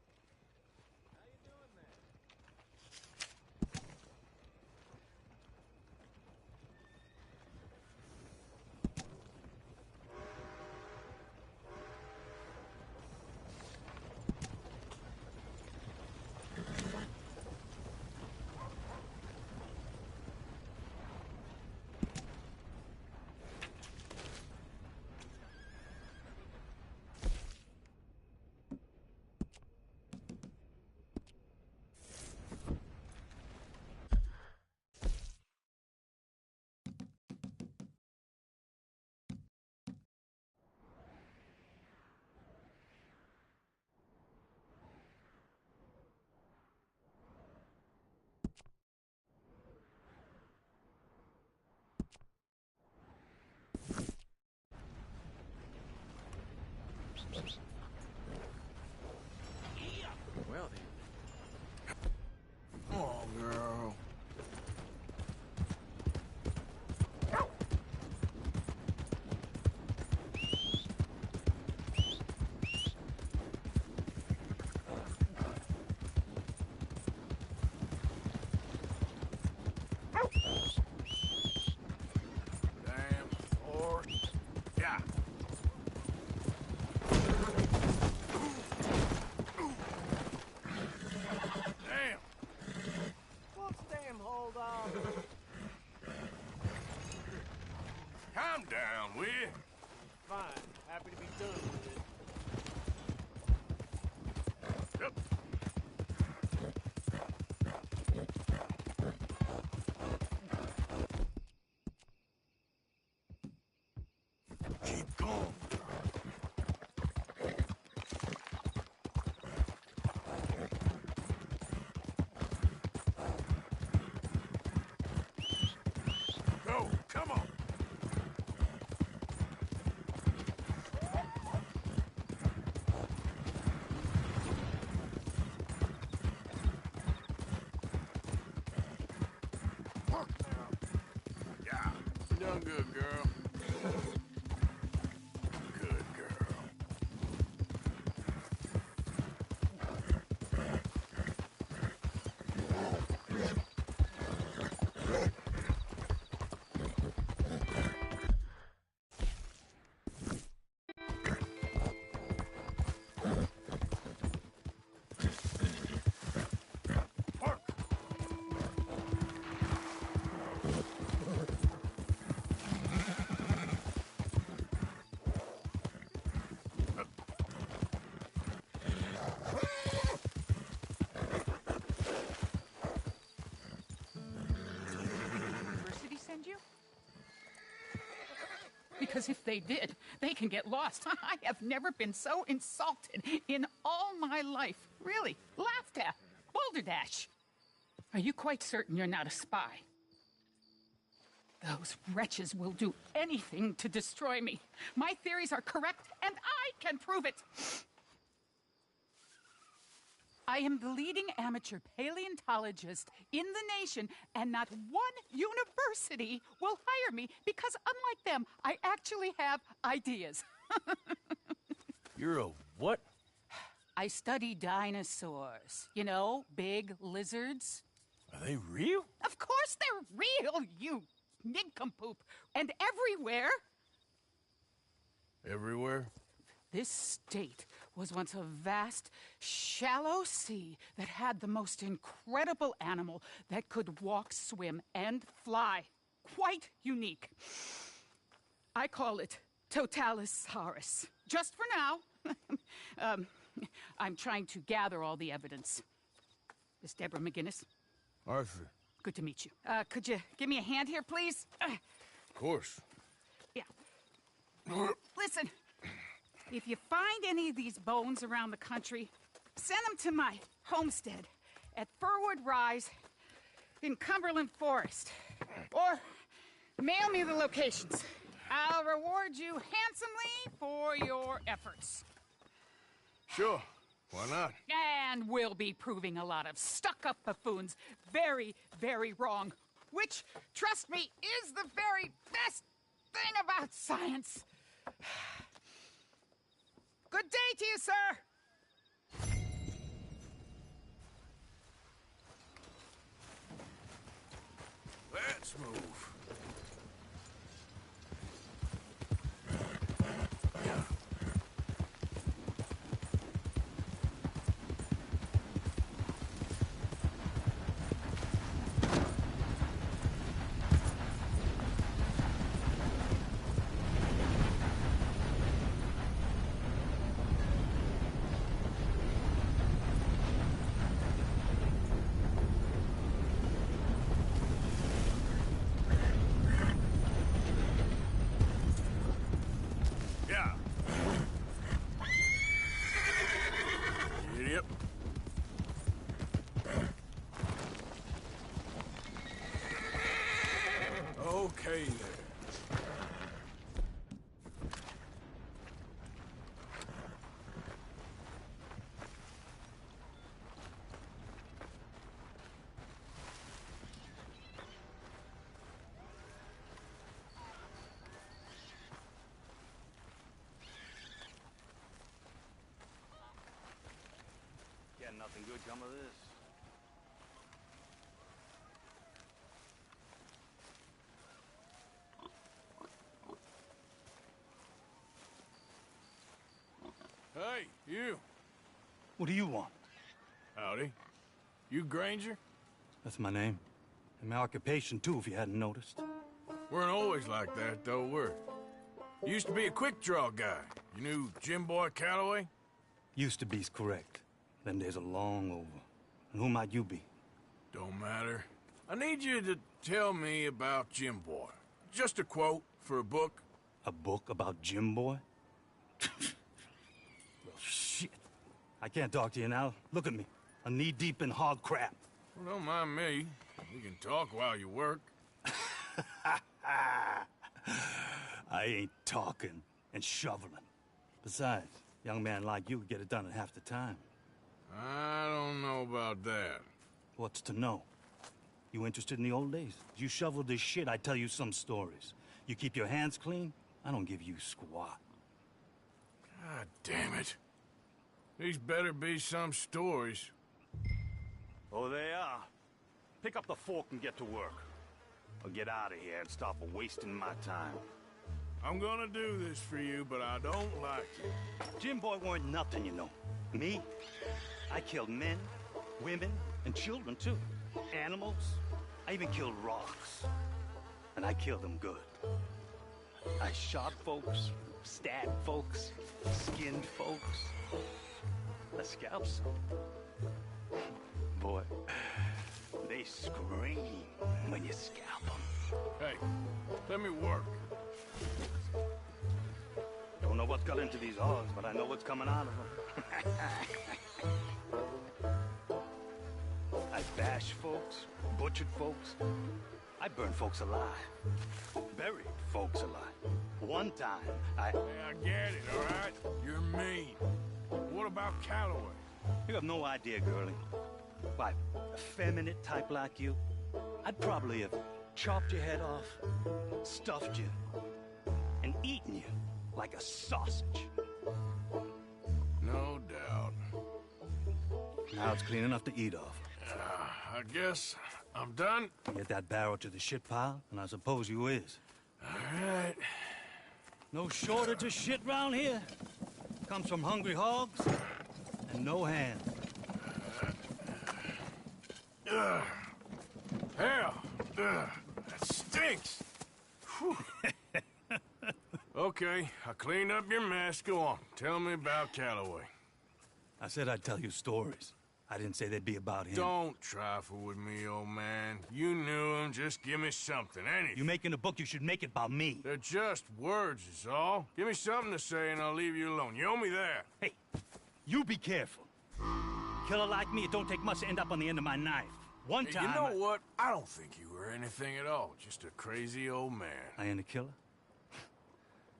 Well, then. Oh, girl. Damn, or yeah. Damn. What's damn hold on? Calm down, will you? Fine. Happy to be done with it. Yep. Keep going. Go, come on. Yeah, you done good, girl. Good girl. University send you? Because if they did, they can get lost. I have never been so insulted in all my life. Really, laughed at. Balderdash. Are you quite certain you're not a spy? Those wretches will do anything to destroy me. My theories are correct, and I can prove it. I am the leading amateur paleontologist in the nation, and not one university will hire me because, unlike them, I actually have ideas. You're a what? I study dinosaurs. You know, big lizards. Are they real? Of course they're real, you nincompoop. And everywhere. Everywhere? This state was once a vast, shallow sea that had the most incredible animal that could walk, swim, and fly. Quite unique. I call it Totalisaurus. Just for now. I'm trying to gather all the evidence. Miss Deborah McGinnis. Arthur. Good to meet you. Could you give me a hand here, please? Of course. Yeah. Listen, if you find any of these bones around the country, send them to my homestead at Furwood Rise in Cumberland Forest. Or mail me the locations. I'll reward you handsomely for your efforts. Sure. Why not? And we'll be proving a lot of stuck-up buffoons very, very wrong. Which, trust me, is the very best thing about science. Good day to you, sir! Let's move. Okay, there. Can't nothing good come of this. Hey, you. What do you want? Howdy. You Granger? That's my name. And my occupation, too, if you hadn't noticed. Weren't always like that, though, were you? Used to be a quick-draw guy. You knew Jim Boy Calloway? Used to be's correct. Them days are long over. And who might you be? Don't matter. I need you to tell me about Jim Boy. Just a quote for a book. A book about Jim Boy? Well, shit. I can't talk to you now. Look at me. I'm knee-deep in hog crap. Well, don't mind me. We can talk while you work. I ain't talking and shoveling. Besides, a young man like you could get it done in half the time. I don't know about that. What's to know? You interested in the old days? You shoveled this shit, I tell you some stories. You keep your hands clean, I don't give you squat. God damn it. These better be some stories. Oh, they are. Pick up the fork and get to work. Or get out of here and stop wasting my time. I'm gonna do this for you, but I don't like it. Jim Boy weren't nothing, you know. Me? I killed men, women, and children, too. Animals. I even killed rocks. And I killed them good. I shot folks, stabbed folks, skinned folks. I scalped some. Boy, they scream when you scalp them. Hey, let me work. Don't know what's got into these hogs, but I know what's coming out of them. I bashed folks, butchered folks. I burned folks alive. Buried folks alive. One time, Yeah, I get it, all right? You're mean. What about Calloway? You have no idea, girlie. Why, a feminine type like you, I'd probably have chopped your head off, stuffed you, and eaten you like a sausage. No doubt. Now it's clean enough to eat off. I guess I'm done. Get that barrel to the shit pile, and I suppose you is. All right. No shortage of shit round here. Comes from hungry hogs and no hands. Hell, that stinks. Okay, I cleaned up your mess. Go on. Tell me about Calloway. I said I'd tell you stories. I didn't say they'd be about him. Don't trifle with me, old man. You knew him. Just give me something, anything. You making a book, you should make it about me. They're just words, is all. Give me something to say and I'll leave you alone. You owe me that. Hey, you be careful. Killer like me, it don't take much to end up on the end of my knife. One time... You know what? I don't think you were anything at all. Just a crazy old man. I ain't a killer?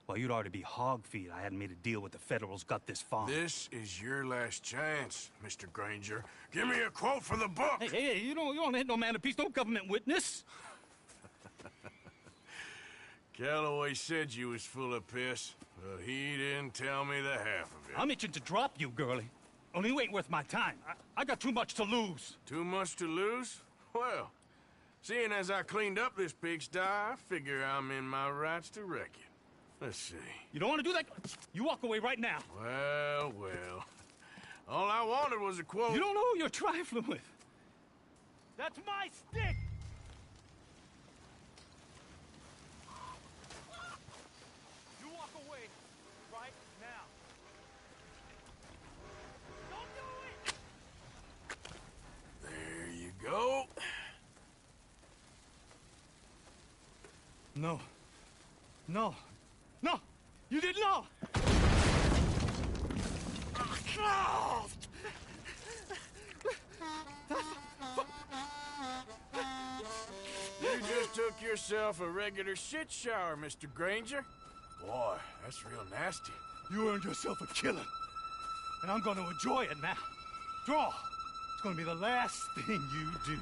Well, you'd already be hog feed. I hadn't made a deal with the Federals, got this far. This is your last chance, Mr. Granger. Give me a quote from the book. Hey, you don't hit no man of peace, no government witness. Calloway said you was full of piss, but he didn't tell me the half of it. I'm itching to drop you, girlie. Only you ain't worth my time. I got too much to lose. Too much to lose? Well, seeing as I cleaned up this pigsty, I figure I'm in my rights to wreck it. Let's see. You don't want to do that? You walk away right now. Well. All I wanted was a quote. You don't know who you're trifling with. That's my stick! You walk away right now. Don't do it! There you go. No. No, you didn't know! You just took yourself a regular shit shower, Mr. Granger. Boy, that's real nasty. You earned yourself a killing, and I'm going to enjoy it now. Draw. It's going to be the last thing you do.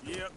Yep.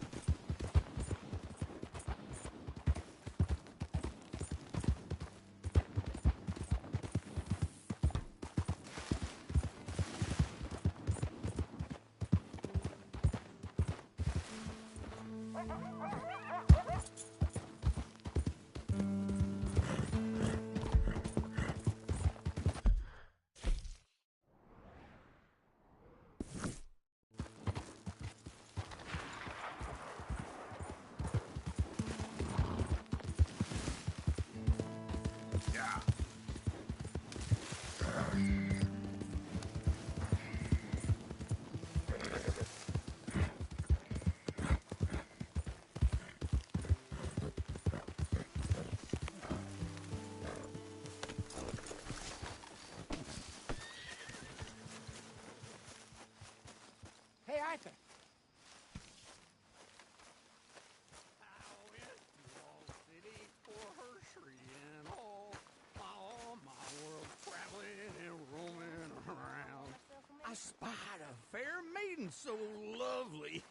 and so lovely.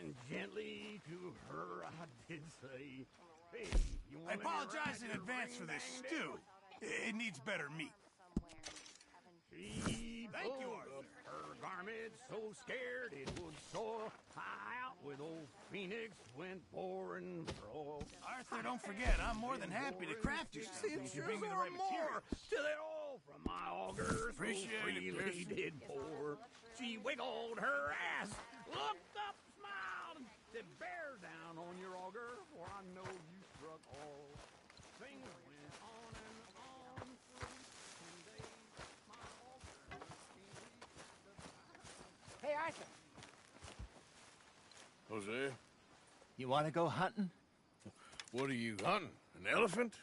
And gently to her I did say, hey, you want I apologize in advance for this stew. It needs better meat. She Thank you, pulled Arthur. up her garment, so scared it would soil. High out with old Phoenix went boring for oil. Arthur, don't forget, I'm more than happy to craft you something if you bring me the right material. Till it all from my auger Appreciate so it, freely Pearson. did pour. She wiggled her ass, looked up, smiled, and said, bear down on your auger, for I know you struck all. Things went on and on for weeks and days. My auger Hey, Arthur. Jose, You want to go hunting? what are you hunting? An elephant?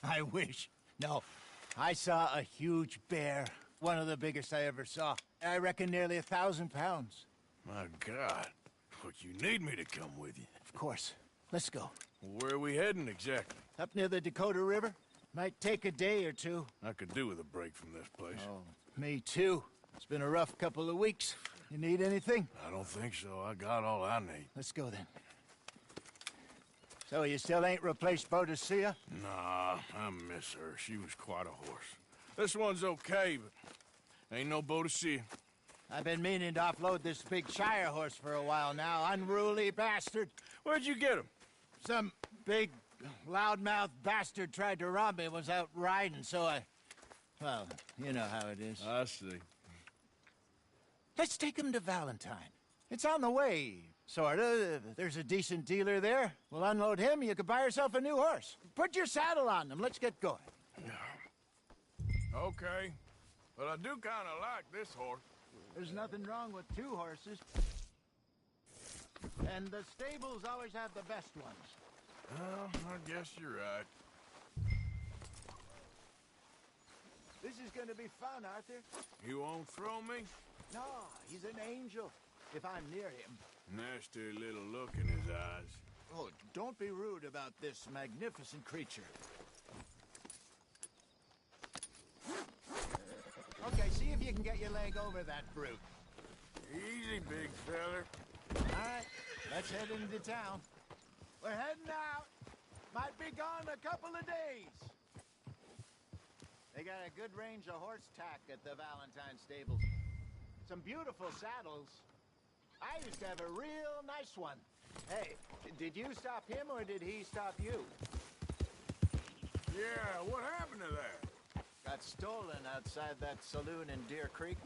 I wish. No. I saw a huge bear. One of the biggest I ever saw. I reckon nearly 1,000 pounds. My God. Look, you need me to come with you. Of course. Let's go. Where are we heading exactly? Up near the Dakota River. Might take a day or two. I could do with a break from this place. Oh, me too. It's been a rough couple of weeks. You need anything? I don't think so. I got all I need. Let's go then. So you still ain't replaced Boadicea? Nah, I miss her. She was quite a horse. This one's okay, but ain't no Boadicea. I've been meaning to offload this big Shire horse for a while now. Unruly bastard. Where'd you get him? Some big, loudmouth bastard tried to rob me, was out riding, so well, you know how it is. I see. Let's take him to Valentine. It's on the way, sorta. There's a decent dealer there. We'll unload him, you could buy yourself a new horse. Put your saddle on him, let's get going. Okay, but I do kind of like this horse. There's nothing wrong with two horses. And the stables always have the best ones. Well, I guess you're right. This is gonna be fun, Arthur. You won't throw me? No, he's an angel. If I'm near him. Nasty little look in his eyes. Oh, don't be rude about this magnificent creature. Okay, see if you can get your leg over that brute. Easy, big feller. All right, let's head into town. We're heading out. Might be gone a couple of days. They got a good range of horse tack at the Valentine stables. Some beautiful saddles. I used to have a real nice one. Hey, did you stop him or did he stop you? Yeah, what happened to that? Got stolen outside that saloon in Deer Creek.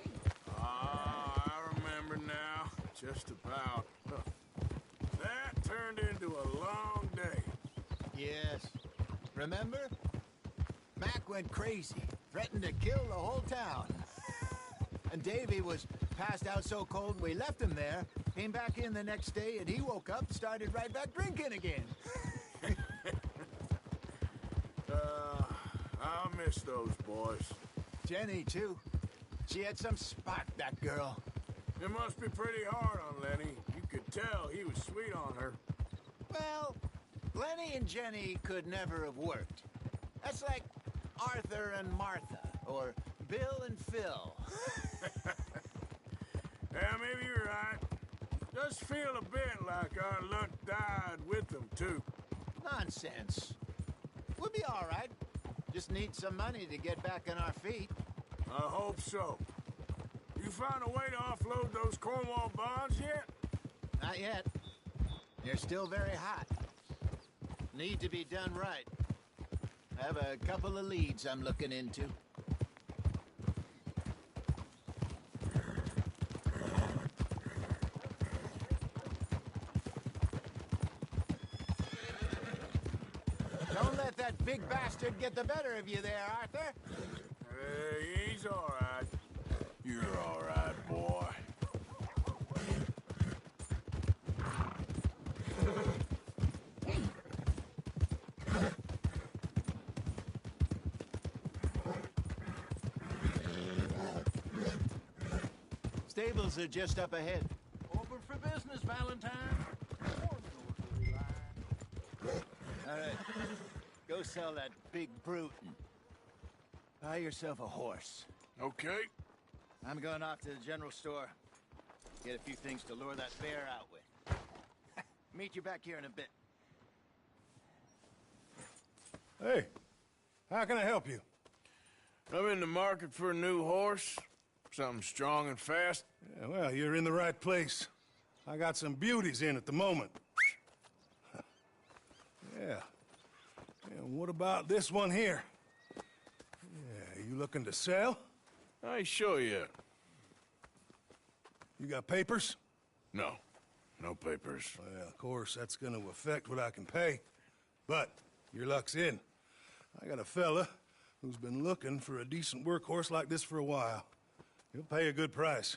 Ah, I remember now. Just about. That turned into a long day. Yes. Remember? Mac went crazy, threatened to kill the whole town. And Davy was passed out so cold we left him there, came back in the next day, and he woke up, started right back drinking again. I'll miss those boys. Jenny, too. She had some spark, that girl. It must be pretty hard on Lenny. You could tell he was sweet on her. Well, Lenny and Jenny could never have worked. That's like Arthur and Martha, or Bill and Phil. Yeah, maybe you're right. Does feel a bit like our luck died with them, too. Nonsense. We'll be all right. Just need some money to get back on our feet. I hope so. You found a way to offload those Cornwall bonds yet? Not yet. They're still very hot. Need to be done right. I have a couple of leads I'm looking into. Don't let that big bastard get the better of you there, Arthur. Hey, he's all right. You're all right, boy. Stables are just up ahead. Open for business, Valentine. All right. Go sell that big brute and buy yourself a horse. Okay. I'm going off to the general store. Get a few things to lure that bear out with. Meet you back here in a bit. Hey, how can I help you? I'm in the market for a new horse. Something strong and fast. Yeah, well, you're in the right place. I got some beauties in at the moment. Yeah. And what about this one here? Yeah, you looking to sell? I ain't sure yet. You got papers? No. No papers. Well, of course, that's gonna affect what I can pay. But your luck's in. I got a fella who's been looking for a decent workhorse like this for a while. He'll pay a good price.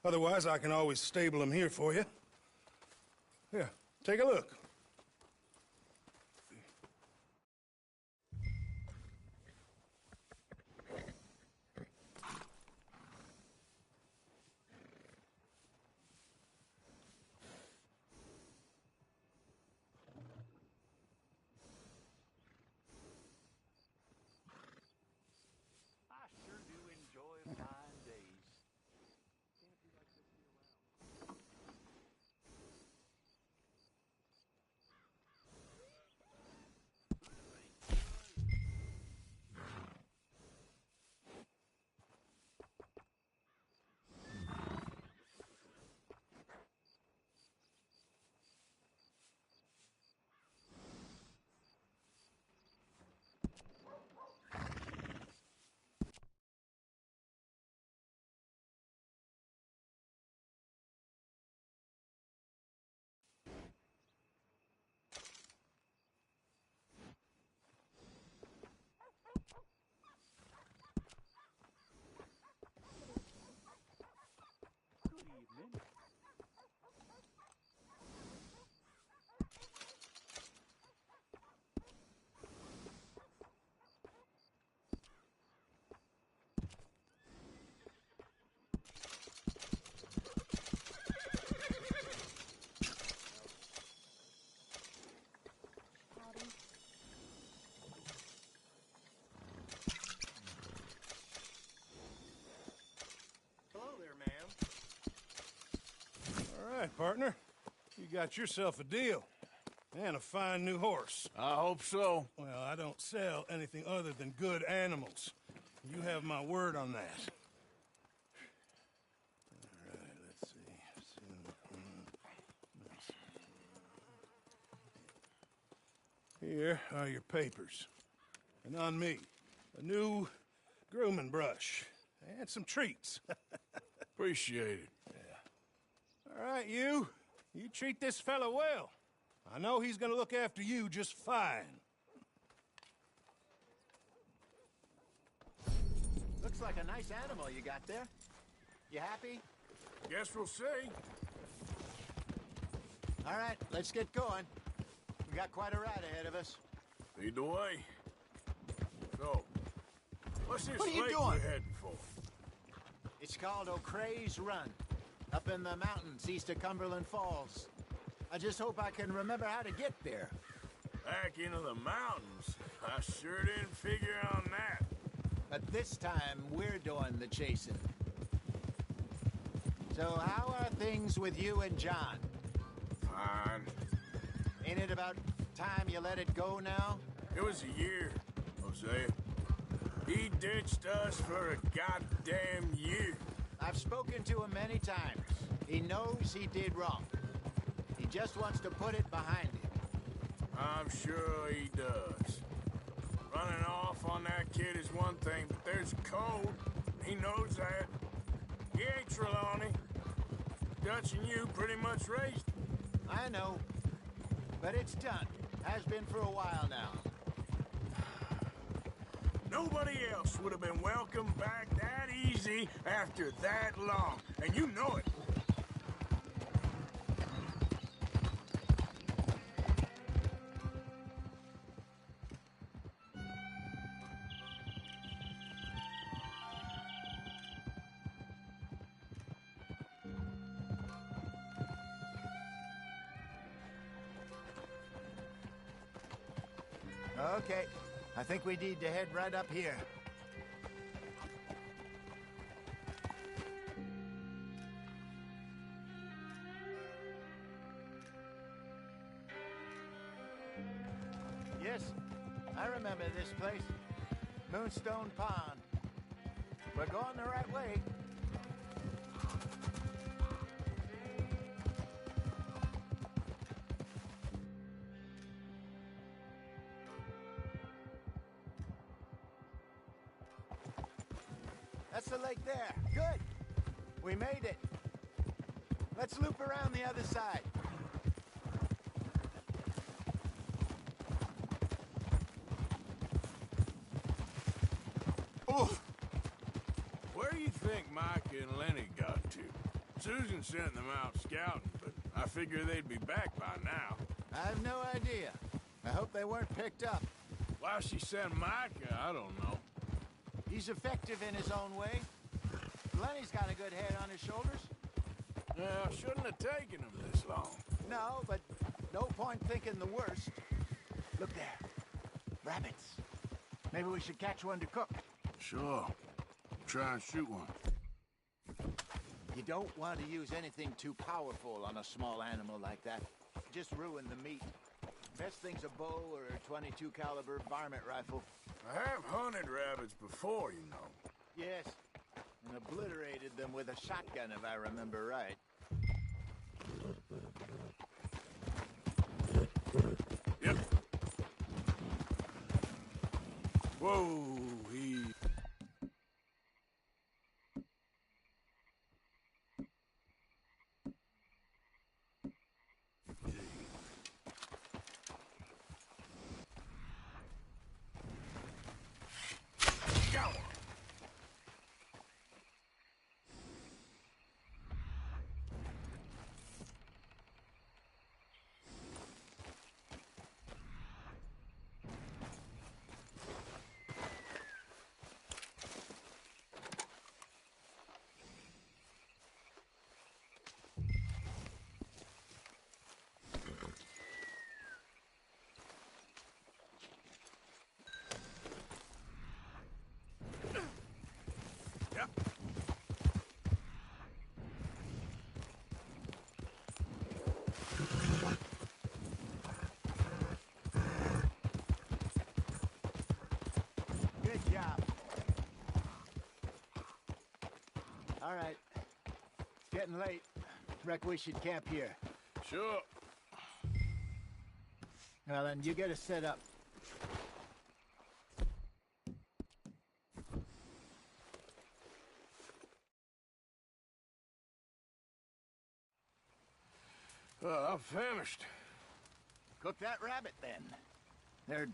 Otherwise, I can always stable him here for you. Here, take a look. I sure do enjoy fine days. Can't be like this year-round. Good evening. Hello there, ma'am. All right, partner. You got yourself a deal. And a fine new horse. I hope so. Well, I don't sell anything other than good animals. You have my word on that. All right, let's see. Here are your papers. And on me, a new grooming brush. And some treats. Appreciate it. All right, you. You treat this fella well. I know he's gonna look after you just fine. Looks like a nice animal you got there. You happy? Guess we'll see. All right, let's get going. We got quite a ride ahead of us. Lead the way. So, what's this What are you lake doing? we're heading for? It's called O'Creagh's Run, up in the mountains east of Cumberland Falls. I just hope I can remember how to get there. Back into the mountains? I sure didn't figure on that. But this time, we're doing the chasing. So how are things with you and John? Fine. Ain't it about time you let it go now? It was a year, Hosea. He ditched us for a goddamn year. I've spoken to him many times. He knows he did wrong. He just wants to put it behind him. I'm sure he does. Running off on that kid is one thing, but there's a code. He knows that. He ain't Trelawney. Dutch and you pretty much raised him. I know. But it's done. Has been for a while now. Nobody else would have been welcomed back that easy after that long. And you know it. Okay. I think we need to head right up here. remember this place. Moonstone Pond. We're going the right way. That's the lake there. Good. We made it. Let's loop around the other side. Oh! Where do you think Micah and Lenny got to? Susan sent them out scouting, but I figure they'd be back by now. I have no idea. I hope they weren't picked up. Why she sent Micah, I don't know. He's effective in his own way. Lenny's got a good head on his shoulders. Yeah, shouldn't have taken him this long. No, but no point thinking the worst. Look there. Rabbits. Maybe we should catch one to cook. Sure. Try and shoot one. You don't want to use anything too powerful on a small animal like that. Just ruin the meat. Best thing's a bow or a .22 caliber varmint rifle. I have hunted rabbits before, you know. Yes, and obliterated them with a shotgun, if I remember right. Yep. Whoa, he... Good job. All right. It's getting late. Reckon we should camp here. Sure. Well, then, you get us set up. I'm famished. Cook that rabbit, then. They're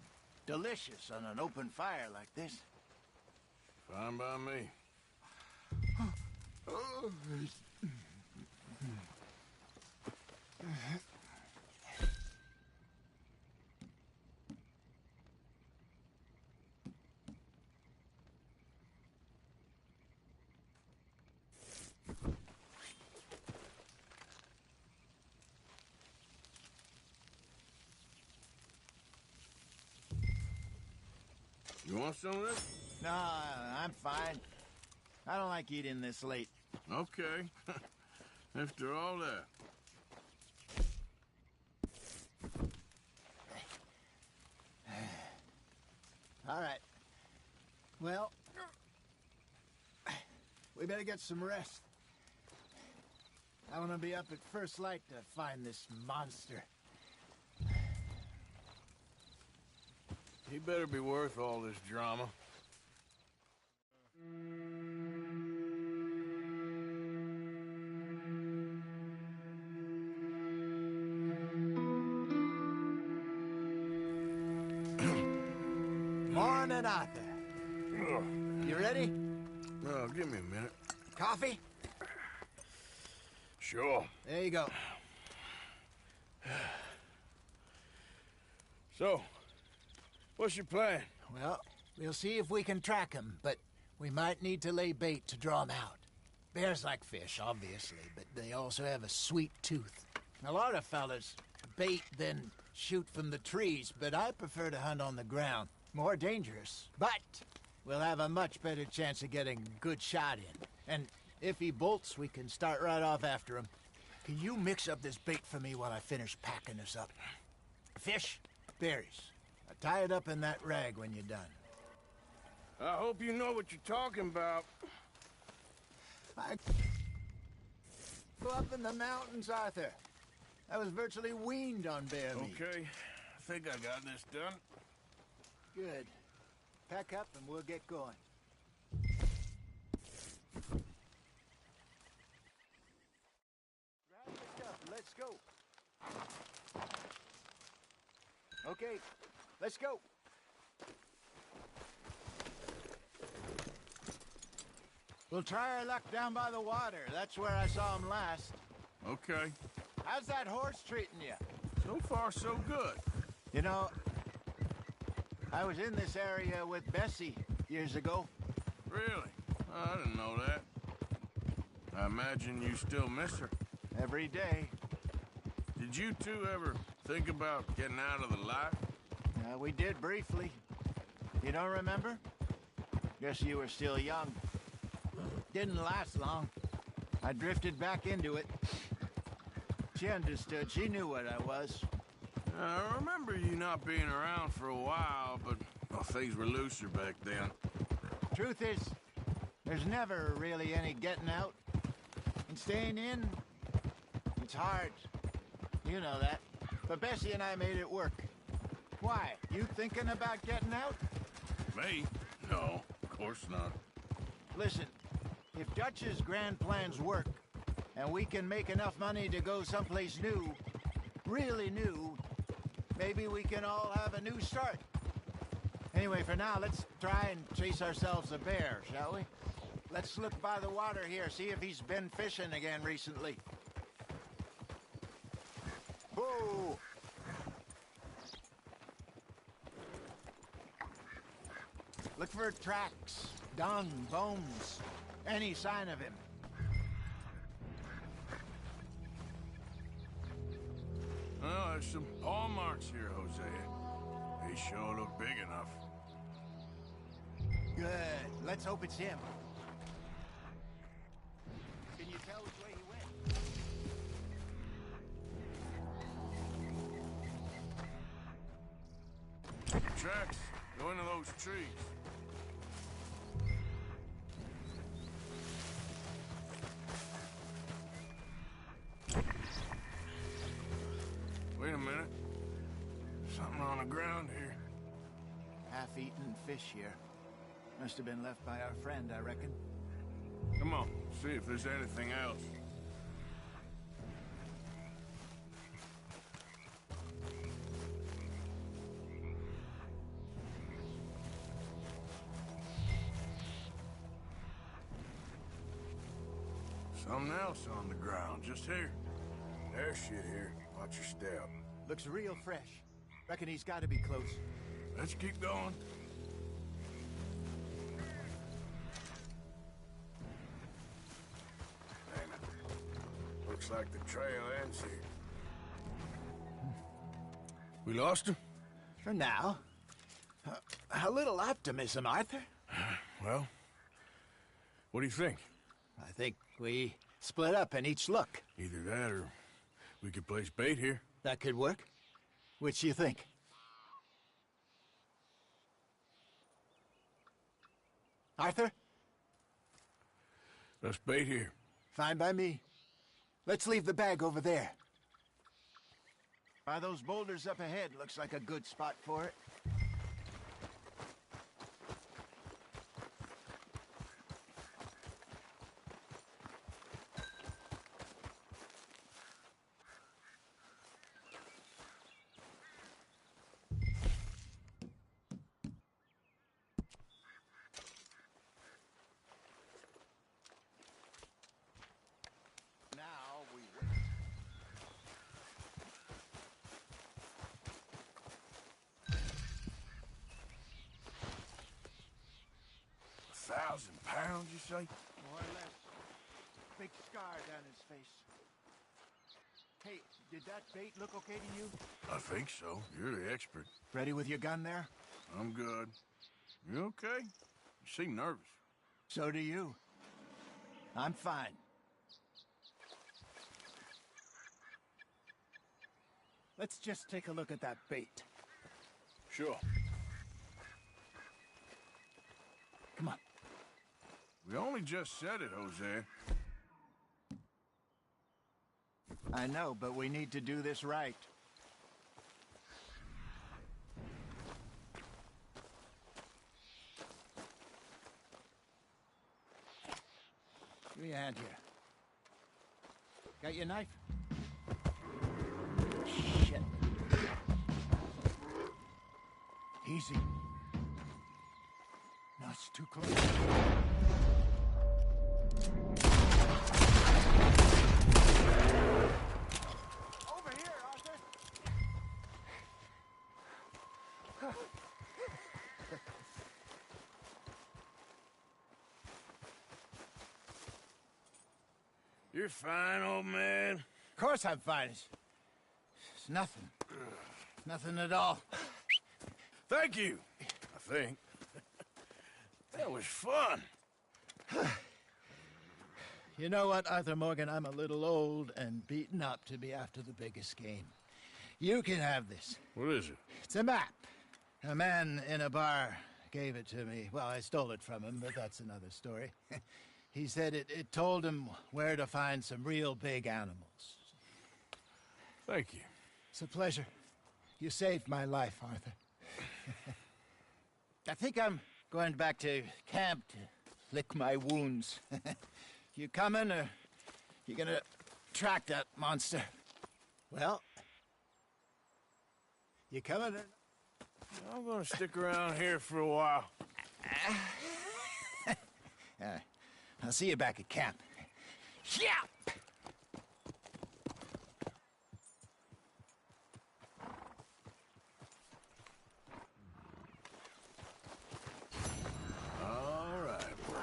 delicious on an open fire like this. Fine by me. You want some of this? No, I'm fine. I don't like eating this late. Okay. After all that. All right. Well, we better get some rest. I want to be up at first light to find this monster. He better be worth all this drama. Morning, Arthur. You ready? No, give me a minute. Coffee? Sure. There you go. So, what's your plan? Well, we'll see if we can track him, but we might need to lay bait to draw him out. Bears like fish, obviously, but they also have a sweet tooth. A lot of fellas bait, then shoot from the trees, but I prefer to hunt on the ground. More dangerous, but we'll have a much better chance of getting a good shot in. And if he bolts, we can start right off after him. Can you mix up this bait for me while I finish packing this up? Fish, berries. Tie it up in that rag when you're done. I hope you know what you're talking about. I grew up in the mountains, Arthur. I was virtually weaned on bear meat. Okay, I think I got this done. Good. Pack up and we'll get going. Grab your stuff, let's go. Okay, let's go. We'll try our luck down by the water. That's where I saw him last. Okay. How's that horse treating you? So far, so good. You know, I was in this area with Bessie years ago. Really? I didn't know that. I imagine you still miss her. Every day. Did you two ever think about getting out of the life? We did briefly. You don't remember? Guess you were still young. Didn't last long. I drifted back into it. She understood. She knew what I was. I remember you not being around for a while, but well, things were looser back then. Truth is, there's never really any getting out. And staying in, it's hard. You know that. But Bessie and I made it work. Why? You thinking about getting out? Me? No, of course not. Listen, if Dutch's grand plans work, and we can make enough money to go someplace new, really new, maybe we can all have a new start. Anyway, for now, let's try and chase ourselves a bear, shall we? Let's look by the water here, see if he's been fishing again recently. Whoa! Look for tracks, dung, bones, any sign of him. Well, there's some paw marks here, Hosea. They sure look big enough. Good. Let's hope it's him. Can you tell which way he went? Tracks. Go into those trees. Wait a minute. Something on the ground here. Half-eaten fish here. Must have been left by our friend, I reckon. Come on, see if there's anything else. Something else on the ground, just here. There's shit here. Watch your step. Looks real fresh. Reckon he's got to be close. Let's keep going. Damn it. Looks like the trail ends here. We lost him? For now. A little optimism, Arthur. Well, what do you think? I think we split up and each look. Either that or we could place bait here. That could work. Which do you think? Arthur? Let's bait here. Fine by me. Let's leave the bag over there. By those boulders up ahead, looks like a good spot for it. £1,000, you say? More or less. Big scar down his face. Hey, did that bait look okay to you? I think so. You're the expert. Ready with your gun there? I'm good. You okay? You seem nervous. So do you. I'm fine. Let's just take a look at that bait. Sure. Come on. We only just said it, Jose. I know, but we need to do this right. Give me a hand here. Got your knife? Shit. Easy. No, it's too close. Over here, Arthur. You're fine, old man. Of course I'm fine. It's nothing. Nothing at all. Thank you, I think. That was fun. You know what, Arthur Morgan? I'm a little old and beaten up to be after the biggest game. You can have this. What is it? It's a map. A man in a bar gave it to me. Well, I stole it from him, but that's another story. He said it told him where to find some real big animals. Thank you. It's a pleasure. You saved my life, Arthur. I think I'm going back to camp to lick my wounds. You coming, or you gonna track that monster? Well, you coming? I'm gonna stick around here for a while. I'll see you back at camp. Yeah! All right, boy.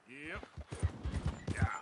Yep. Yeah.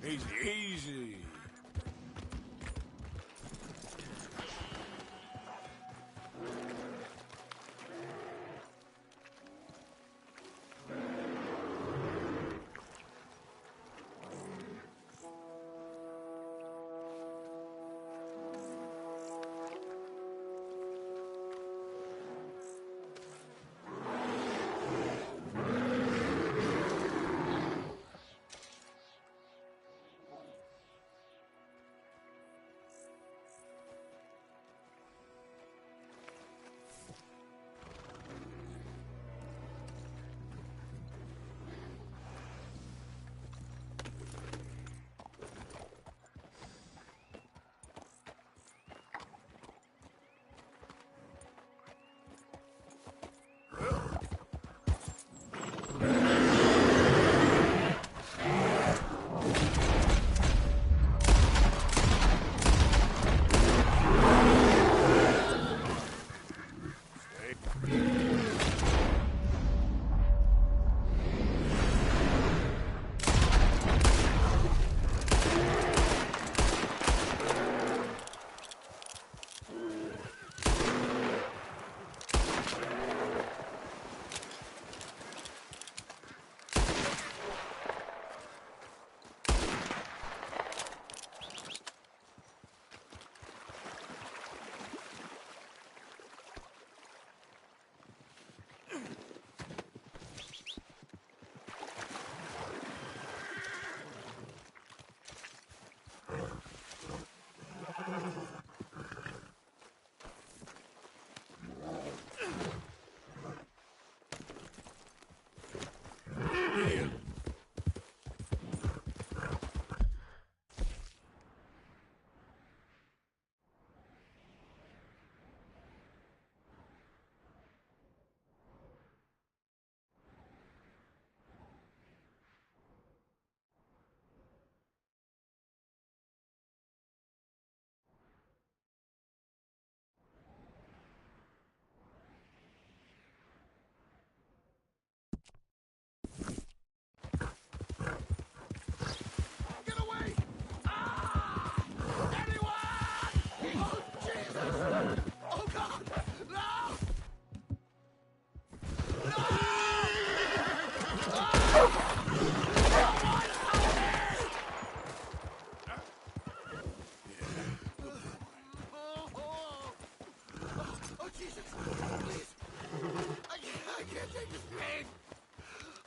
Easy, easy.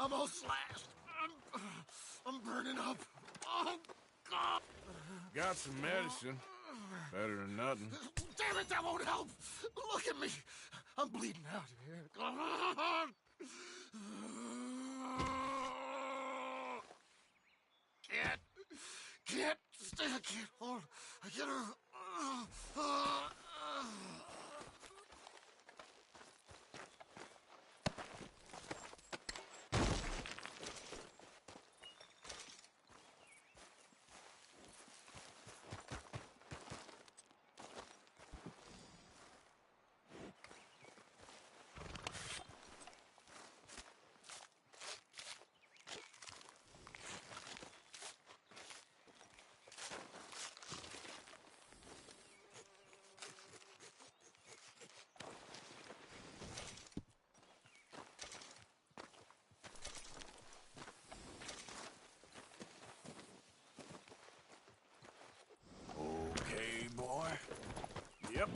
I'm all slashed. I'm burning up. Oh, God. Got some medicine. Better than nothing. Damn it, that won't help. Look at me. I'm bleeding out here. Can't. I can't hold. I get her. Okay, boy. Yep.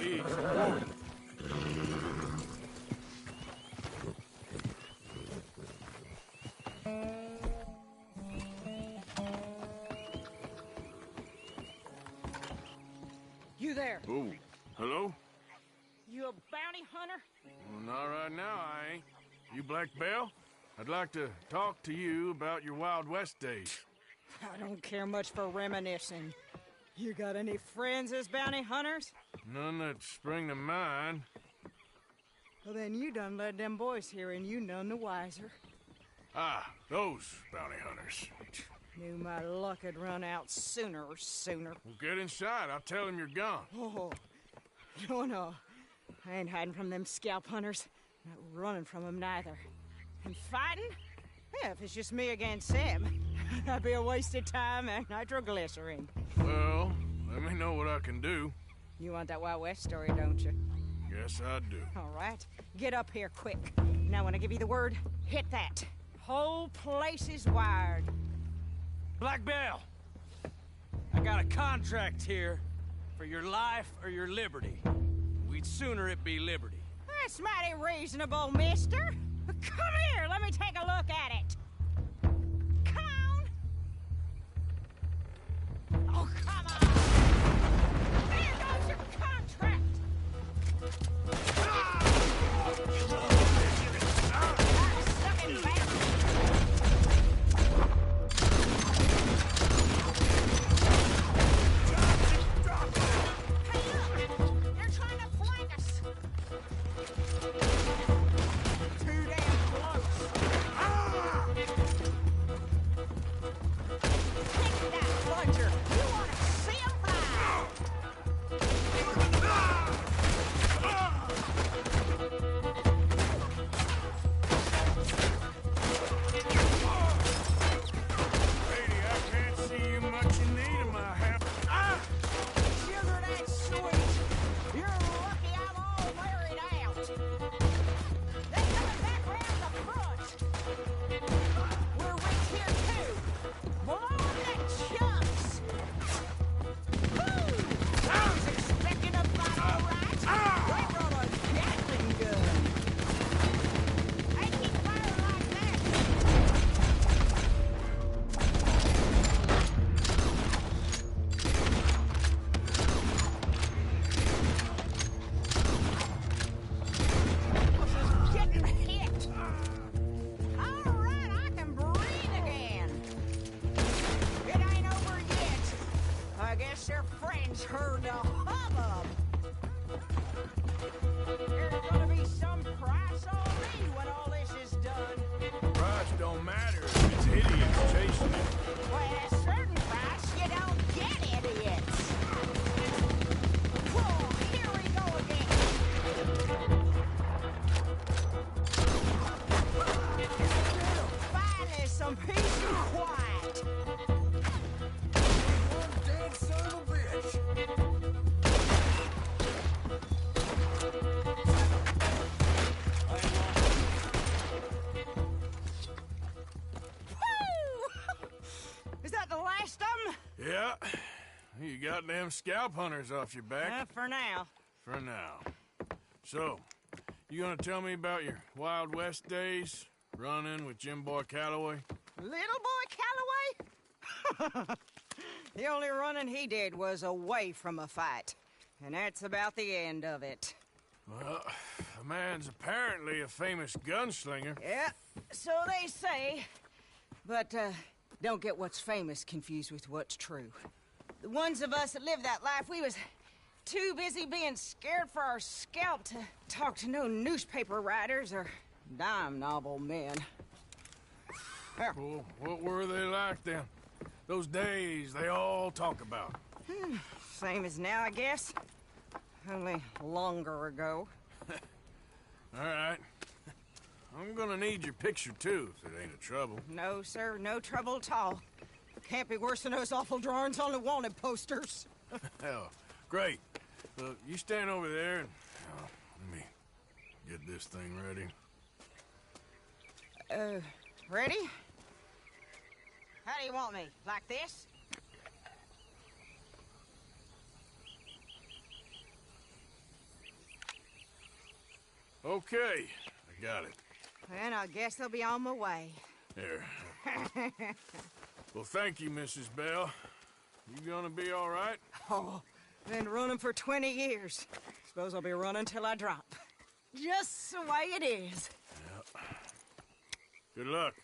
Easy, Morgan. You there? Oh, hello? You a bounty hunter? Well, not right now, I ain't. You Black Belle? I'd like to talk to you about your Wild West days. I don't care much for reminiscing. You got any friends as bounty hunters? None that spring to mind. Well, then you done led them boys here and you none the wiser. Ah, those bounty hunters. Knew my luck had run out sooner. Well, get inside. I'll tell him you're gone. Oh, no. I ain't hiding from them scalp hunters. Not running from them neither. And fighting? Yeah, if it's just me against them, that'd be a waste of time and nitroglycerin. Well, let me know what I can do. You want that Wild West story, don't you? Yes, I do. All right. Get up here quick. Now, when I give you the word, hit that. Whole place is wired. Black Belle, I got a contract here for your life or your liberty. We'd sooner it be liberty. That's mighty reasonable, mister. Come here, let me take a look at it. Come on. Oh, come on. There goes your contract. Sucking back. Heard the hubbub. There's gonna be some price on me when all this is done. Price don't matter if it's idiots chasing it. Well, at a certain price, you don't get idiots. Whoa, here we go again. Finally, some peace and quiet. One dead son of a bitch. Is that the last of them? Yeah. You got them scalp hunters off your back. For now. For now. So, you gonna tell me about your Wild West days? Running with Jim Boy Calloway? Little boy Calloway? The only running he did was away from a fight. And that's about the end of it. Well, the man's apparently a famous gunslinger. Yeah, so they say. But, don't get what's famous confused with what's true. The ones of us that lived that life, we was too busy being scared for our scalp to talk to no newspaper writers or dime novel men. Well, what were they like then? Those days they all talk about. Same as now, I guess. Only longer ago. All right. I'm gonna need your picture, too, if it ain't a trouble. No, sir, no trouble at all. Can't be worse than those awful drawings on the wanted posters. Hell, great. Look, you stand over there and... let me get this thing ready. Ready? How do you want me? Like this? Okay, I got it. Then I guess I'll be on my way. Here. Well, thank you, Mrs. Bell. You gonna be all right? Oh, been running for 20 years. Suppose I'll be running till I drop. Just the way it is. Yeah. Good luck.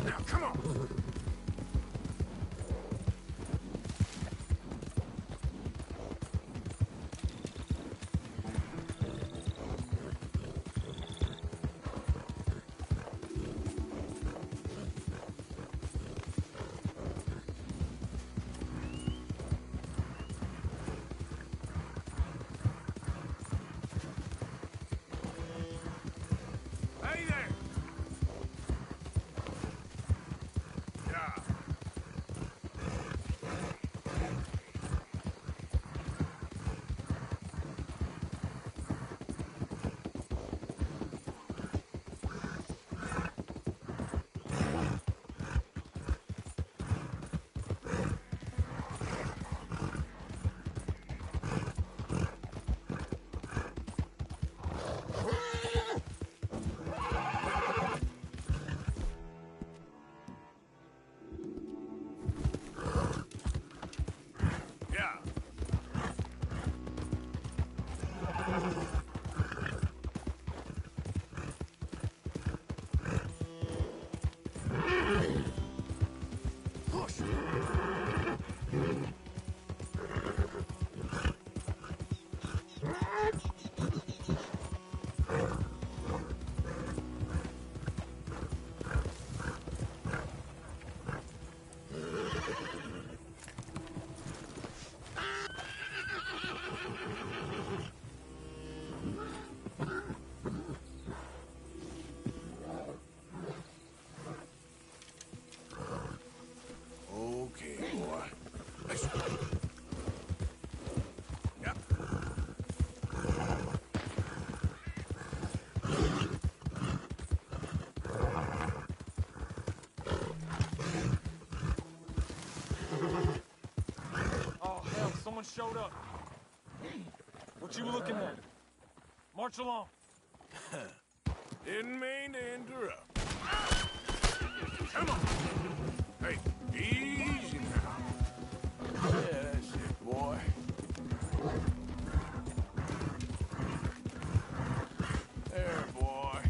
Now, come on! Hey there! Yeah. just showed up. What you looking at? March along. Didn't mean to interrupt. Come on. Hey, easy now. Yeah, that's it, boy. There, boy.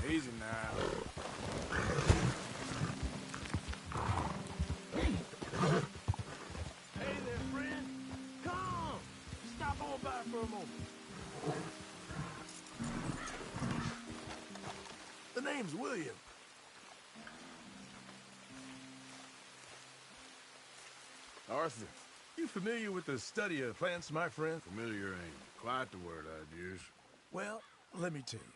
Easy now. Hey there, friend. Come. Stop on by for a moment. The name's William. Arthur, you familiar with the study of plants, my friend? Familiar ain't quite the word I'd use. Well, let me tell you.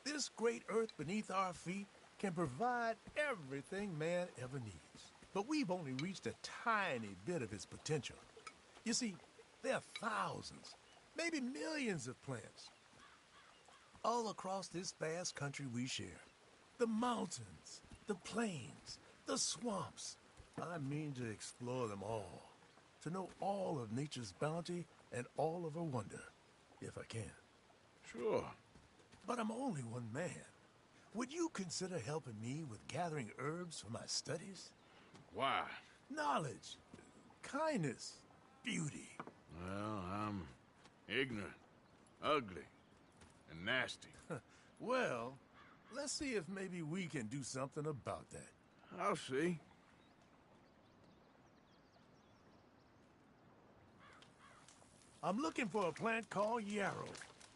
This great earth beneath our feet can provide everything man ever needs. But we've only reached a tiny bit of its potential. You see, there are thousands, maybe millions of plants all across this vast country we share. The mountains, the plains, the swamps. I mean to explore them all, to know all of nature's bounty and all of her wonder, if I can. Sure. But I'm only one man. Would you consider helping me with gathering herbs for my studies? Why? Knowledge, kindness, beauty. Well, I'm ignorant, ugly, and nasty. Well, let's see if maybe we can do something about that. I'll see. I'm looking for a plant called yarrow.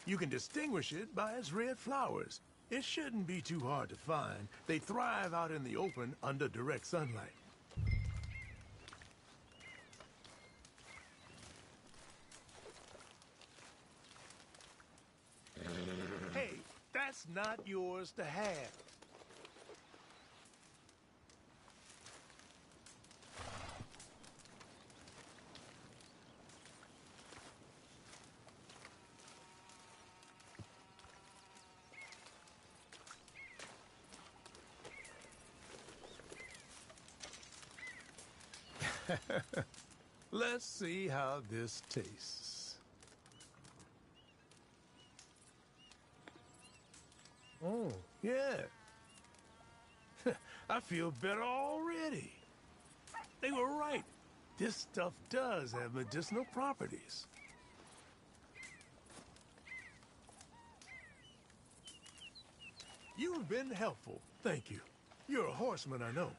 You can distinguish it by its red flowers. It shouldn't be too hard to find. They thrive out in the open under direct sunlight. Hey, that's not yours to have. Let's see how this tastes. Oh, yeah. I feel better already. They were right. This stuff does have medicinal properties. You've been helpful. Thank you. You're a horseman, I know.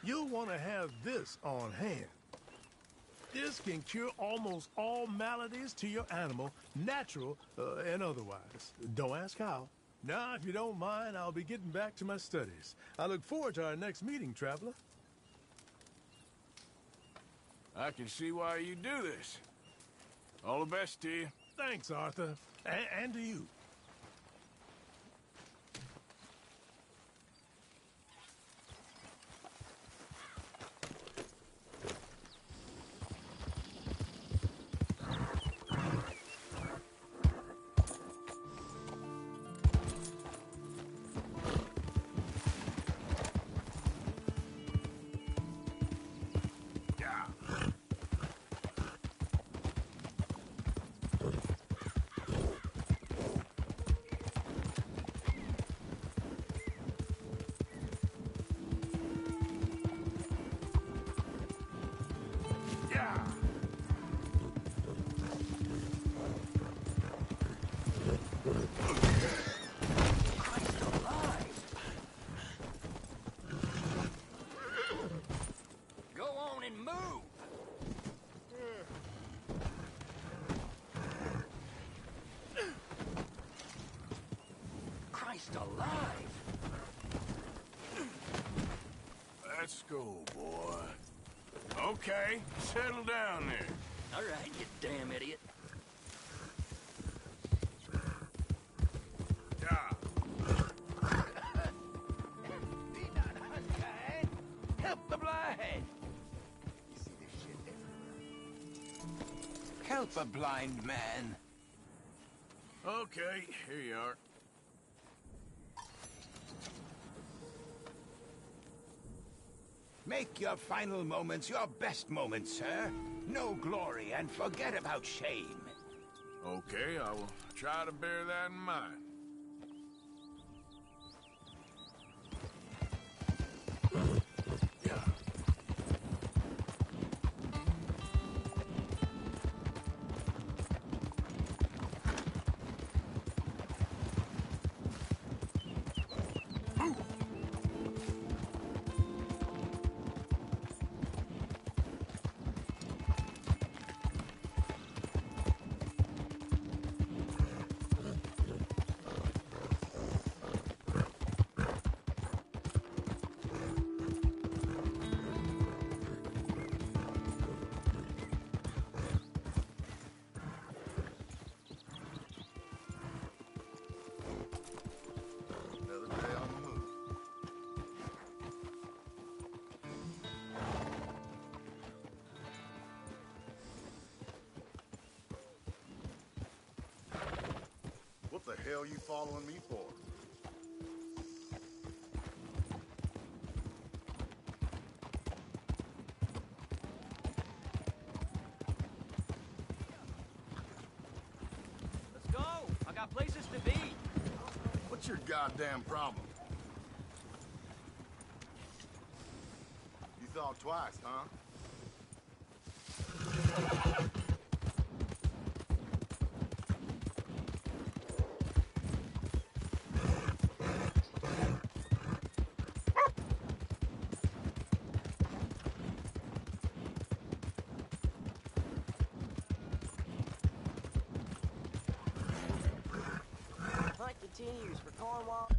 You'll want to have this on hand. This can cure almost all maladies to your animal, natural and otherwise. Don't ask how. Now, if you don't mind, I'll be getting back to my studies. I look forward to our next meeting, traveler. I can see why you do this. All the best to you. Thanks, Arthur. And to you. Alive! Let's go, boy. Okay, settle down there. All right, you damn idiot. Help the blind! You see this shit everywhere. Help a blind man. Okay, here you are. Make your final moments your best moments, sir. No glory and forget about shame. Okay, I will try to bear that in mind. What the hell you following me for? Let's go! I got places to be! What's your goddamn problem? You thought twice, huh? Continues for Cornwall.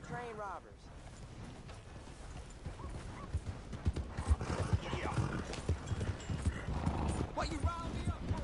Train robbers. Yeah. What you robbed me up for?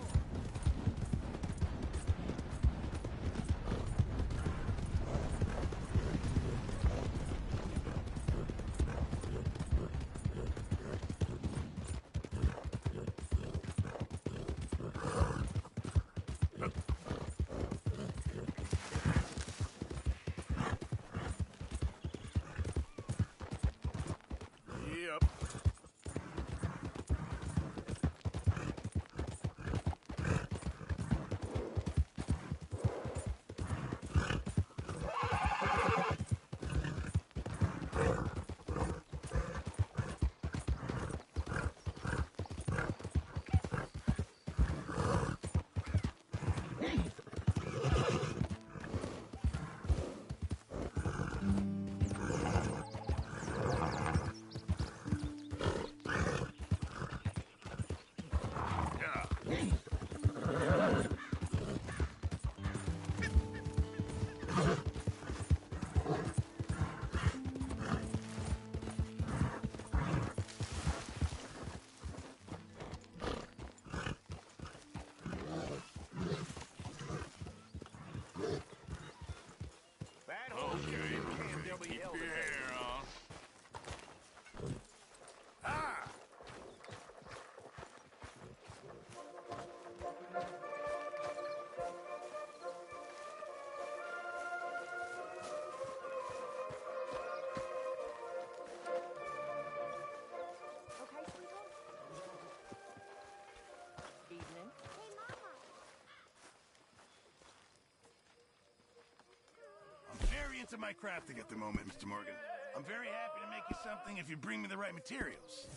of my crafting at the moment, Mr. Morgan. I'm very happy to make you something if you bring me the right materials.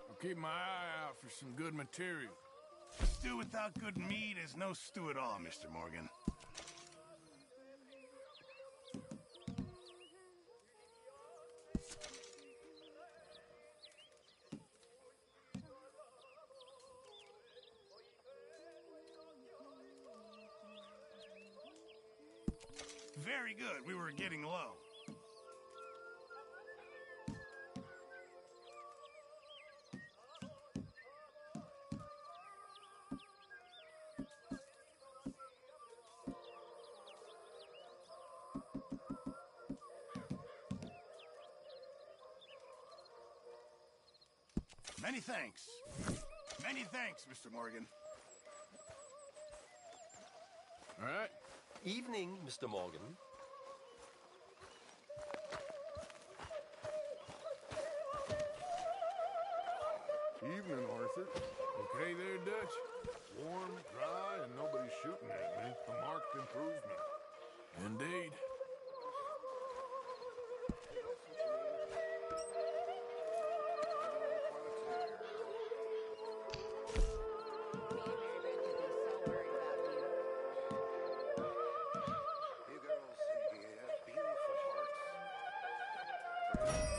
I'll keep my eye out for some good material. A stew without good meat is no stew at all, Mr. Morgan. Very good. We were getting low. Many thanks. Many thanks, Mr. Morgan. All right. Evening, Mr. Morgan. Evening, Arthur. Okay there, Dutch? Warm, dry, and nobody's shooting at me. A marked improvement. Indeed. You girls, you have beautiful hearts.